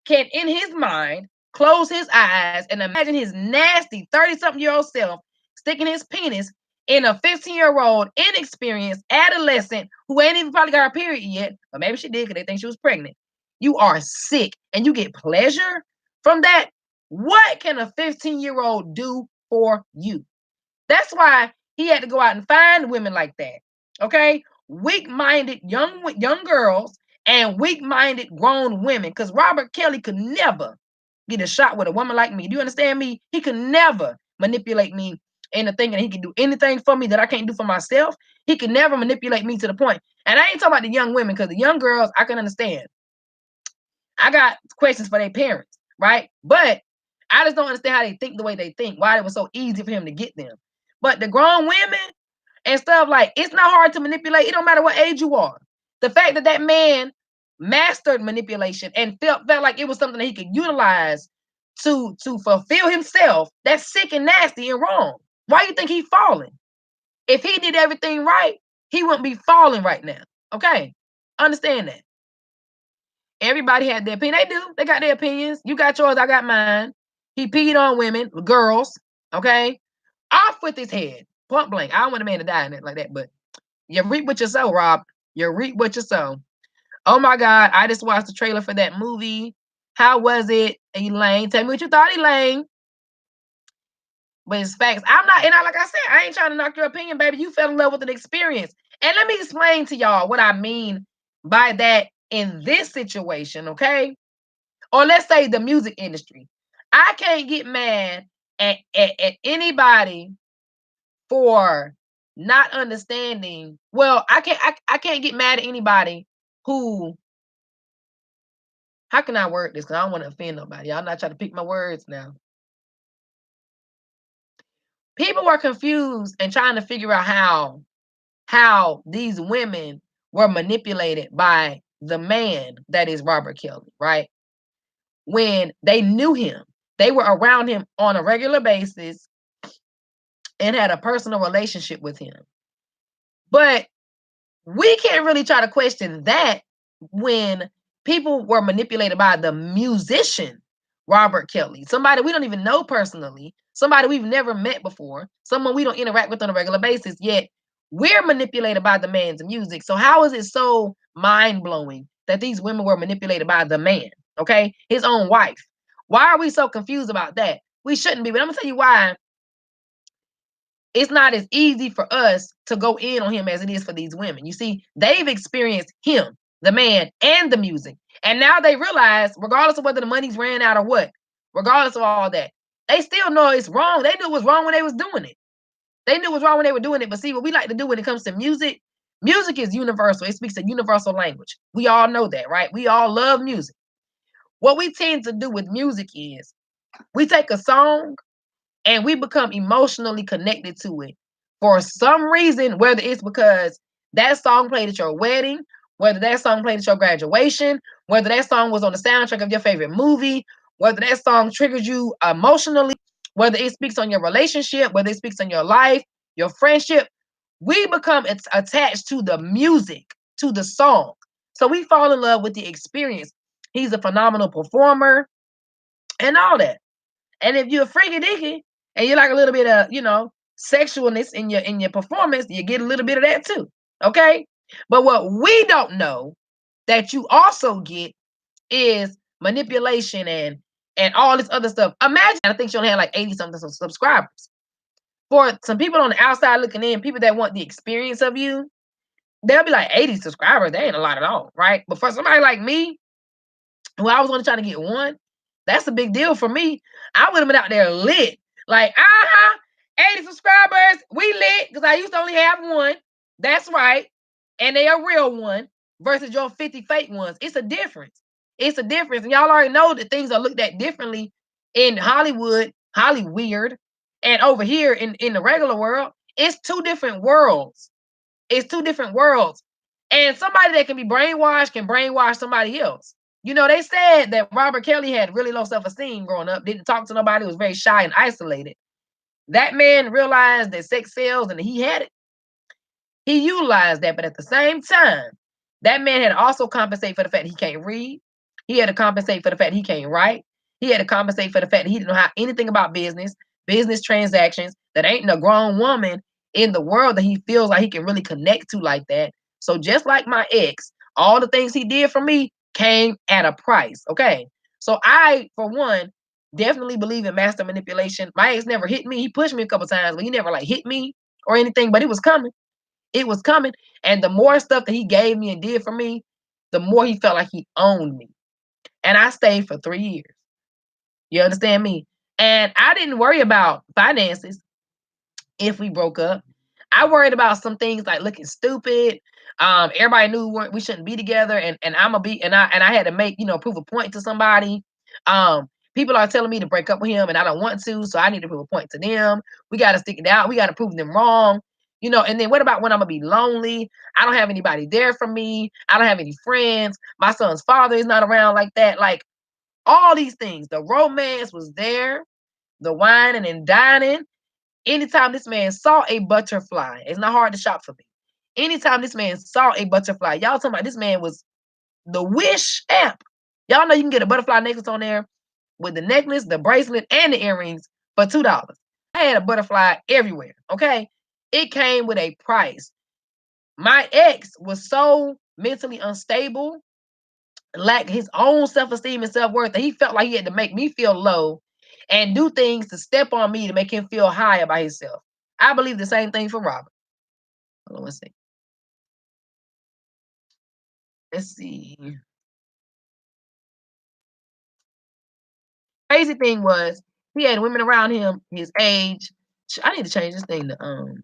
S1: can, in his mind, close his eyes and imagine his nasty 30-something-year-old self sticking his penis in a 15-year-old inexperienced adolescent who ain't even probably got her period yet, or maybe she did because they think she was pregnant. You are sick and you get pleasure from that. What can a 15-year-old do for you? That's why he had to go out and find women like that. Okay? Weak-minded young girls and weak-minded grown women. Because Robert Kelly could never get a shot with a woman like me. Do you understand me? He could never manipulate me into thinking he can do anything for me that I can't do for myself. He could never manipulate me to the point. And I ain't talking about the young women, because the young girls, I can understand. I got questions for their parents, right? But I just don't understand how they think the way they think, why it was so easy for him to get them. But the grown women and stuff, like, it's not hard to manipulate. It don't matter what age you are. The fact that that man mastered manipulation and felt like it was something that he could utilize to fulfill himself, that's sick and nasty and wrong. Why you think he's falling? If he did everything right, he wouldn't be falling right now. Okay? Understand that. Everybody had their opinion. They do. They got their opinions. You got yours, I got mine. He peed on women, girls. Okay? Off with his head. Point blank. I don't want a man to die in it like that, but you reap what you sow, Rob. You reap what you sow. Oh my God. I just watched the trailer for that movie. How was it, Elaine? Tell me what you thought, Elaine. But it's facts. I'm not, and like I said, I ain't trying to knock your opinion, baby. You fell in love with an experience. And let me explain to y'all what I mean by that in this situation, okay? Or let's say the music industry. I can't get mad at anybody for not understanding. Well, I can't get mad at anybody who, how can I word this? Because I don't want to offend nobody. Y'all not trying to pick my words now. People were confused and trying to figure out how these women were manipulated by the man that is Robert Kelly, right? When they knew him, they were around him on a regular basis and had a personal relationship with him. But we can't really try to question that when people were manipulated by the musician Robert Kelly, somebody we don't even know personally, somebody we've never met before, someone we don't interact with on a regular basis, yet we're manipulated by the man's music. So how is it so mind-blowing that these women were manipulated by the man, okay? His own wife. Why are we so confused about that? We shouldn't be, but I'm gonna tell you why it's not as easy for us to go in on him as it is for these women. You see, they've experienced him, the man, and the music. And now they realize, regardless of whether the money's ran out or what, regardless of all that, they still know it's wrong. They knew it was wrong when they was doing it. They knew it was wrong when they were doing it. But see, what we like to do when it comes to music, music is universal. It speaks a universal language. We all know that, right? We all love music. What we tend to do with music is we take a song and we become emotionally connected to it for some reason, whether it's because that song played at your wedding, whether that song played at your graduation, whether that song was on the soundtrack of your favorite movie, whether that song triggers you emotionally, whether it speaks on your relationship, whether it speaks on your life, your friendship, we become attached to the music, to the song. So we fall in love with the experience. He's a phenomenal performer and all that. And if you're a freaky dicky and you like a little bit of, sexualness in your performance, you get a little bit of that too. Okay? But what we don't know that you also get is manipulation and all this other stuff. Imagine, I think she only had like 80 something subscribers. For some people on the outside looking in, people that want the experience of you, they'll be like 80 subscribers. They ain't a lot at all, right? But for somebody like me, who I was only trying to get one, that's a big deal for me. I would have been out there lit. Like, 80 subscribers, we lit, because I used to only have one. That's right. And they a real one versus your 50 fake ones. It's a difference. It's a difference. And y'all already know that things are looked at differently in Hollywood, Hollyweird, and over here in the regular world. It's two different worlds. It's two different worlds. And somebody that can be brainwashed can brainwash somebody else. They said that Robert Kelly had really low self-esteem growing up, didn't talk to nobody, was very shy and isolated. That man realized that sex sells and he had it. He utilized that, but at the same time, that man had to also compensate for the fact he can't read. He had to compensate for the fact he can't write. He had to compensate for the fact that he didn't know anything about business transactions, that ain't a grown woman in the world that he feels like he can really connect to like that. So just like my ex, all the things he did for me came at a price. Okay. So I, for one, definitely believe in master manipulation. My ex never hit me. He pushed me a couple times, but he never like hit me or anything, but it was coming. It was coming. And the more stuff that he gave me and did for me, the more he felt like he owned me. And I stayed for 3 years. You understand me? And I didn't worry about finances if we broke up. I worried about some things like looking stupid. Everybody knew we shouldn't be together, and I had to make, prove a point to somebody. People are telling me to break up with him, and I don't want to, so I need to prove a point to them. We got to stick it out. We got to prove them wrong. And then what about when I'm gonna be lonely? I don't have anybody there for me. I don't have any friends. My son's father is not around like that. Like all these things. The romance was there, the whining and dining. Anytime this man saw a butterfly, it's not hard to shop for me. Anytime this man saw a butterfly, y'all talking about this man was the Wish app. Y'all know you can get a butterfly necklace on there with the necklace, the bracelet, and the earrings for $2. I had a butterfly everywhere. Okay. It came with a price. My ex was so mentally unstable, lacked his own self-esteem and self-worth, that he felt like he had to make me feel low and do things to step on me to make him feel high about himself. I believe the same thing for Robert. Hold on, let's see. Let's see. Crazy thing was he had women around him his age. I need to change this thing to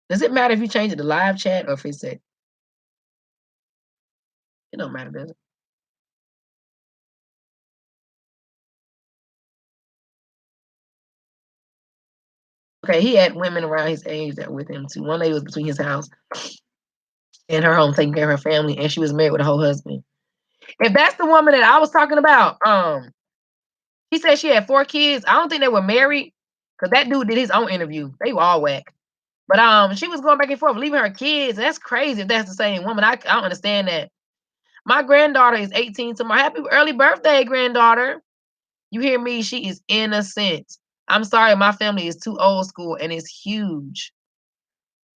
S1: does it matter if you change it to live chat or if it's it don't matter, does it? Okay, he had women around his age that with him too. One lady was between his house and her home taking care of her family, and she was married with a whole husband. If that's the woman that I was talking about, he said she had 4 kids. I don't think they were married because that dude did his own interview. They were all whack. But she was going back and forth, leaving her kids. That's crazy if that's the same woman. I don't understand that. My granddaughter is 18 tomorrow. Happy early birthday, granddaughter. You hear me? She is innocent. I'm sorry, my family is too old school and it's huge.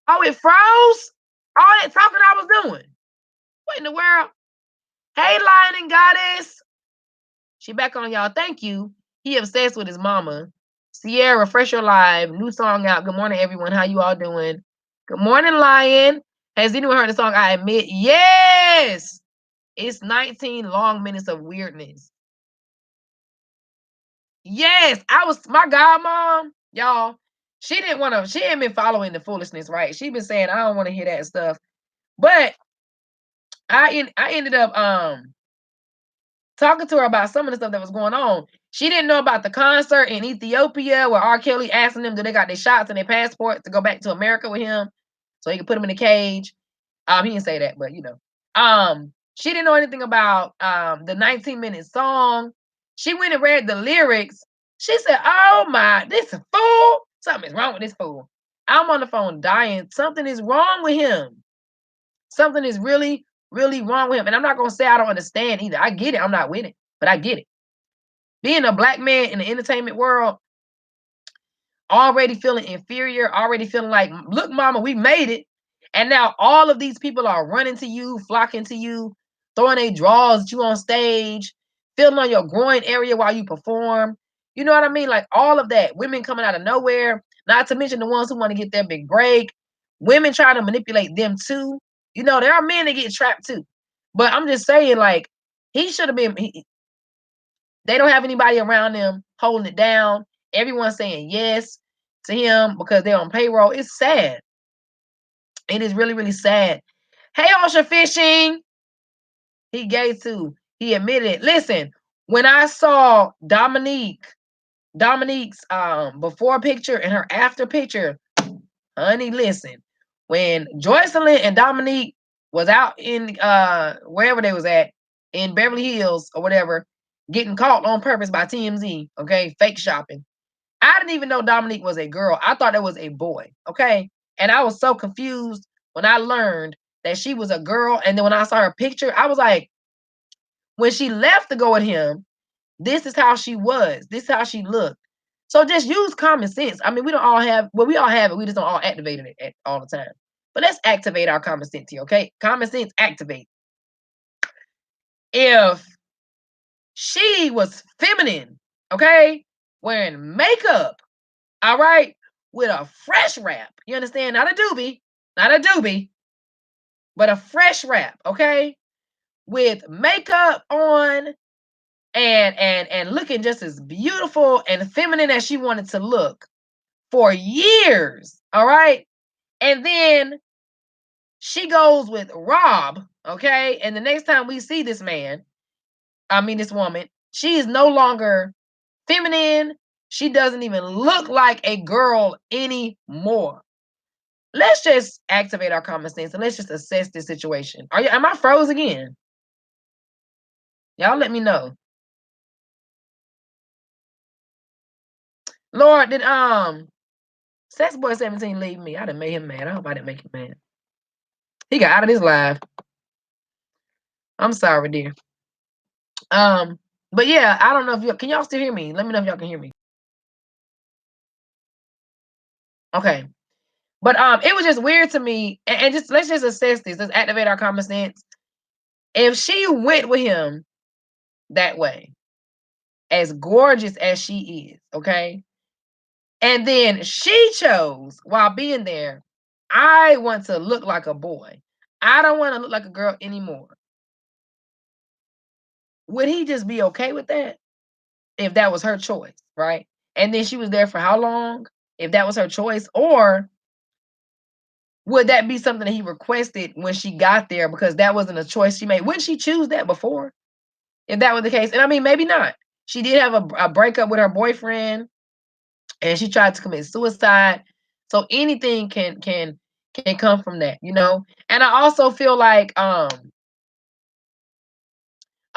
S1: Oh, it froze? All that talking I was doing. What in the world? Hey, Lion and Goddess. She back on, y'all. Thank you. He obsessed with his mama. Sierra, Fresh Your Live. New song out. Good morning, everyone. How you all doing? Good morning, Lion. Has anyone heard the song I Admit? Yes. It's 19 long minutes of weirdness. Yes. My godmom, y'all. She ain't been following the foolishness, right? She been saying, I don't want to hear that stuff. But I ended up talking to her about some of the stuff that was going on. She didn't know about the concert in Ethiopia where R. Kelly asking them, do they got their shots and their passports to go back to America with him so he could put them in a cage. He didn't say that, but She didn't know anything about the 19-minute song. She went and read the lyrics. She said, "Oh my, this fool! Something is wrong with this fool." I'm on the phone dying. Something is wrong with him. Something is really, really wrong with him. And I'm not gonna say I don't understand either. I get it. I'm not with it, but I get it. Being a black man in the entertainment world, already feeling inferior, already feeling like, look, mama, we made it. And now all of these people are running to you, flocking to you, throwing their draws at you on stage, feeling on your groin area while you perform. You know what I mean? Like all of that. Women coming out of nowhere, not to mention the ones who want to get their big break. Women trying to manipulate them too. You know, there are men that get trapped too. But I'm just saying, like, he should have been, they don't have anybody around them holding it down. Everyone's saying yes to him because they're on payroll. It's sad. It is really, really sad. Hey, Ocean Fishing. He gay too. He admitted it. Listen, when I saw Dominique's before picture and her after picture, honey, listen. When Joycelyn and Dominique was out in wherever they was at in Beverly Hills or whatever, getting caught on purpose by TMZ, okay, fake shopping. I didn't even know Dominique was a girl. I thought it was a boy, okay? And I was so confused when I learned that she was a girl. And then when I saw her picture, I was like, when she left to go with him, this is how she was. This is how she looked. So just use common sense. I mean, we don't all have, well, we all have it. We just don't all activate it all the time. But let's activate our common sense here, okay? Common sense activate. If she was feminine, okay, wearing makeup, all right, with a fresh wrap. You understand? Not a doobie, not a doobie, but a fresh wrap, okay? With makeup on and looking just as beautiful and feminine as she wanted to look for years, all right? And then she goes with Rob, okay? And the next time we see this man, I mean this woman, she is no longer feminine. She doesn't even look like a girl anymore. Let's just activate our common sense and let's just assess this situation. Am I froze again? Y'all let me know. Lord, did Sex Boy 17 leave me? I done made him mad. I hope I didn't make him mad. He got out of this live. I'm sorry, dear. But yeah, I don't know if you can y'all still hear me? Let me know if y'all can hear me. Okay. But it was just weird to me. And just let's just assess this. Let's activate our common sense. If she went with him that way, as gorgeous as she is, okay? And then she chose while being there, I want to look like a boy. I don't want to look like a girl anymore. Would he just be okay with that if that was her choice, right? And then she was there for how long if that was her choice? Or would that be something that he requested when she got there because that wasn't a choice she made? Wouldn't she choose that before if that was the case? And I mean, maybe not. She did have a breakup with her boyfriend and she tried to commit suicide. So anything can come from that, you know? And I also feel like a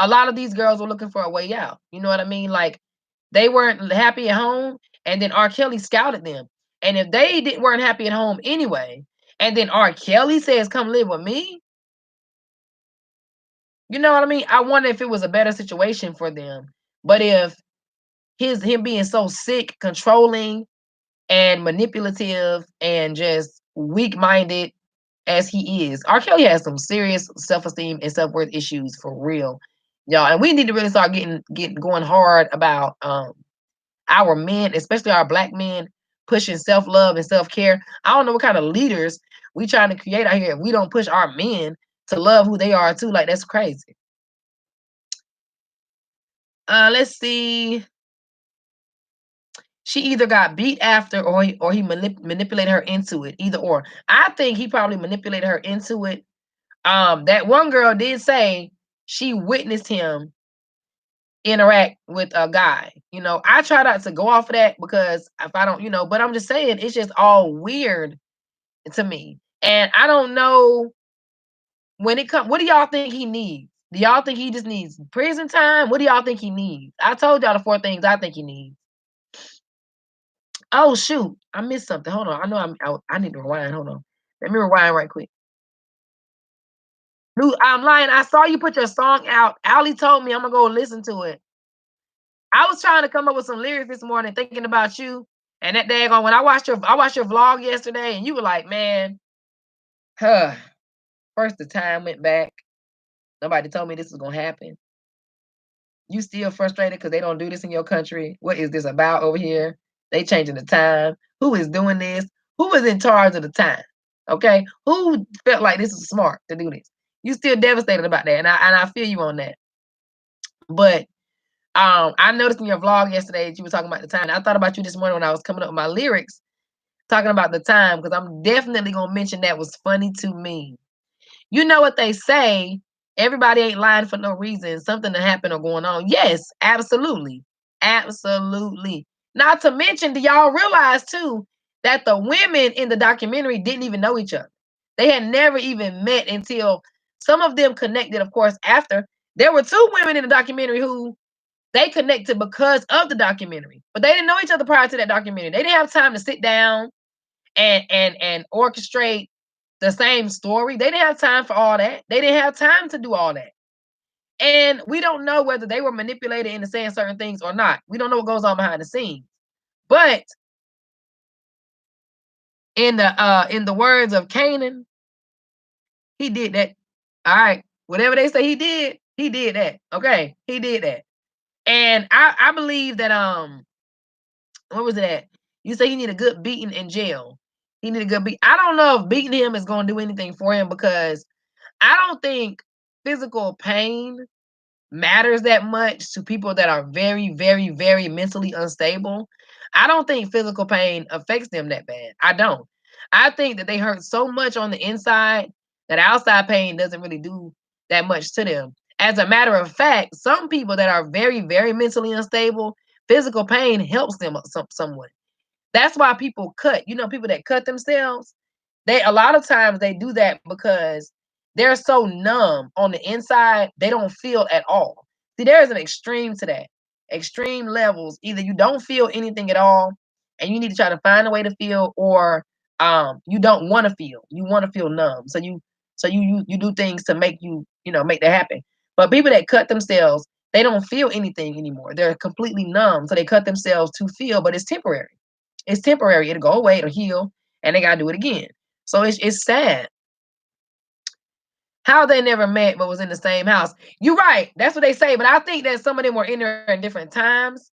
S1: lot of these girls were looking for a way out. You know what I mean? Like they weren't happy at home and then R. Kelly scouted them. And if they weren't happy at home anyway, and then R. Kelly says, "Come live with me," you know what I mean? I wonder if it was a better situation for them. But if him being so sick, controlling, and manipulative and just weak-minded as he is. R. Kelly has some serious self-esteem and self-worth issues for real, y'all. And we need to really start getting going hard about our men, especially our black men, pushing self-love and self-care. I don't know what kind of leaders we trying to create out here if we don't push our men to love who they are too. Like that's crazy. Let's see. She either got beat after or he manipulated her into it. Either or. I think he probably manipulated her into it. That one girl did say she witnessed him interact with a guy. You know, I try not to go off of that because if I don't, you know, but I'm just saying it's just all weird to me. And I don't know when it comes, what do y'all think he needs? Do y'all think he just needs prison time? What do y'all think he needs? I told y'all the 4 things I think he needs. Oh shoot, I missed something. Hold on. I know I need to rewind. Hold on. Let me rewind right quick. Dude, I'm lying. I saw you put your song out. Allie told me I'm gonna go listen to it. I was trying to come up with some lyrics this morning, thinking about you. And that day when I watched your vlog yesterday, and you were like, man, huh. First the time went back. Nobody told me this was gonna happen. You still frustrated because they don't do this in your country. What is this about over here? They changing the time. Who is doing this? Who is in charge of the time? Okay, who felt like this was smart to do this? You still devastated about that, and I feel you on that. But I noticed in your vlog yesterday that you were talking about the time. I thought about you this morning when I was coming up with my lyrics, talking about the time, because I'm definitely gonna mention that was funny to me. You know what they say, everybody ain't lying for no reason. Something to happen or going on. Yes, absolutely. Absolutely. Not to mention, do y'all realize too that the women in the documentary didn't even know each other? They had never even met until some of them connected, of course, after. There were 2 women in the documentary who they connected because of the documentary, but they didn't know each other prior to that documentary. They didn't have time to sit down and orchestrate the same story. They didn't have time for all that. They didn't have time to do all that. And we don't know whether they were manipulated into saying certain things or not. We don't know what goes on behind the scenes. But in the words of Canaan, he did that. All right. Whatever they say he did that. Okay. He did that. And I believe that what was it at? You say he need a good beating in jail. He need a good beat. I don't know if beating him is gonna do anything for him, because I don't think physical pain matters that much to people that are very, very, very mentally unstable. I don't think physical pain affects them that bad. I don't. I think that they hurt so much on the inside that outside pain doesn't really do that much to them. As a matter of fact, some people that are very, very mentally unstable, physical pain helps them somewhat. That's why people cut. You know, people that cut themselves, they a lot of times they do that because they're so numb on the inside, they don't feel at all. See, there's an extreme to that. Extreme levels. Either you don't feel anything at all and you need to try to find a way to feel, or you don't want to feel. You want to feel numb. So you do things to make make that happen. But people that cut themselves, they don't feel anything anymore. They're completely numb. So they cut themselves to feel, but it's temporary. It's temporary. It'll go away, it'll heal, and they gotta do it again. So it's sad how they never met but was in the same house. You're right. That's what they say. But I think that some of them were in there in different times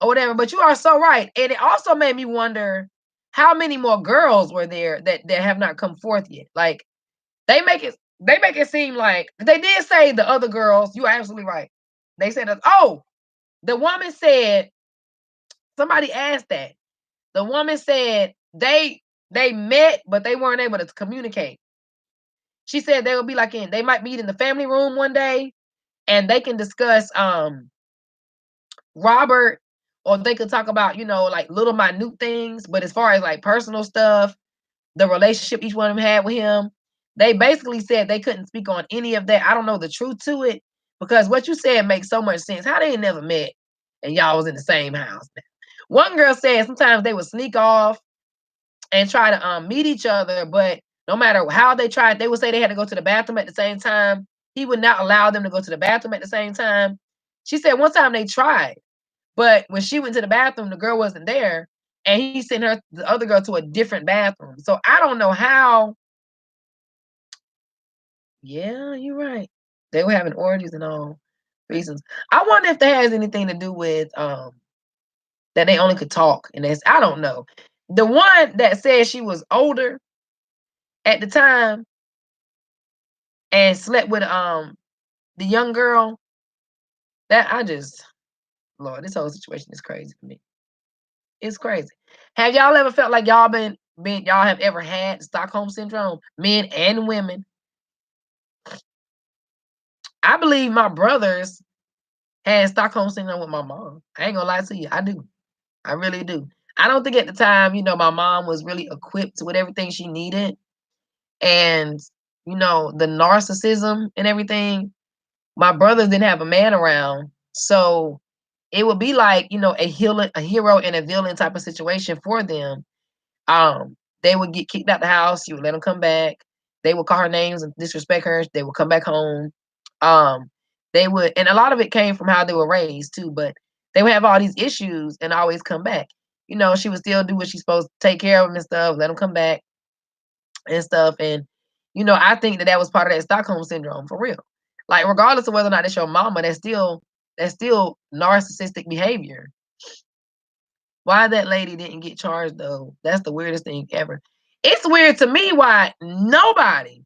S1: or whatever. But you are so right. And it also made me wonder how many more girls were there that have not come forth yet. Like they make it seem like they did say the other girls. You are absolutely right. They said that, oh, the woman said, somebody asked that. The woman said they met, but they weren't able to communicate. She said they will be like they might meet in the family room one day and they can discuss Robert, or they could talk about, like little minute things, but as far as like personal stuff, the relationship each one of them had with him, they basically said they couldn't speak on any of that. I don't know the truth to it, because what you said makes so much sense. How they ain't never met and y'all was in the same house. One girl said sometimes they would sneak off and try to meet each other, but no matter how they tried, they would say they had to go to the bathroom at the same time. He would not allow them to go to the bathroom at the same time. She said one time they tried, but when she went to the bathroom, the girl wasn't there, and he sent the other girl to a different bathroom. So I don't know how. Yeah, you're right. They were having orgies and all reasons. I wonder if that has anything to do with that they only could talk, and I don't know. The one that said she was older at the time and slept with the young girl, that I just, Lord, this whole situation is crazy for me. It's crazy. Have y'all ever felt like y'all have ever had Stockholm Syndrome, men and women? I believe my brothers had Stockholm Syndrome with my mom. I ain't gonna lie to you. I do. I really do. I don't think at the time, my mom was really equipped with everything she needed. And, the narcissism and everything, my brothers didn't have a man around. So it would be like, a hero and a villain type of situation for them. They would get kicked out the house. You would let them come back. They would call her names and disrespect her. They would come back home. Um, they would, and a lot of it came from how they were raised too. But they would have all these issues and always come back. She would still do what she's supposed to, take care of them and stuff. Let them come back and stuff. And I think that was part of that Stockholm syndrome for real. Like regardless of whether or not it's your mama, that's still narcissistic behavior. Why that lady didn't get charged though? That's the weirdest thing ever. It's weird to me why nobody.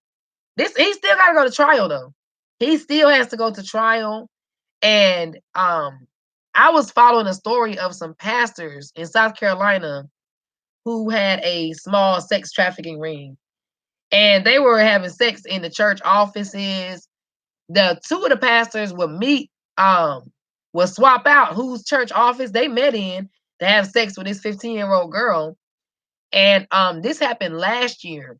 S1: He still got to go to trial though. He still has to go to trial. And I was following a story of some pastors in South Carolina who had a small sex trafficking ring, and they were having sex in the church offices. The two of the pastors would meet, would swap out whose church office they met in to have sex with this 15-year-old girl. And this happened last year.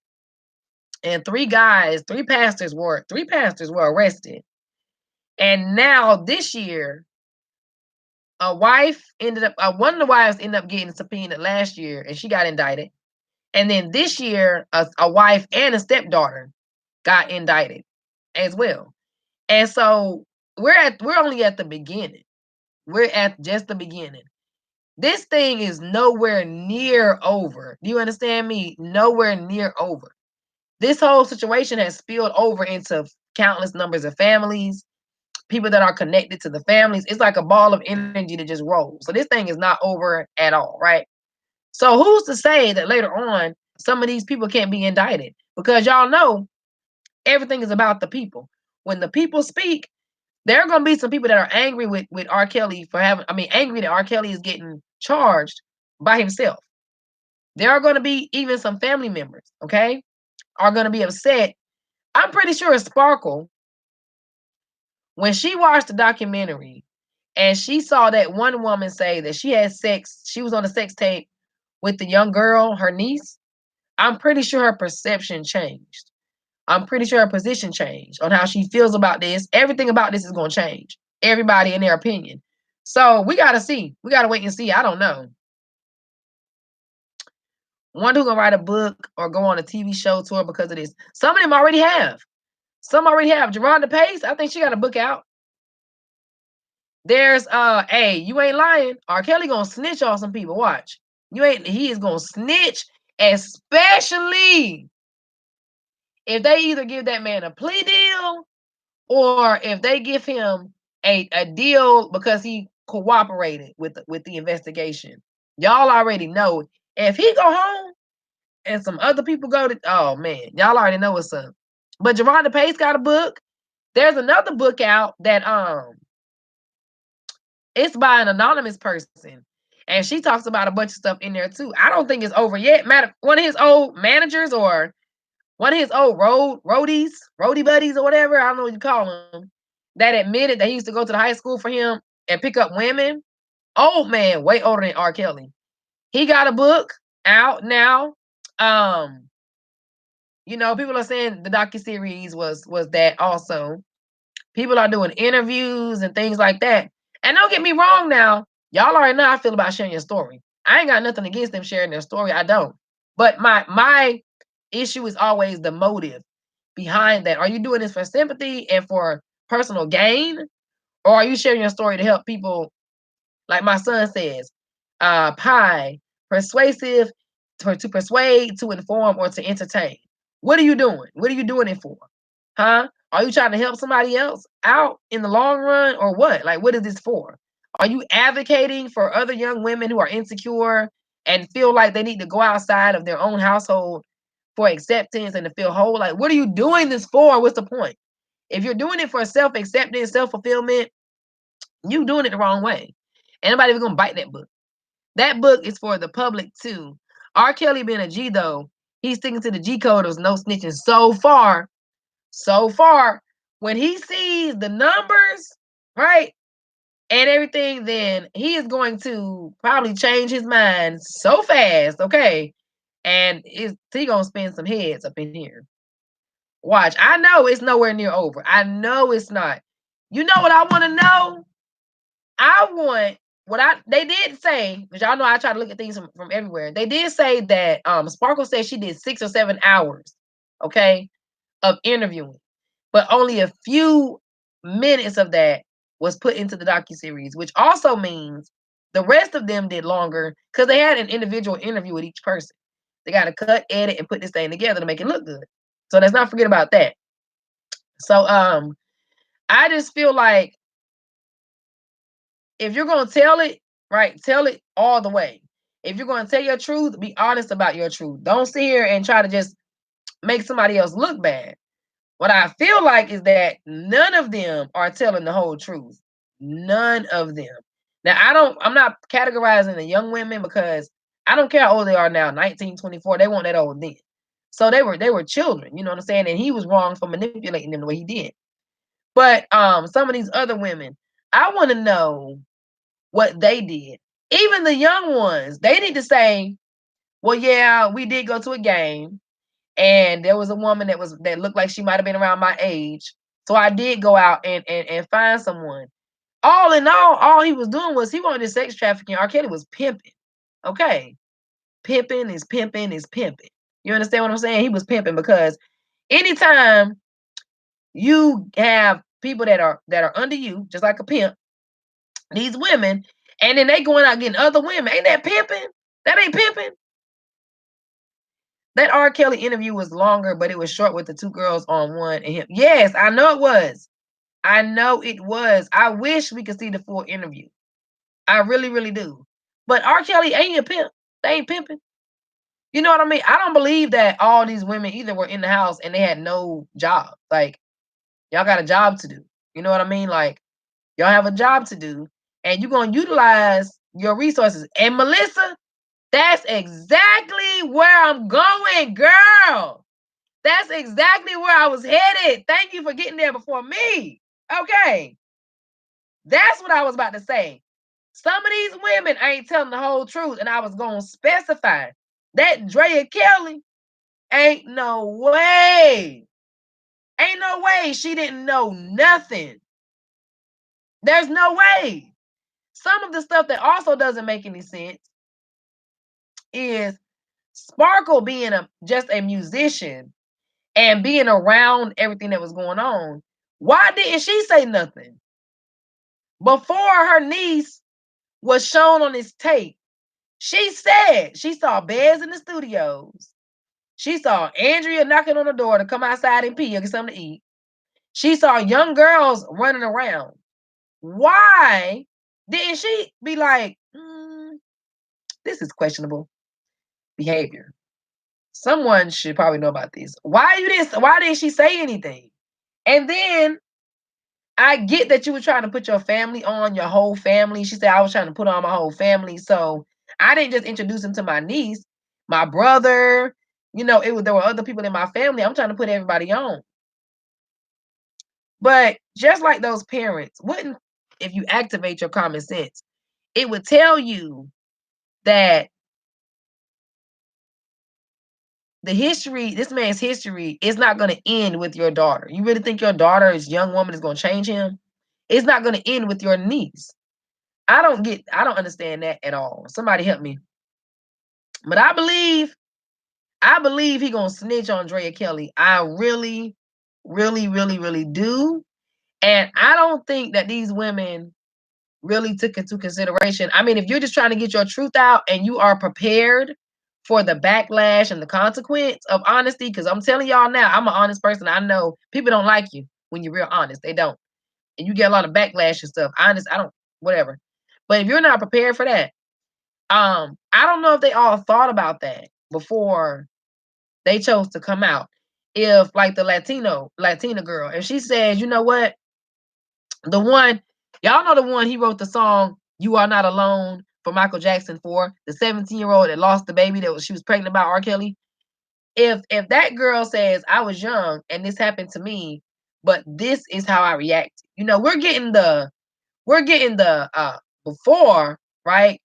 S1: And three pastors were arrested. And now this year, one of the wives ended up getting subpoenaed last year, and she got indicted. And then this year, a wife and a stepdaughter got indicted as well. And so we're only at the beginning. We're at just the beginning. This thing is nowhere near over. Do you understand me? Nowhere near over. This whole situation has spilled over into countless numbers of families, people that are connected to the families. It's like a ball of energy that just rolls. So this thing is not over at all, right? So who's to say that later on some of these people can't be indicted? Because y'all know everything is about the people. When the people speak, there are going to be some people that are angry with R. Kelly angry that R. Kelly is getting charged by himself. There are going to be even some family members, okay, are going to be upset. I'm pretty sure Sparkle, when she watched the documentary and she saw that one woman say that she had sex, she was on a sex tape with the young girl, her niece, I'm pretty sure her perception changed. I'm pretty sure her position changed on how she feels about this. Everything about this is going to change. Everybody in their opinion. So we got to see. We got to wait and see. I don't know. One who gonna write a book or go on a TV show tour because of this. Some of them already have. Some already have. Geronda Pace, I think she got a book out. There's hey, you ain't lying. R. Kelly gonna snitch on some people. Watch. He is gonna snitch, especially if they either give that man a plea deal or if they give him a deal because he cooperated with the investigation. Y'all already know if he go home and some other people go to, oh man, y'all already know what's up. But Geronda Pace got a book. There's another book out that it's by an anonymous person, and she talks about a bunch of stuff in there too. I don't think it's over yet. One of his old managers or one of his old roadie buddies or whatever, I don't know what you call them, that admitted that he used to go to the high school for him and pick up women. Old man, way older than R. Kelly. He got a book out now. People are saying the docuseries was that also. People are doing interviews and things like that. And don't get me wrong now, y'all already know how I feel about sharing your story. I ain't got nothing against them sharing their story. I don't. But my issue is always the motive behind that. Are you doing this for sympathy and for personal gain? Or are you sharing your story to help people, like my son says, pie, persuasive, to persuade, to inform, or to entertain? What are you doing? What are you doing it for? Huh? Are you trying to help somebody else out in the long run or what? Like, what is this for? Are you advocating for other young women who are insecure and feel like they need to go outside of their own household for acceptance and to feel whole? Like, what are you doing this for? What's the point? If you're doing it for self-acceptance, self-fulfillment, you doing it the wrong way. Ain't nobody even gonna bite that book. That book is for the public too. R. Kelly being a G though, he's sticking to the G code of no snitching so far. So far, when he sees the numbers, right, and everything, then he is going to probably change his mind so fast, okay? And he gonna spin some heads up in here. Watch. I know it's nowhere near over. I know it's not. You know what I want to know? I want what they did say, because y'all know I try to look at things from everywhere. They did say that Sparkle said she did 6 or 7 hours, okay, of interviewing, but only a few minutes of that was put into the docuseries, which also means the rest of them did longer because they had an individual interview with each person. They got to cut, edit, and put this thing together to make it look good. So let's not forget about that. So I just feel like if you're gonna tell it, right, tell it all the way. If you're gonna tell your truth, be honest about your truth. Don't sit here and try to just make somebody else look bad. What I feel like is that none of them are telling the whole truth. None of them. Now, I'm not categorizing the young women because I don't care how old they are now, 19, 24, they weren't that old then. So they were children, you know what I'm saying? And he was wrong for manipulating them the way he did. But some of these other women, I want to know what they did. Even the young ones, they need to say, well, yeah, we did go to a game and there was a woman that looked like she might have been around my age. So I did go out and find someone. All in all he was doing was he wanted sex trafficking. R. Kelly was pimping. Okay. Pimping is pimping is pimping. You understand what I'm saying? He was pimping because anytime you have people that are under you, just like a pimp, these women, and then they going out getting other women, ain't that pimping? That ain't pimping. That R. Kelly interview was longer, but it was short with the 2 girls on one and him. Yes, I know it was. I know it was. I wish we could see the full interview. I really, really do. But R. Kelly ain't a pimp. They ain't pimping. You know what I mean? I don't believe that all these women either were in the house and they had no job. Like, y'all got a job to do. You know what I mean? Like, y'all have a job to do, and you're going to utilize your resources. And Melissa, that's exactly where I'm going, girl. That's exactly where I was headed. Thank you for getting there before me. Okay. That's what I was about to say. Some of these women ain't telling the whole truth, and I was going to specify that Drea Kelly ain't no way. Ain't no way she didn't know nothing. There's no way. Some of the stuff that also doesn't make any sense is Sparkle being just a musician and being around everything that was going on. Why didn't she say nothing? Before her niece was shown on this tape, she said she saw beds in the studios. She saw Andrea knocking on the door to come outside and pee or get something to eat. She saw young girls running around. Why didn't she be like, this is questionable behavior? Someone should probably know about this. Why didn't she say anything? And then I get that you were trying to put your family on, your whole family. She said I was trying to put on my whole family. So I didn't just introduce him to my niece, my brother. You know, there were other people in my family. I'm trying to put everybody on. But just like those parents, wouldn't, if you activate your common sense, it would tell you that this man's history is not going to end with your daughter. You really think your daughter, this young woman, is going to change him? It's not going to end with your niece. I don't understand that at all. Somebody help me. But I believe he gonna snitch on Drea Kelly. I really, really, really, really do. And I don't think that these women really took into consideration. I mean, if you're just trying to get your truth out and you are prepared for the backlash and the consequence of honesty, because I'm telling y'all now, I'm an honest person. I know people don't like you when you're real honest. They don't. And you get a lot of backlash and stuff. Whatever. But if you're not prepared for that, I don't know if they all thought about that before they chose to come out. If like the Latina girl, if she says, you know what, y'all know the one he wrote the song "You Are Not Alone" for Michael Jackson for, the 17-year-old that lost the baby she was pregnant by R. Kelly. If that girl says I was young and this happened to me, but this is how I react. You know, we're getting the before, right?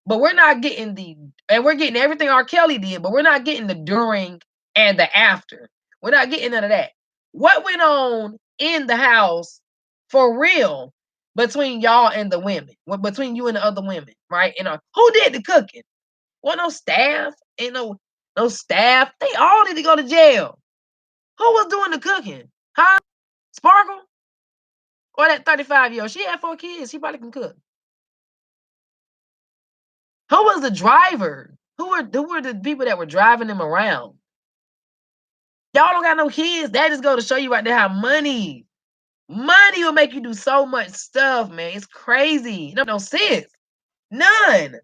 S1: But we're not getting we're getting everything R. Kelly did, but we're not getting the during and the after. We're not getting none of that. What went on in the house for real between y'all and the women? Between you and the other women, right? Who did the cooking? Well, no staff, ain't no staff. They all need to go to jail. Who was doing the cooking? Huh? Sparkle? Or that 35-year-old? She had 4 kids. She probably can cook. Who was the driver? Who were the people that were driving them around? Y'all don't got no kids. That just go to show you right there how money will make you do so much stuff, man. It's crazy. No sense. None.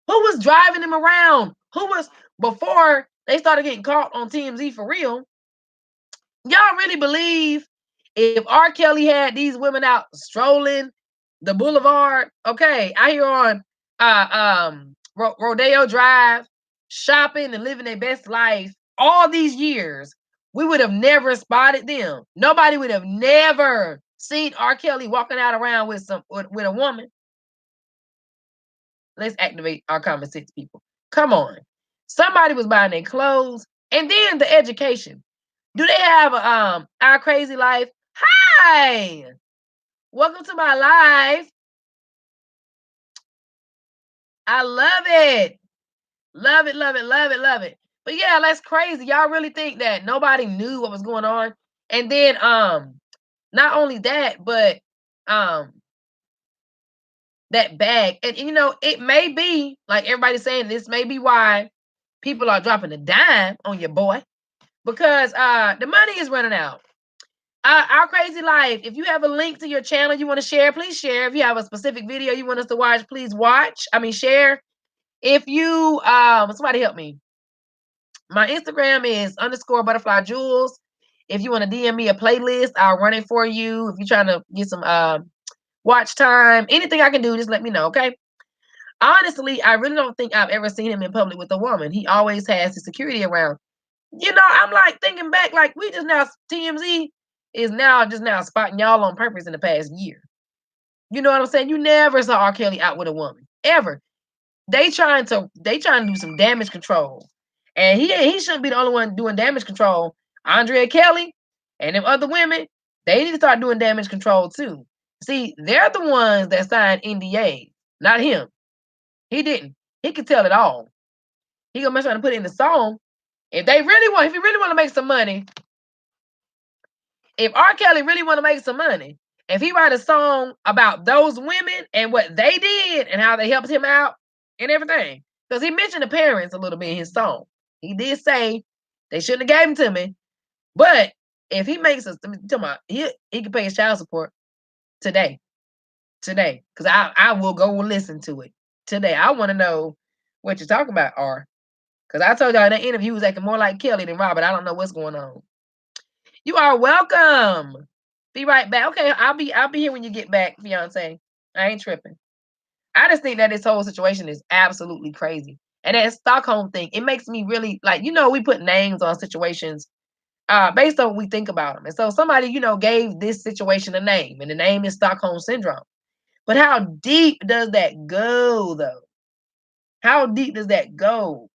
S1: Who was driving them around? Who was before they started getting caught on TMZ for real? Y'all really believe if R. Kelly had these women out strolling the boulevard, okay, out here on Rodeo Drive, shopping and living their best life all these years, we would have never spotted them. Nobody would have never seen R. Kelly walking out around with a woman. Let's activate our common sense, people. Come on. Somebody was buying their clothes, and then the education. Do they have Our Crazy Life? Hi, welcome to my live. I love it. Love it, love it, love it, love it. But yeah, that's crazy. Y'all really think that nobody knew what was going on? And then not only that, but um that bag. And it may be like everybody's saying, this may be why people are dropping a dime on your boy, because the money is running out. Our Crazy Life, if you have a link to your channel you want to share, please share. If you have a specific video you want us to watch, please share. If you somebody help me. My Instagram is _butterflyjewels. If you want to DM me a playlist, I'll run it for you. If you're trying to get some watch time, anything I can do, just let me know, okay? Honestly, I really don't think I've ever seen him in public with a woman. He always has his security around. I'm like thinking back, like we just now, TMZ is now spotting y'all on purpose in the past year. You know what I'm saying? You never saw R. Kelly out with a woman ever. They trying to do some damage control, and he shouldn't be the only one doing damage control. Andrea Kelly and them other women, they need to start doing damage control too. See, they're the ones that signed NDA, not him. He didn't. He could tell it all. He gonna mess around and put it in the song. If he really want to make some money, if R. Kelly really want to make some money, if he write a song about those women and what they did and how they helped him out and everything, because he mentioned the parents a little bit in his song. He did say they shouldn't have gave him to me, but if he makes us, he can pay his child support today, because I will go listen to it today. I want to know what you're talking about, R. Because I told y'all in that interview he was acting more like Kelly than Robert. I don't know what's going on. You are welcome. Be right back. Okay, I'll be here when you get back, fiance. I ain't tripping. I just think that this whole situation is absolutely crazy. And that Stockholm thing, it makes me really like, we put names on situations based on what we think about them. And so somebody, gave this situation a name, and the name is Stockholm Syndrome. But how deep does that go, though? How deep does that go?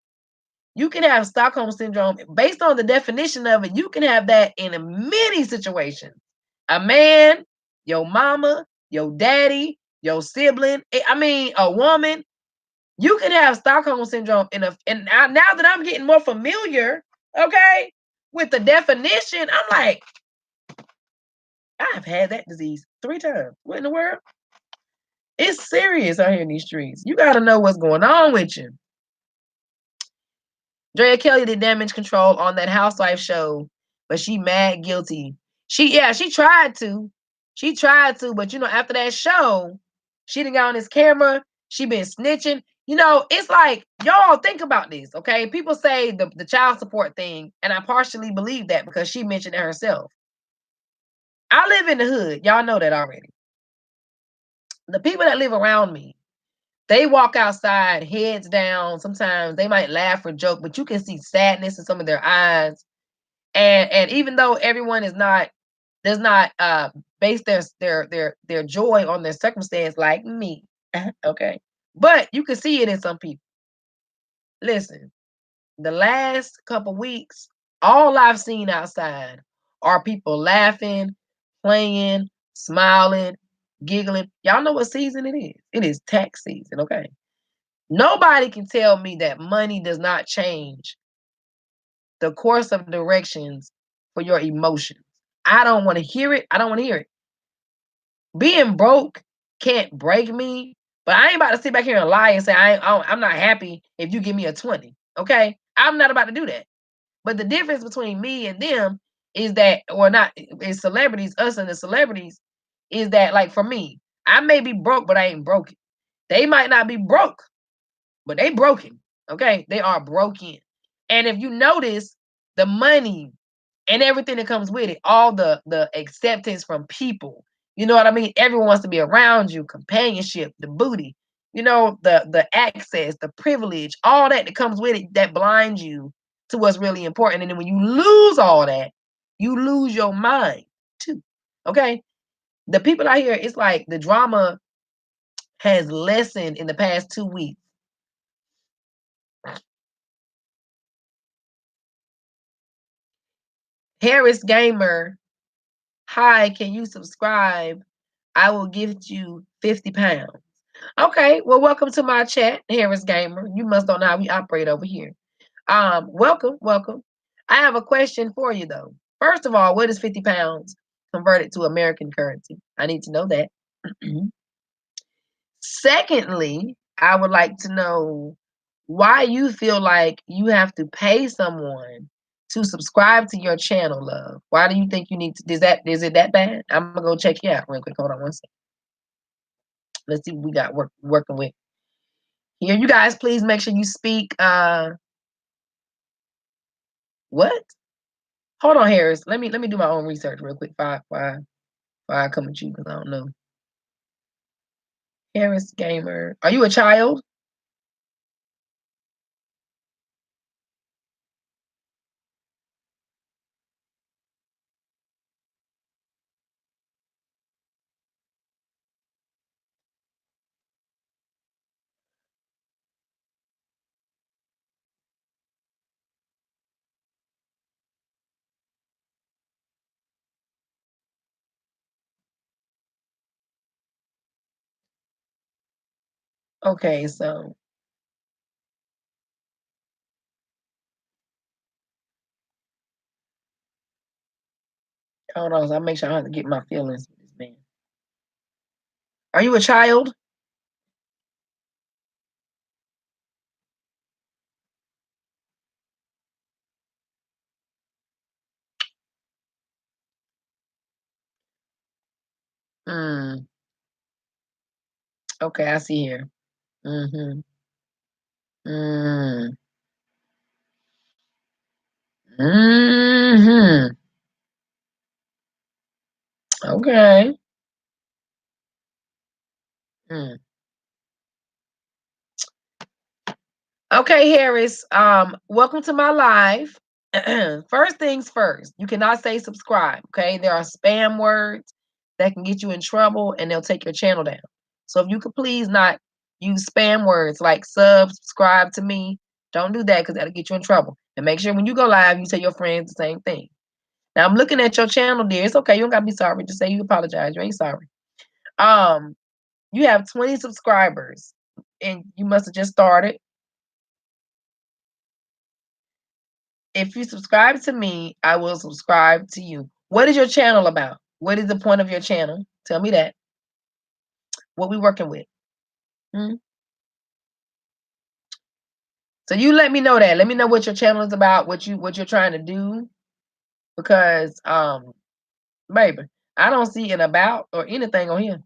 S1: You can have Stockholm Syndrome based on the definition of it. You can have that in many situations. A man, your mama, your daddy, your sibling, a woman. You can have Stockholm Syndrome now that I'm getting more familiar, okay, with the definition, I'm like, I've had that disease 3 times. What in the world? It's serious out here in these streets. You got to know what's going on with you. Drea Kelly did damage control on that housewife show, but she mad guilty. She tried to. She tried to, but after that show, she done got on this camera. She been snitching. It's like, y'all think about this, okay? People say the child support thing, and I partially believe that because she mentioned it herself. I live in the hood. Y'all know that already. The people that live around me, they walk outside, heads down. Sometimes they might laugh or joke, but you can see sadness in some of their eyes. And even though everyone does not base their joy on their circumstance like me, okay, but you can see it in some people. Listen, the last couple weeks, all I've seen outside are people laughing, playing, smiling, giggling. Y'all know what season it is? It is tax season, okay? Nobody can tell me that money does not change the course of directions for your emotions. I don't want to hear it. I don't want to hear it. Being broke can't break me, but I ain't about to sit back here and lie and say I'm not happy if you give me a 20. Okay? I'm not about to do that. But the difference between me and them is that, or not, is celebrities, us and the celebrities, is that, like, for me, I may be broke, but I ain't broken. They might not be broke, but they broken. Okay? They are broken. And if you notice, the money and everything that comes with it, all the acceptance from people, you know what I mean? Everyone wants to be around you, companionship, the booty, the access, the privilege, all that comes with it, that blinds you to what's really important. And then when you lose all that, you lose your mind too. Okay? The people out here, it's like the drama has lessened in the past 2 weeks. Harris Gamer, hi, can you subscribe? I will gift you 50 pounds. Okay, well, welcome to my chat, Harris Gamer. You must don't know how we operate over here. Welcome, welcome. I have a question for you, though. First of all, what is 50 pounds converted to American currency? I need to know that. Secondly, I would like to know why you feel like you have to pay someone to subscribe to your channel, love. Why do you think you need to? Is it that bad? I'm gonna go check you out real quick. Hold on one second. Let's see what we got working with here. You guys, please make sure you speak. What? Hold on, Harris. Let me do my own research real quick. Why I come at you, because I don't know. Harris Gamer. Are you a child? Okay, so hold on. So I make sure I have to get my feelings with this man. Are you a child? Mm, okay, I see here. Mm-hmm. Mm, mm-hmm. Okay. Mm. Okay, Harris. Welcome to my live. First things first, you cannot say subscribe. Okay, there are spam words that can get you in trouble, and they'll take your channel down. So if you could please not use spam words like subscribe to me, don't do that, because that'll get you in trouble. And make sure when you go live, you tell your friends the same thing. Now I'm looking at your channel, dear. It's okay. You don't gotta be sorry. Just say you apologize. You ain't sorry. Um, you have 20 subscribers, and you must have just started. If you subscribe to me, I will subscribe to you. What is your channel about? What is the point of your channel? Tell me that. What we working with? Hmm? So you let me know that. Let me know what your channel is about, what you're trying to do. Because baby, I don't see an about or anything on here.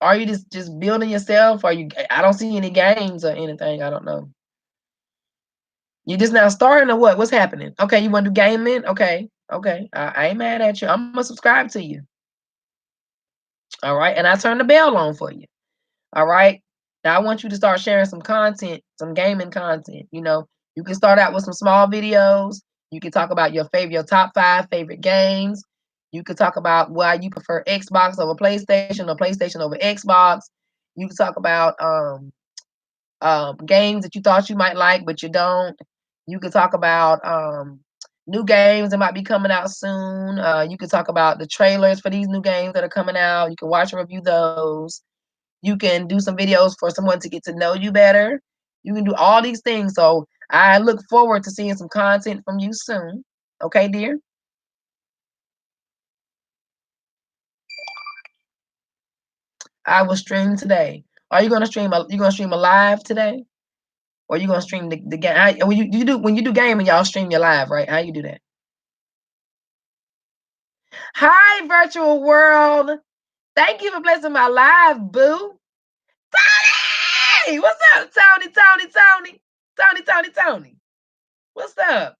S1: Are you just building yourself? I don't see any games or anything. I don't know. You just now starting or what? What's happening? Okay, you want to do gaming? Okay. Okay. I ain't mad at you. I'm gonna subscribe to you. All right. And I turn the bell on for you. All right. Now I want you to start sharing some content, some gaming content. You can start out with some small videos. You can talk about your top 5 favorite games. You can talk about why you prefer Xbox over PlayStation or PlayStation over Xbox. You can talk about games that you thought you might like, but you don't. You could talk about new games that might be coming out soon. You could talk about the trailers for these new games that are coming out. You can watch and review those. You can do some videos for someone to get to know you better. You can do all these things. So I look forward to seeing some content from you soon. Okay, dear? I will stream today. Are you gonna stream? You gonna stream a live today, or you gonna stream the game? When you do gaming, y'all stream your live, right? How you do that? Hi, virtual world. Thank you for blessing my live, boo. Tony, what's up, Tony? What's up?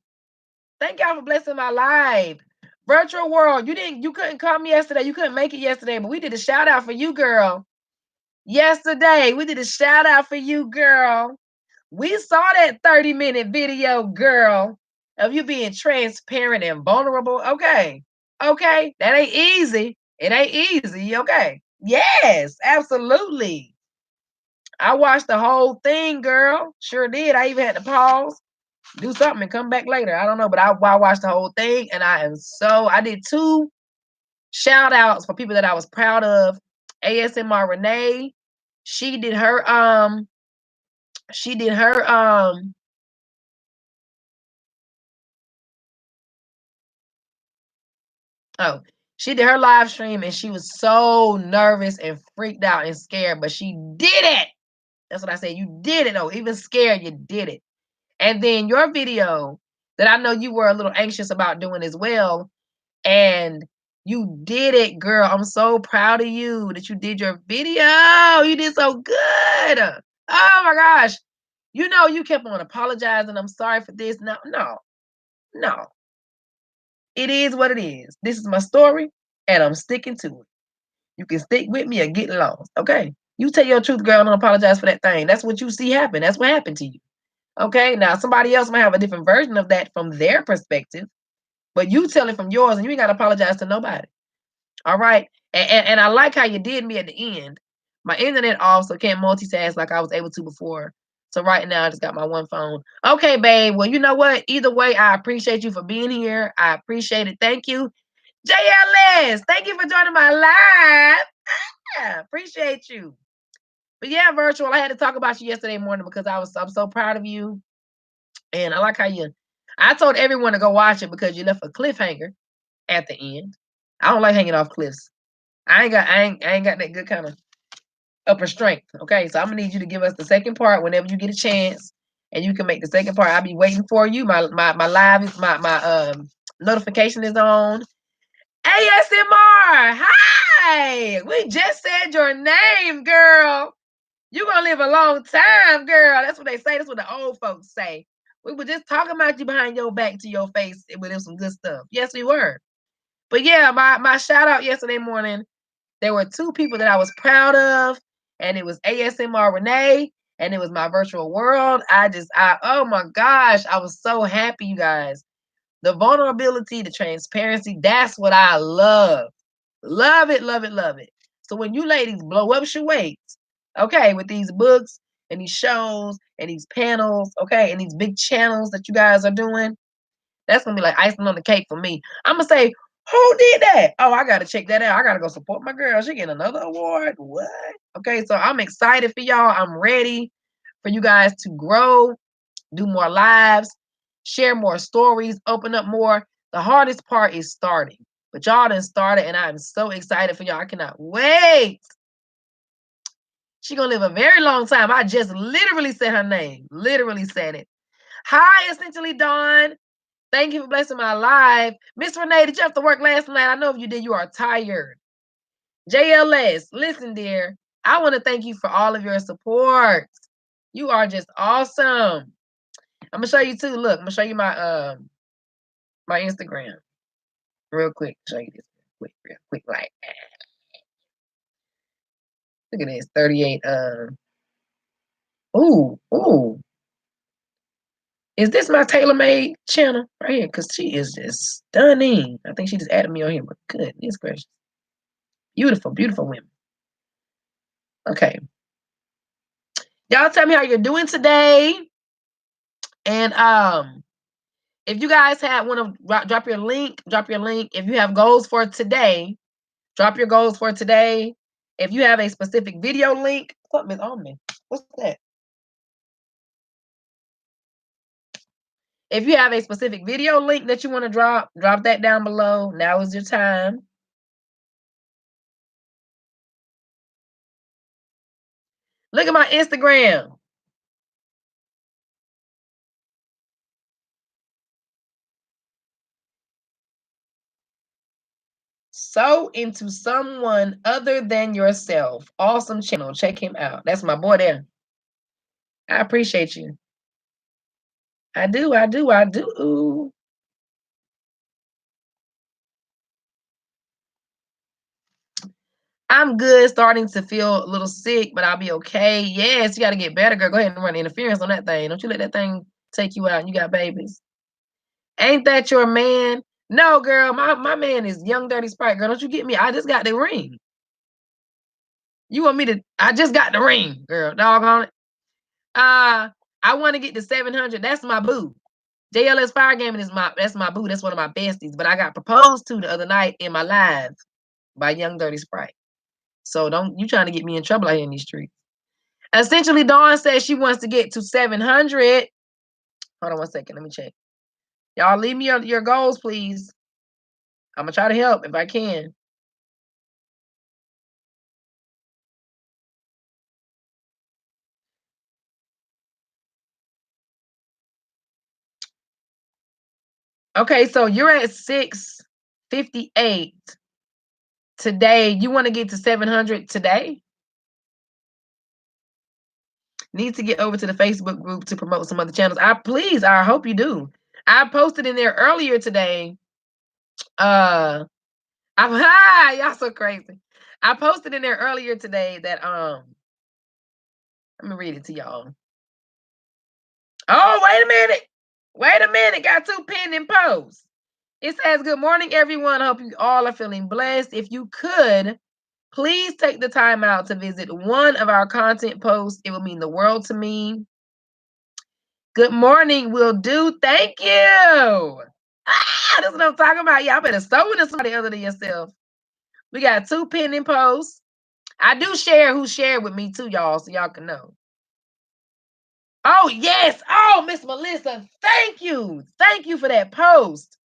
S1: Thank y'all for blessing my live. Virtual world, you couldn't come yesterday. You couldn't make it yesterday, but we did a shout out for you, girl. Yesterday, we did a shout out for you, girl. We saw that 30-minute video, girl, of you being transparent and vulnerable. Okay. Okay. That ain't easy. It ain't easy. Okay. Yes, absolutely. I watched the whole thing, girl. Sure did. I even had to pause, do something, and come back later. I don't know, but I watched the whole thing, and I did 2 shout outs for people that I was proud of. ASMR Renee, she did her she did her oh, she did her live stream, and she was so nervous and freaked out and scared, but she did it. That's what I said. You did it though. Even scared, you did it. And then your video that I know you were a little anxious about doing as well, and you did it, girl. I'm so proud of you that you did your video. You did so good. Oh my gosh. You know, you kept on apologizing. I'm sorry for this. No, no, no. It is what it is. This is my story, and I'm sticking to it. You can stick with me or get lost. Okay. You tell your truth, girl, and don't apologize for that thing. That's what you see happen. That's what happened to you. Okay. Now, somebody else might have a different version of that from their perspective, but you tell it from yours, and you ain't got to apologize to nobody. All right. And I like how you did me at the end. My internet off, so can't multitask like I was able to before. So right now I just got my one phone. Okay, babe. Well, you know what? Either way, I appreciate you for being here. I appreciate it. Thank you. JLS, thank you for joining my live. Yeah, appreciate you. But yeah, virtual. I had to talk about you yesterday morning because I'm so proud of you. And I like how I told everyone to go watch it because you left a cliffhanger at the end. I don't like hanging off cliffs. I ain't got that good kind of upper strength. Okay, so I'm gonna need you to give us the second part whenever you get a chance, and you can make the second part. I'll be waiting for you. My live is my notification is on. ASMR. Hi. We just said your name, girl. You gonna live a long time, girl. That's what they say. That's what the old folks say. We were just talking about you behind your back to your face with some good stuff. Yes, we were. But yeah, my shout out yesterday morning. There were 2 people that I was proud of, and it was ASMR Renee, and it was my virtual world. Oh my gosh, I was so happy, you guys. The vulnerability, the transparency, that's what I love. Love it, love it, love it. So when you ladies blow up your weights, okay, with these books and these shows and these panels, okay, and these big channels that you guys are doing, that's gonna be like icing on the cake for me. I'm gonna say, who did that? Oh, I gotta check that out. I gotta go support my girl. She getting another award. What? Okay, so I'm excited for y'all. I'm ready for you guys to grow, do more lives, share more stories, open up more. The hardest part is starting. But y'all done started, and I'm so excited for y'all. I cannot wait. She gonna live a very long time. I just literally said her name. Literally said it. Hi, essentially Dawn. Thank you for blessing my life. Miss Renee, did you have to work last night? I know if you did, you are tired. JLS, listen, dear. I want to thank you for all of your support. You are just awesome. I'm gonna show you too. Look, I'm gonna show you my Instagram real quick. Show you this real quick, like look at this. 38. Ooh. Is this my tailor-made channel right here? Because she is just stunning. I think she just added me on here, but goodness gracious. Beautiful, beautiful women. Okay. Y'all tell me how you're doing today. And if you guys want to drop your link, drop your link. If you have goals for today, drop your goals for today. If you have a specific video link, something is on me. What's that? If you have a specific video link that you want to drop that down below. Now is your time. Look at my Instagram. Sow into someone other than yourself. Awesome channel. Check him out. That's my boy there. I appreciate you. I do. I do. I do. I'm good. Starting to feel a little sick, but I'll be okay. Yes, you got to get better, girl. Go ahead and run interference on that thing. Don't you let that thing take you out. You got babies. Ain't that your man? No, girl. My man is Young Dirty Sprite, girl. Don't you get me? I just got the ring. You want me to? I just got the ring, girl. Doggone it. I want to get to 700. That's my boo. JLS Fire Gaming that's my boo. That's one of my besties. But I got proposed to the other night in my live by Young Dirty Sprite. So don't you trying to get me in trouble out here in these streets. Essentially, Dawn says she wants to get to 700. Hold on one second. Let me check. Y'all leave me your goals, please. I'm going to try to help if I can. Okay, so you're at 658 today. You want to get to 700 today? Need to get over to the Facebook group to promote some other channels. I hope you do. I posted in there earlier today. Y'all so crazy. I posted in there earlier today that let me read it to y'all. Oh, wait a minute. Wait a minute. Got two pending posts. It says, good morning, everyone. I hope you all are feeling blessed. If you could, please take the time out to visit one of our content posts. It would mean the world to me. Good morning, will do. Thank you. That's what I'm talking about. Y'all better sew into somebody other than yourself. We got two pending posts. I do share who shared with me too, y'all, so y'all can know. Oh, yes. Oh, Miss Melissa, thank you. Thank you for that post.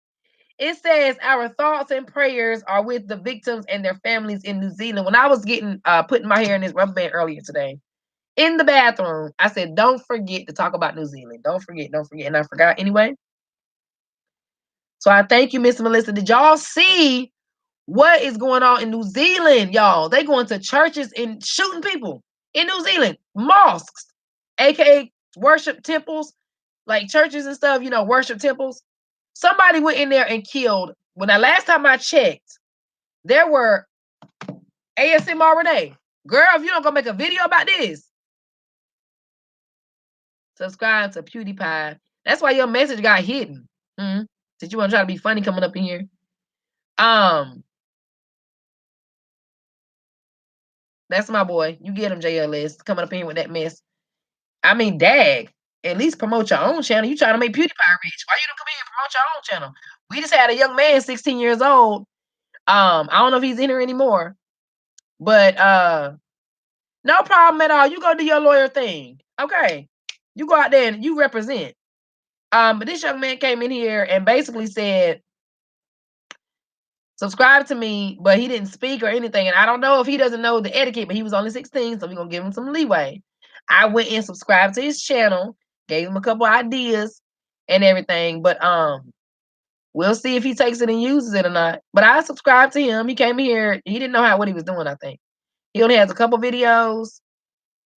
S1: It says our thoughts and prayers are with the victims and their families in New Zealand. When I was getting putting my hair in this rubber band earlier today, in the bathroom, I said, don't forget to talk about New Zealand. Don't forget. And I forgot anyway. So I thank you, Miss Melissa. Did y'all see what is going on in New Zealand, y'all? They going to churches and shooting people in New Zealand, mosques, aka worship temples, like churches and stuff, worship temples. Somebody went in there and killed. When the last time I checked, there were ASMR Renee. Girl, if you don't go make a video about this, subscribe to PewDiePie. That's why your message got hidden. Did you want to try to be funny coming up in here? That's my boy. You get him, JLS, coming up in here with that mess. I mean, dag. At least promote your own channel. You trying to make PewDiePie rich. Why you don't come in and promote your own channel? We just had a young man, 16 years old. I don't know if he's in here anymore. But no problem at all. You go do your lawyer thing. Okay. You go out there and you represent. But this young man came in here and basically said, subscribe to me, but he didn't speak or anything. And I don't know if he doesn't know the etiquette, but he was only 16, so we're gonna give him some leeway. I went and subscribed to his channel, gave him a couple ideas and everything, but we'll see if he takes it and uses it or not. But I subscribed to him. He came here, he didn't know what he was doing, I think. He only has a couple videos.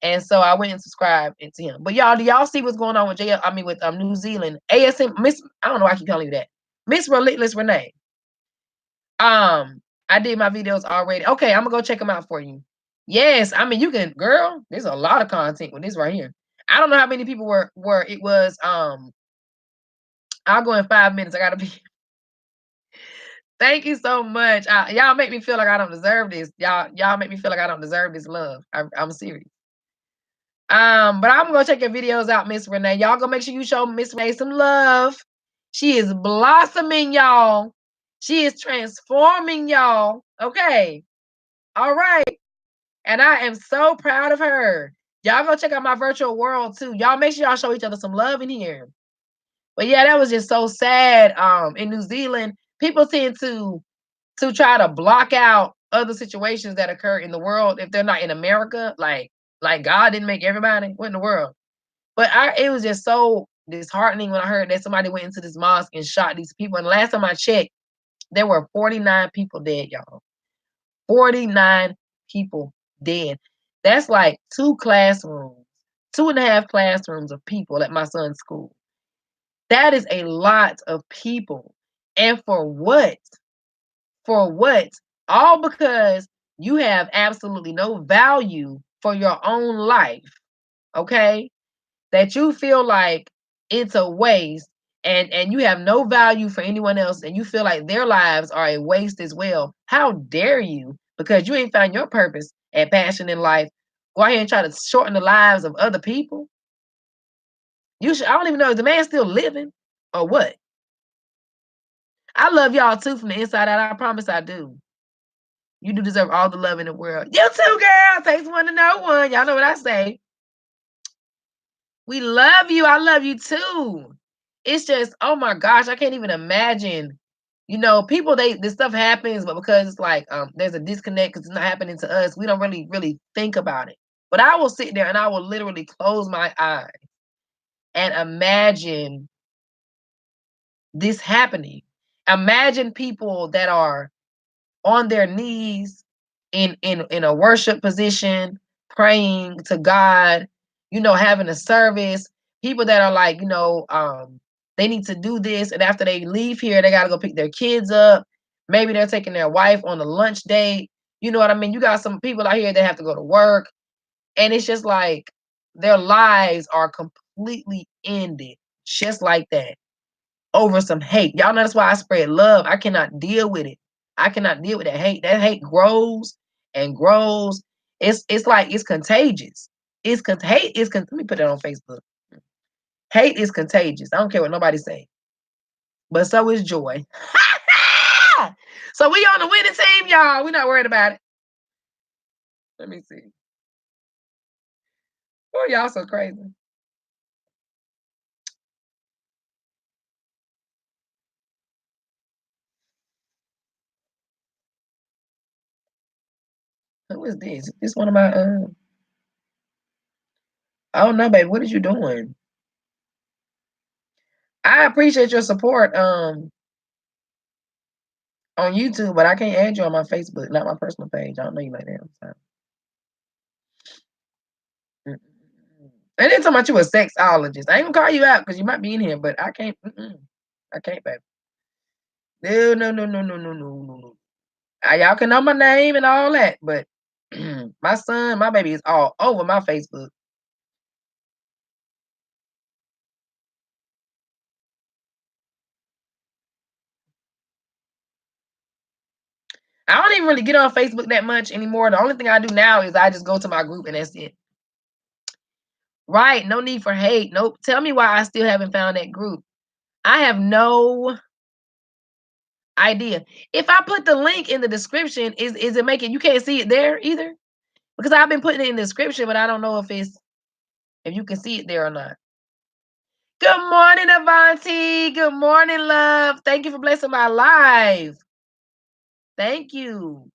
S1: And so I went and subscribed to him. But y'all, do y'all see what's going on with New Zealand? ASM Miss, I don't know why I keep calling you that. Miss Relentless Renee. I did my videos already. Okay, I'm gonna go check them out for you. Yes, I mean you can, girl. There's a lot of content with this right here. I don't know how many people were it was. I'll go in 5 minutes. I gotta be. Thank you so much. Y'all make me feel like I don't deserve this. Y'all make me feel like I don't deserve this love. I'm serious. But I'm gonna check your videos out, Miss Renee. Y'all go make sure you show Miss Renee some love. She is blossoming, y'all. She is transforming, y'all. Okay. All right. And I am so proud of her. Y'all go check out my virtual world too. Y'all make sure y'all show each other some love in here. But yeah, that was just so sad. In New Zealand, people tend to try to block out other situations that occur in the world if they're not in America. Like God didn't make everybody. What in the world? But it was just so disheartening when I heard that somebody went into this mosque and shot these people. And last time I checked, there were 49 people dead, y'all. 49 people dead. That's like 2.5 classrooms of people at my son's school. That is a lot of people. And for what? For what? All because you have absolutely no value for your own life. Okay? That you feel like it's a waste and you have no value for anyone else and you feel like their lives are a waste as well. How dare you? Because you ain't found your purpose and passion in life. Go ahead and try to shorten the lives of other people. You should I don't even know, is the man still living or what? I love y'all too from the inside out. I promise I do. You do deserve all the love in the world. You too, girl. Takes one to know one. Y'all know what I say. We love you. I love you too. It's just, oh my gosh, I can't even imagine. You know, people this stuff happens, but because it's like there's a disconnect because it's not happening to us, we don't really think about it. But I will sit there and I will literally close my eyes and imagine this happening. Imagine people that are on their knees in a worship position, praying to God, you know, having a service. People that are like, you know, they need to do this, and after they leave here, they gotta go pick their kids up. Maybe they're taking their wife on a lunch date. You know what I mean? You got some people out here that have to go to work, and it's just like their lives are completely ended, just like that over some hate. Y'all know that's why I spread love. I cannot deal with it. I cannot deal with that hate. That hate grows and grows. It's like it's contagious. Hate is let me put that on Facebook. Hate is contagious. I don't care what nobody say. But so is joy. So we on the winning team, y'all. We're not worried about it. Let me see. Oh, y'all so crazy. Who is this? This one of my I don't know, baby. What is you doing? I appreciate your support on YouTube, but I can't add you on my Facebook, not my personal page. I don't know you like that. I'm sorry. And then talking about you a sexologist. I ain't gonna call you out because you might be in here, but I can't. I can't, baby. No, no, no, no, no, no, no, no, no. Y'all can know my name and all that, but my son, my baby is all over my Facebook. I don't even really get on Facebook that much anymore. The only thing I do now is I just go to my group and that's it. Right. No need for hate. Nope. Tell me why I still haven't found that group. I have no idea. If I put the link in the description, is it making you can't see it there either? Because I've been putting it in the description, but I don't know if you can see it there or not. Good morning, Avanti. Good morning, love. Thank you for blessing my life. Thank you.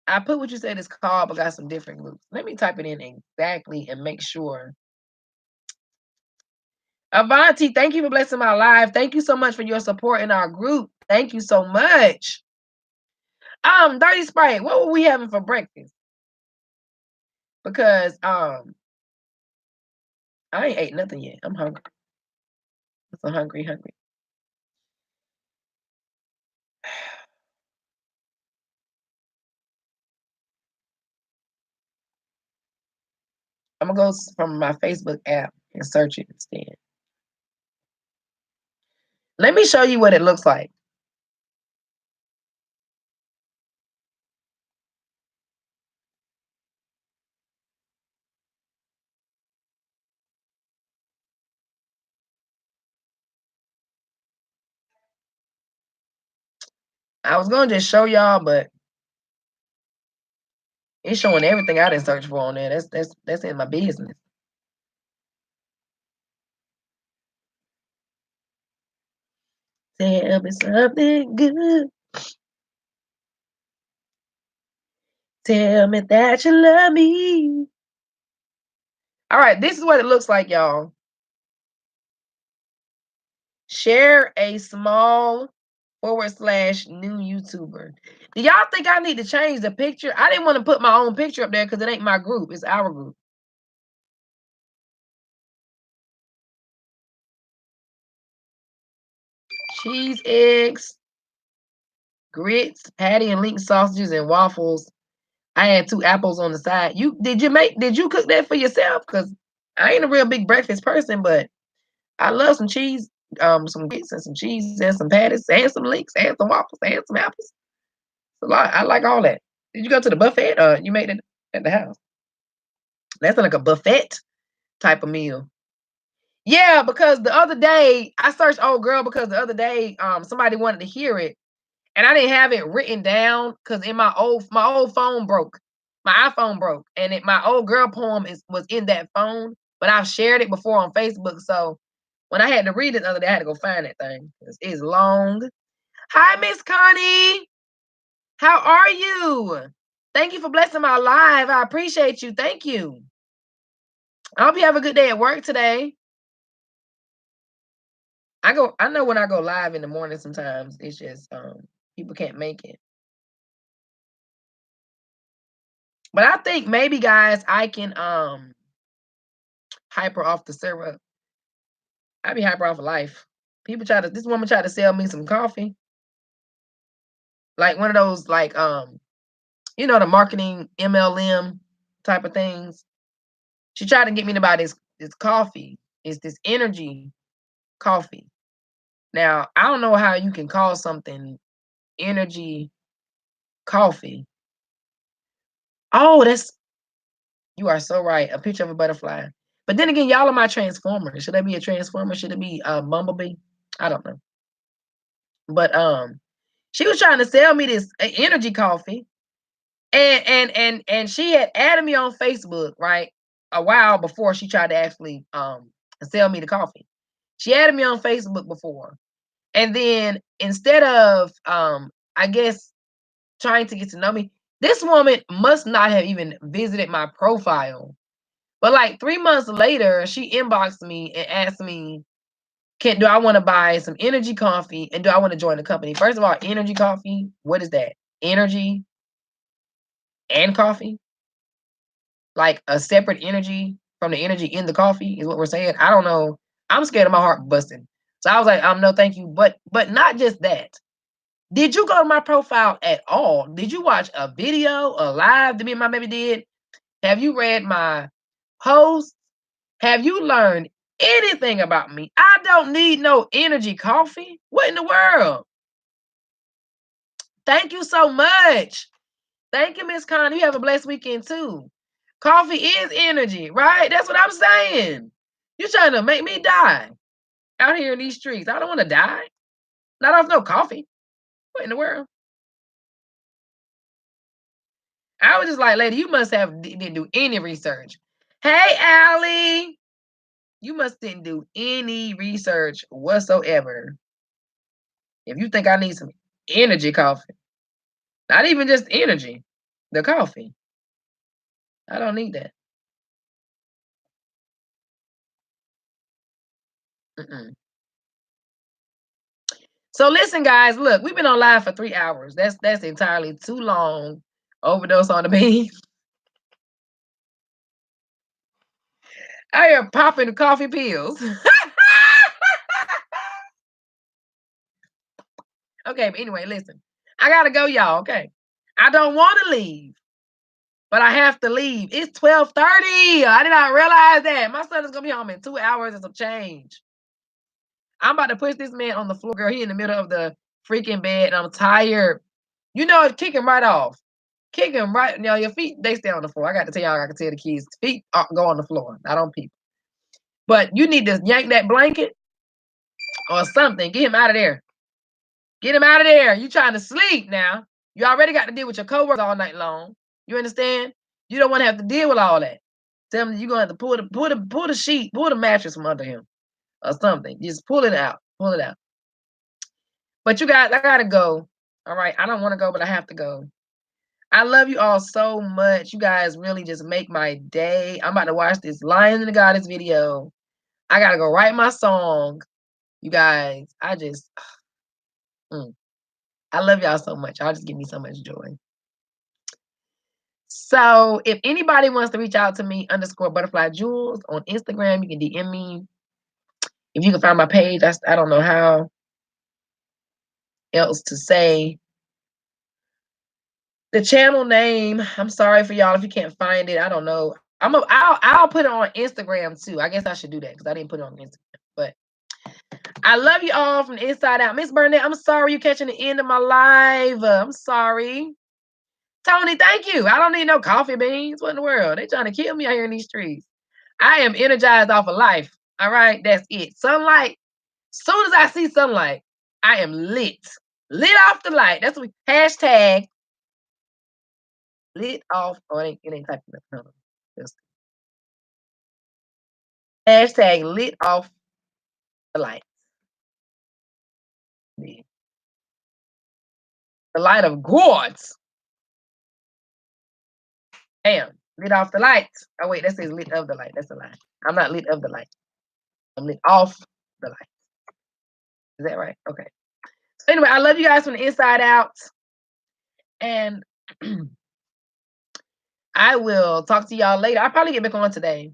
S1: I put what you said is called, but got some different groups. Let me type it in exactly and make sure. Avanti, thank you for blessing my life. Thank you so much for your support in our group. Thank you so much. Dirty Sprite, what were we having for breakfast? Because I ain't ate nothing yet. I'm hungry. I'm so hungry. I'm gonna go from my Facebook app and search it instead. Let me show you what it looks like. I was gonna just show y'all, but it's showing everything I didn't search for on there. That's in my business. Tell me something good. Tell me that you love me. All right, this is what it looks like, y'all. Share a small / new YouTuber. Do y'all think I need to change the picture? I didn't want to put my own picture up there because it ain't my group. It's our group. Cheese, eggs, grits, patty and link sausages, and waffles. I had 2 apples on the side. Did you cook that for yourself? Because I ain't a real big breakfast person, but I love some cheese, some grits and some cheese and some patties and some links and some waffles and some apples. A lot. I like all that. Did you go to the buffet or you made it at the house? That's like a buffet type of meal. Yeah, because the other day I searched old girl because the other day somebody wanted to hear it and I didn't have it written down because in my old phone broke. My iPhone broke and my old girl poem was in that phone, but I've shared it before on Facebook. So when I had to read it the other day, I had to go find that thing. It's long. Hi, Miss Connie. How are you? Thank you for blessing my life. I appreciate you. Thank you. I hope you have a good day at work today. I know when I go live in the morning sometimes it's just people can't make it. But I think maybe guys I can hyper off the syrup. I be hyper off of life. This woman tried to sell me some coffee. Like one of those like the marketing MLM type of things. She tried to get me to buy this coffee. It's this energy coffee. Now, I don't know how you can call something energy coffee. Oh, you are so right. A picture of a butterfly. But then again, y'all are my transformers. Should I be a transformer? Should it be a bumblebee? I don't know. But she was trying to sell me this energy coffee. And she had added me on Facebook, right? A while before she tried to actually sell me the coffee. She added me on Facebook before. And then instead of I guess trying to get to know me, this woman must not have even visited my profile. But like 3 months later, she inboxed me and asked me, do I want to buy some energy coffee and do I want to join the company? First of all, energy coffee, what is that? Energy and coffee? Like a separate energy from the energy in the coffee is what we're saying. I don't know. I'm scared of my heart busting. So I was like, no, thank you. But not just that. Did you go to my profile at all? Did you watch a video, a live that me and my baby did? Have you read my posts? Have you learned anything about me? I don't need no energy coffee. What in the world? Thank you so much. Thank you, Miss Connie. You have a blessed weekend too. Coffee is energy, right? That's what I'm saying. You're trying to make me die out here in these streets. I don't want to die. Not off no coffee. What in the world? I was just like, lady, you must have didn't do any research. Hey, Allie. You must didn't do any research whatsoever. If you think I need some energy coffee, not even just energy, the coffee. I don't need that. Mm-mm. So listen, guys. Look, we've been on live for 3 hours. That's entirely too long. Overdose on the beans. I am popping the coffee pills. Okay, but anyway, listen. I gotta go, y'all. Okay, I don't want to leave, but I have to leave. It's 12:30. I did not realize that my son is gonna be home in 2 hours and some change. I'm about to push this man on the floor, girl. He in the middle of the freaking bed, and I'm tired. You know, kick him right off. Kick him right. Now your feet they stay on the floor. I got to tell y'all. I can tell the kids feet go on the floor, not on people. But you need to yank that blanket or something. Get him out of there. Get him out of there. You trying to sleep now. You already got to deal with your coworkers all night long. You understand? You don't want to have to deal with all that. Tell him you're gonna have to pull the sheet, pull the mattress from under him or something. Just pull it out. Pull it out. But you guys, I gotta go. All right. I don't want to go, but I have to go. I love you all so much. You guys really just make my day. I'm about to watch this Lion and the Goddess video. I gotta go write my song. You guys, I love y'all so much. Y'all just give me so much joy. So if anybody wants to reach out to me, _butterflyjewels on Instagram, you can DM me. If you can find my page, I don't know how else to say. The channel name, I'm sorry for y'all if you can't find it. I don't know. I'll put it on Instagram too. I guess I should do that because I didn't put it on Instagram. But I love you all from the inside out. Miss Burnett, I'm sorry you're catching the end of my live. I'm sorry. Tony, thank you. I don't need no coffee beans. What in the world? They trying to kill me out here in these streets. I am energized off of life. All right, that's it. Sunlight. Soon as I see sunlight, I am lit. Lit off the light. That's what hashtag lit off. Oh, it ain't typing that. No, just hashtag lit off the light. The light of gods. Damn. Lit off the light. Oh wait, that says lit of the light. That's a lie. I'm not lit of the light. I'm lit off the light. Is that right? Okay. So anyway, I love you guys from the inside out. And I will talk to y'all later. I'll probably get back on today.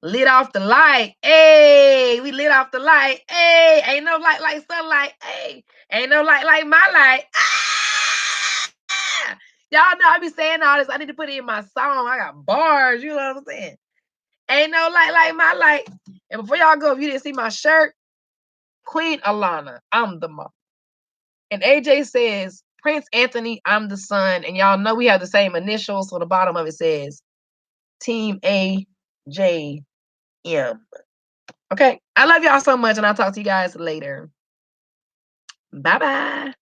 S1: Lit off the light. Hey, we lit off the light. Hey, ain't no light like sunlight. Hey, ain't no light like my light. Ah! Y'all know I be saying all this. I need to put it in my song. I got bars. You know what I'm saying? Ain't no light like my light. And before y'all go, if you didn't see my shirt, Queen Alana, I'm the mom. And AJ says, Prince Anthony, I'm the son. And y'all know we have the same initials. So the bottom of it says Team AJM. Okay. I love y'all so much. And I'll talk to you guys later. Bye-bye.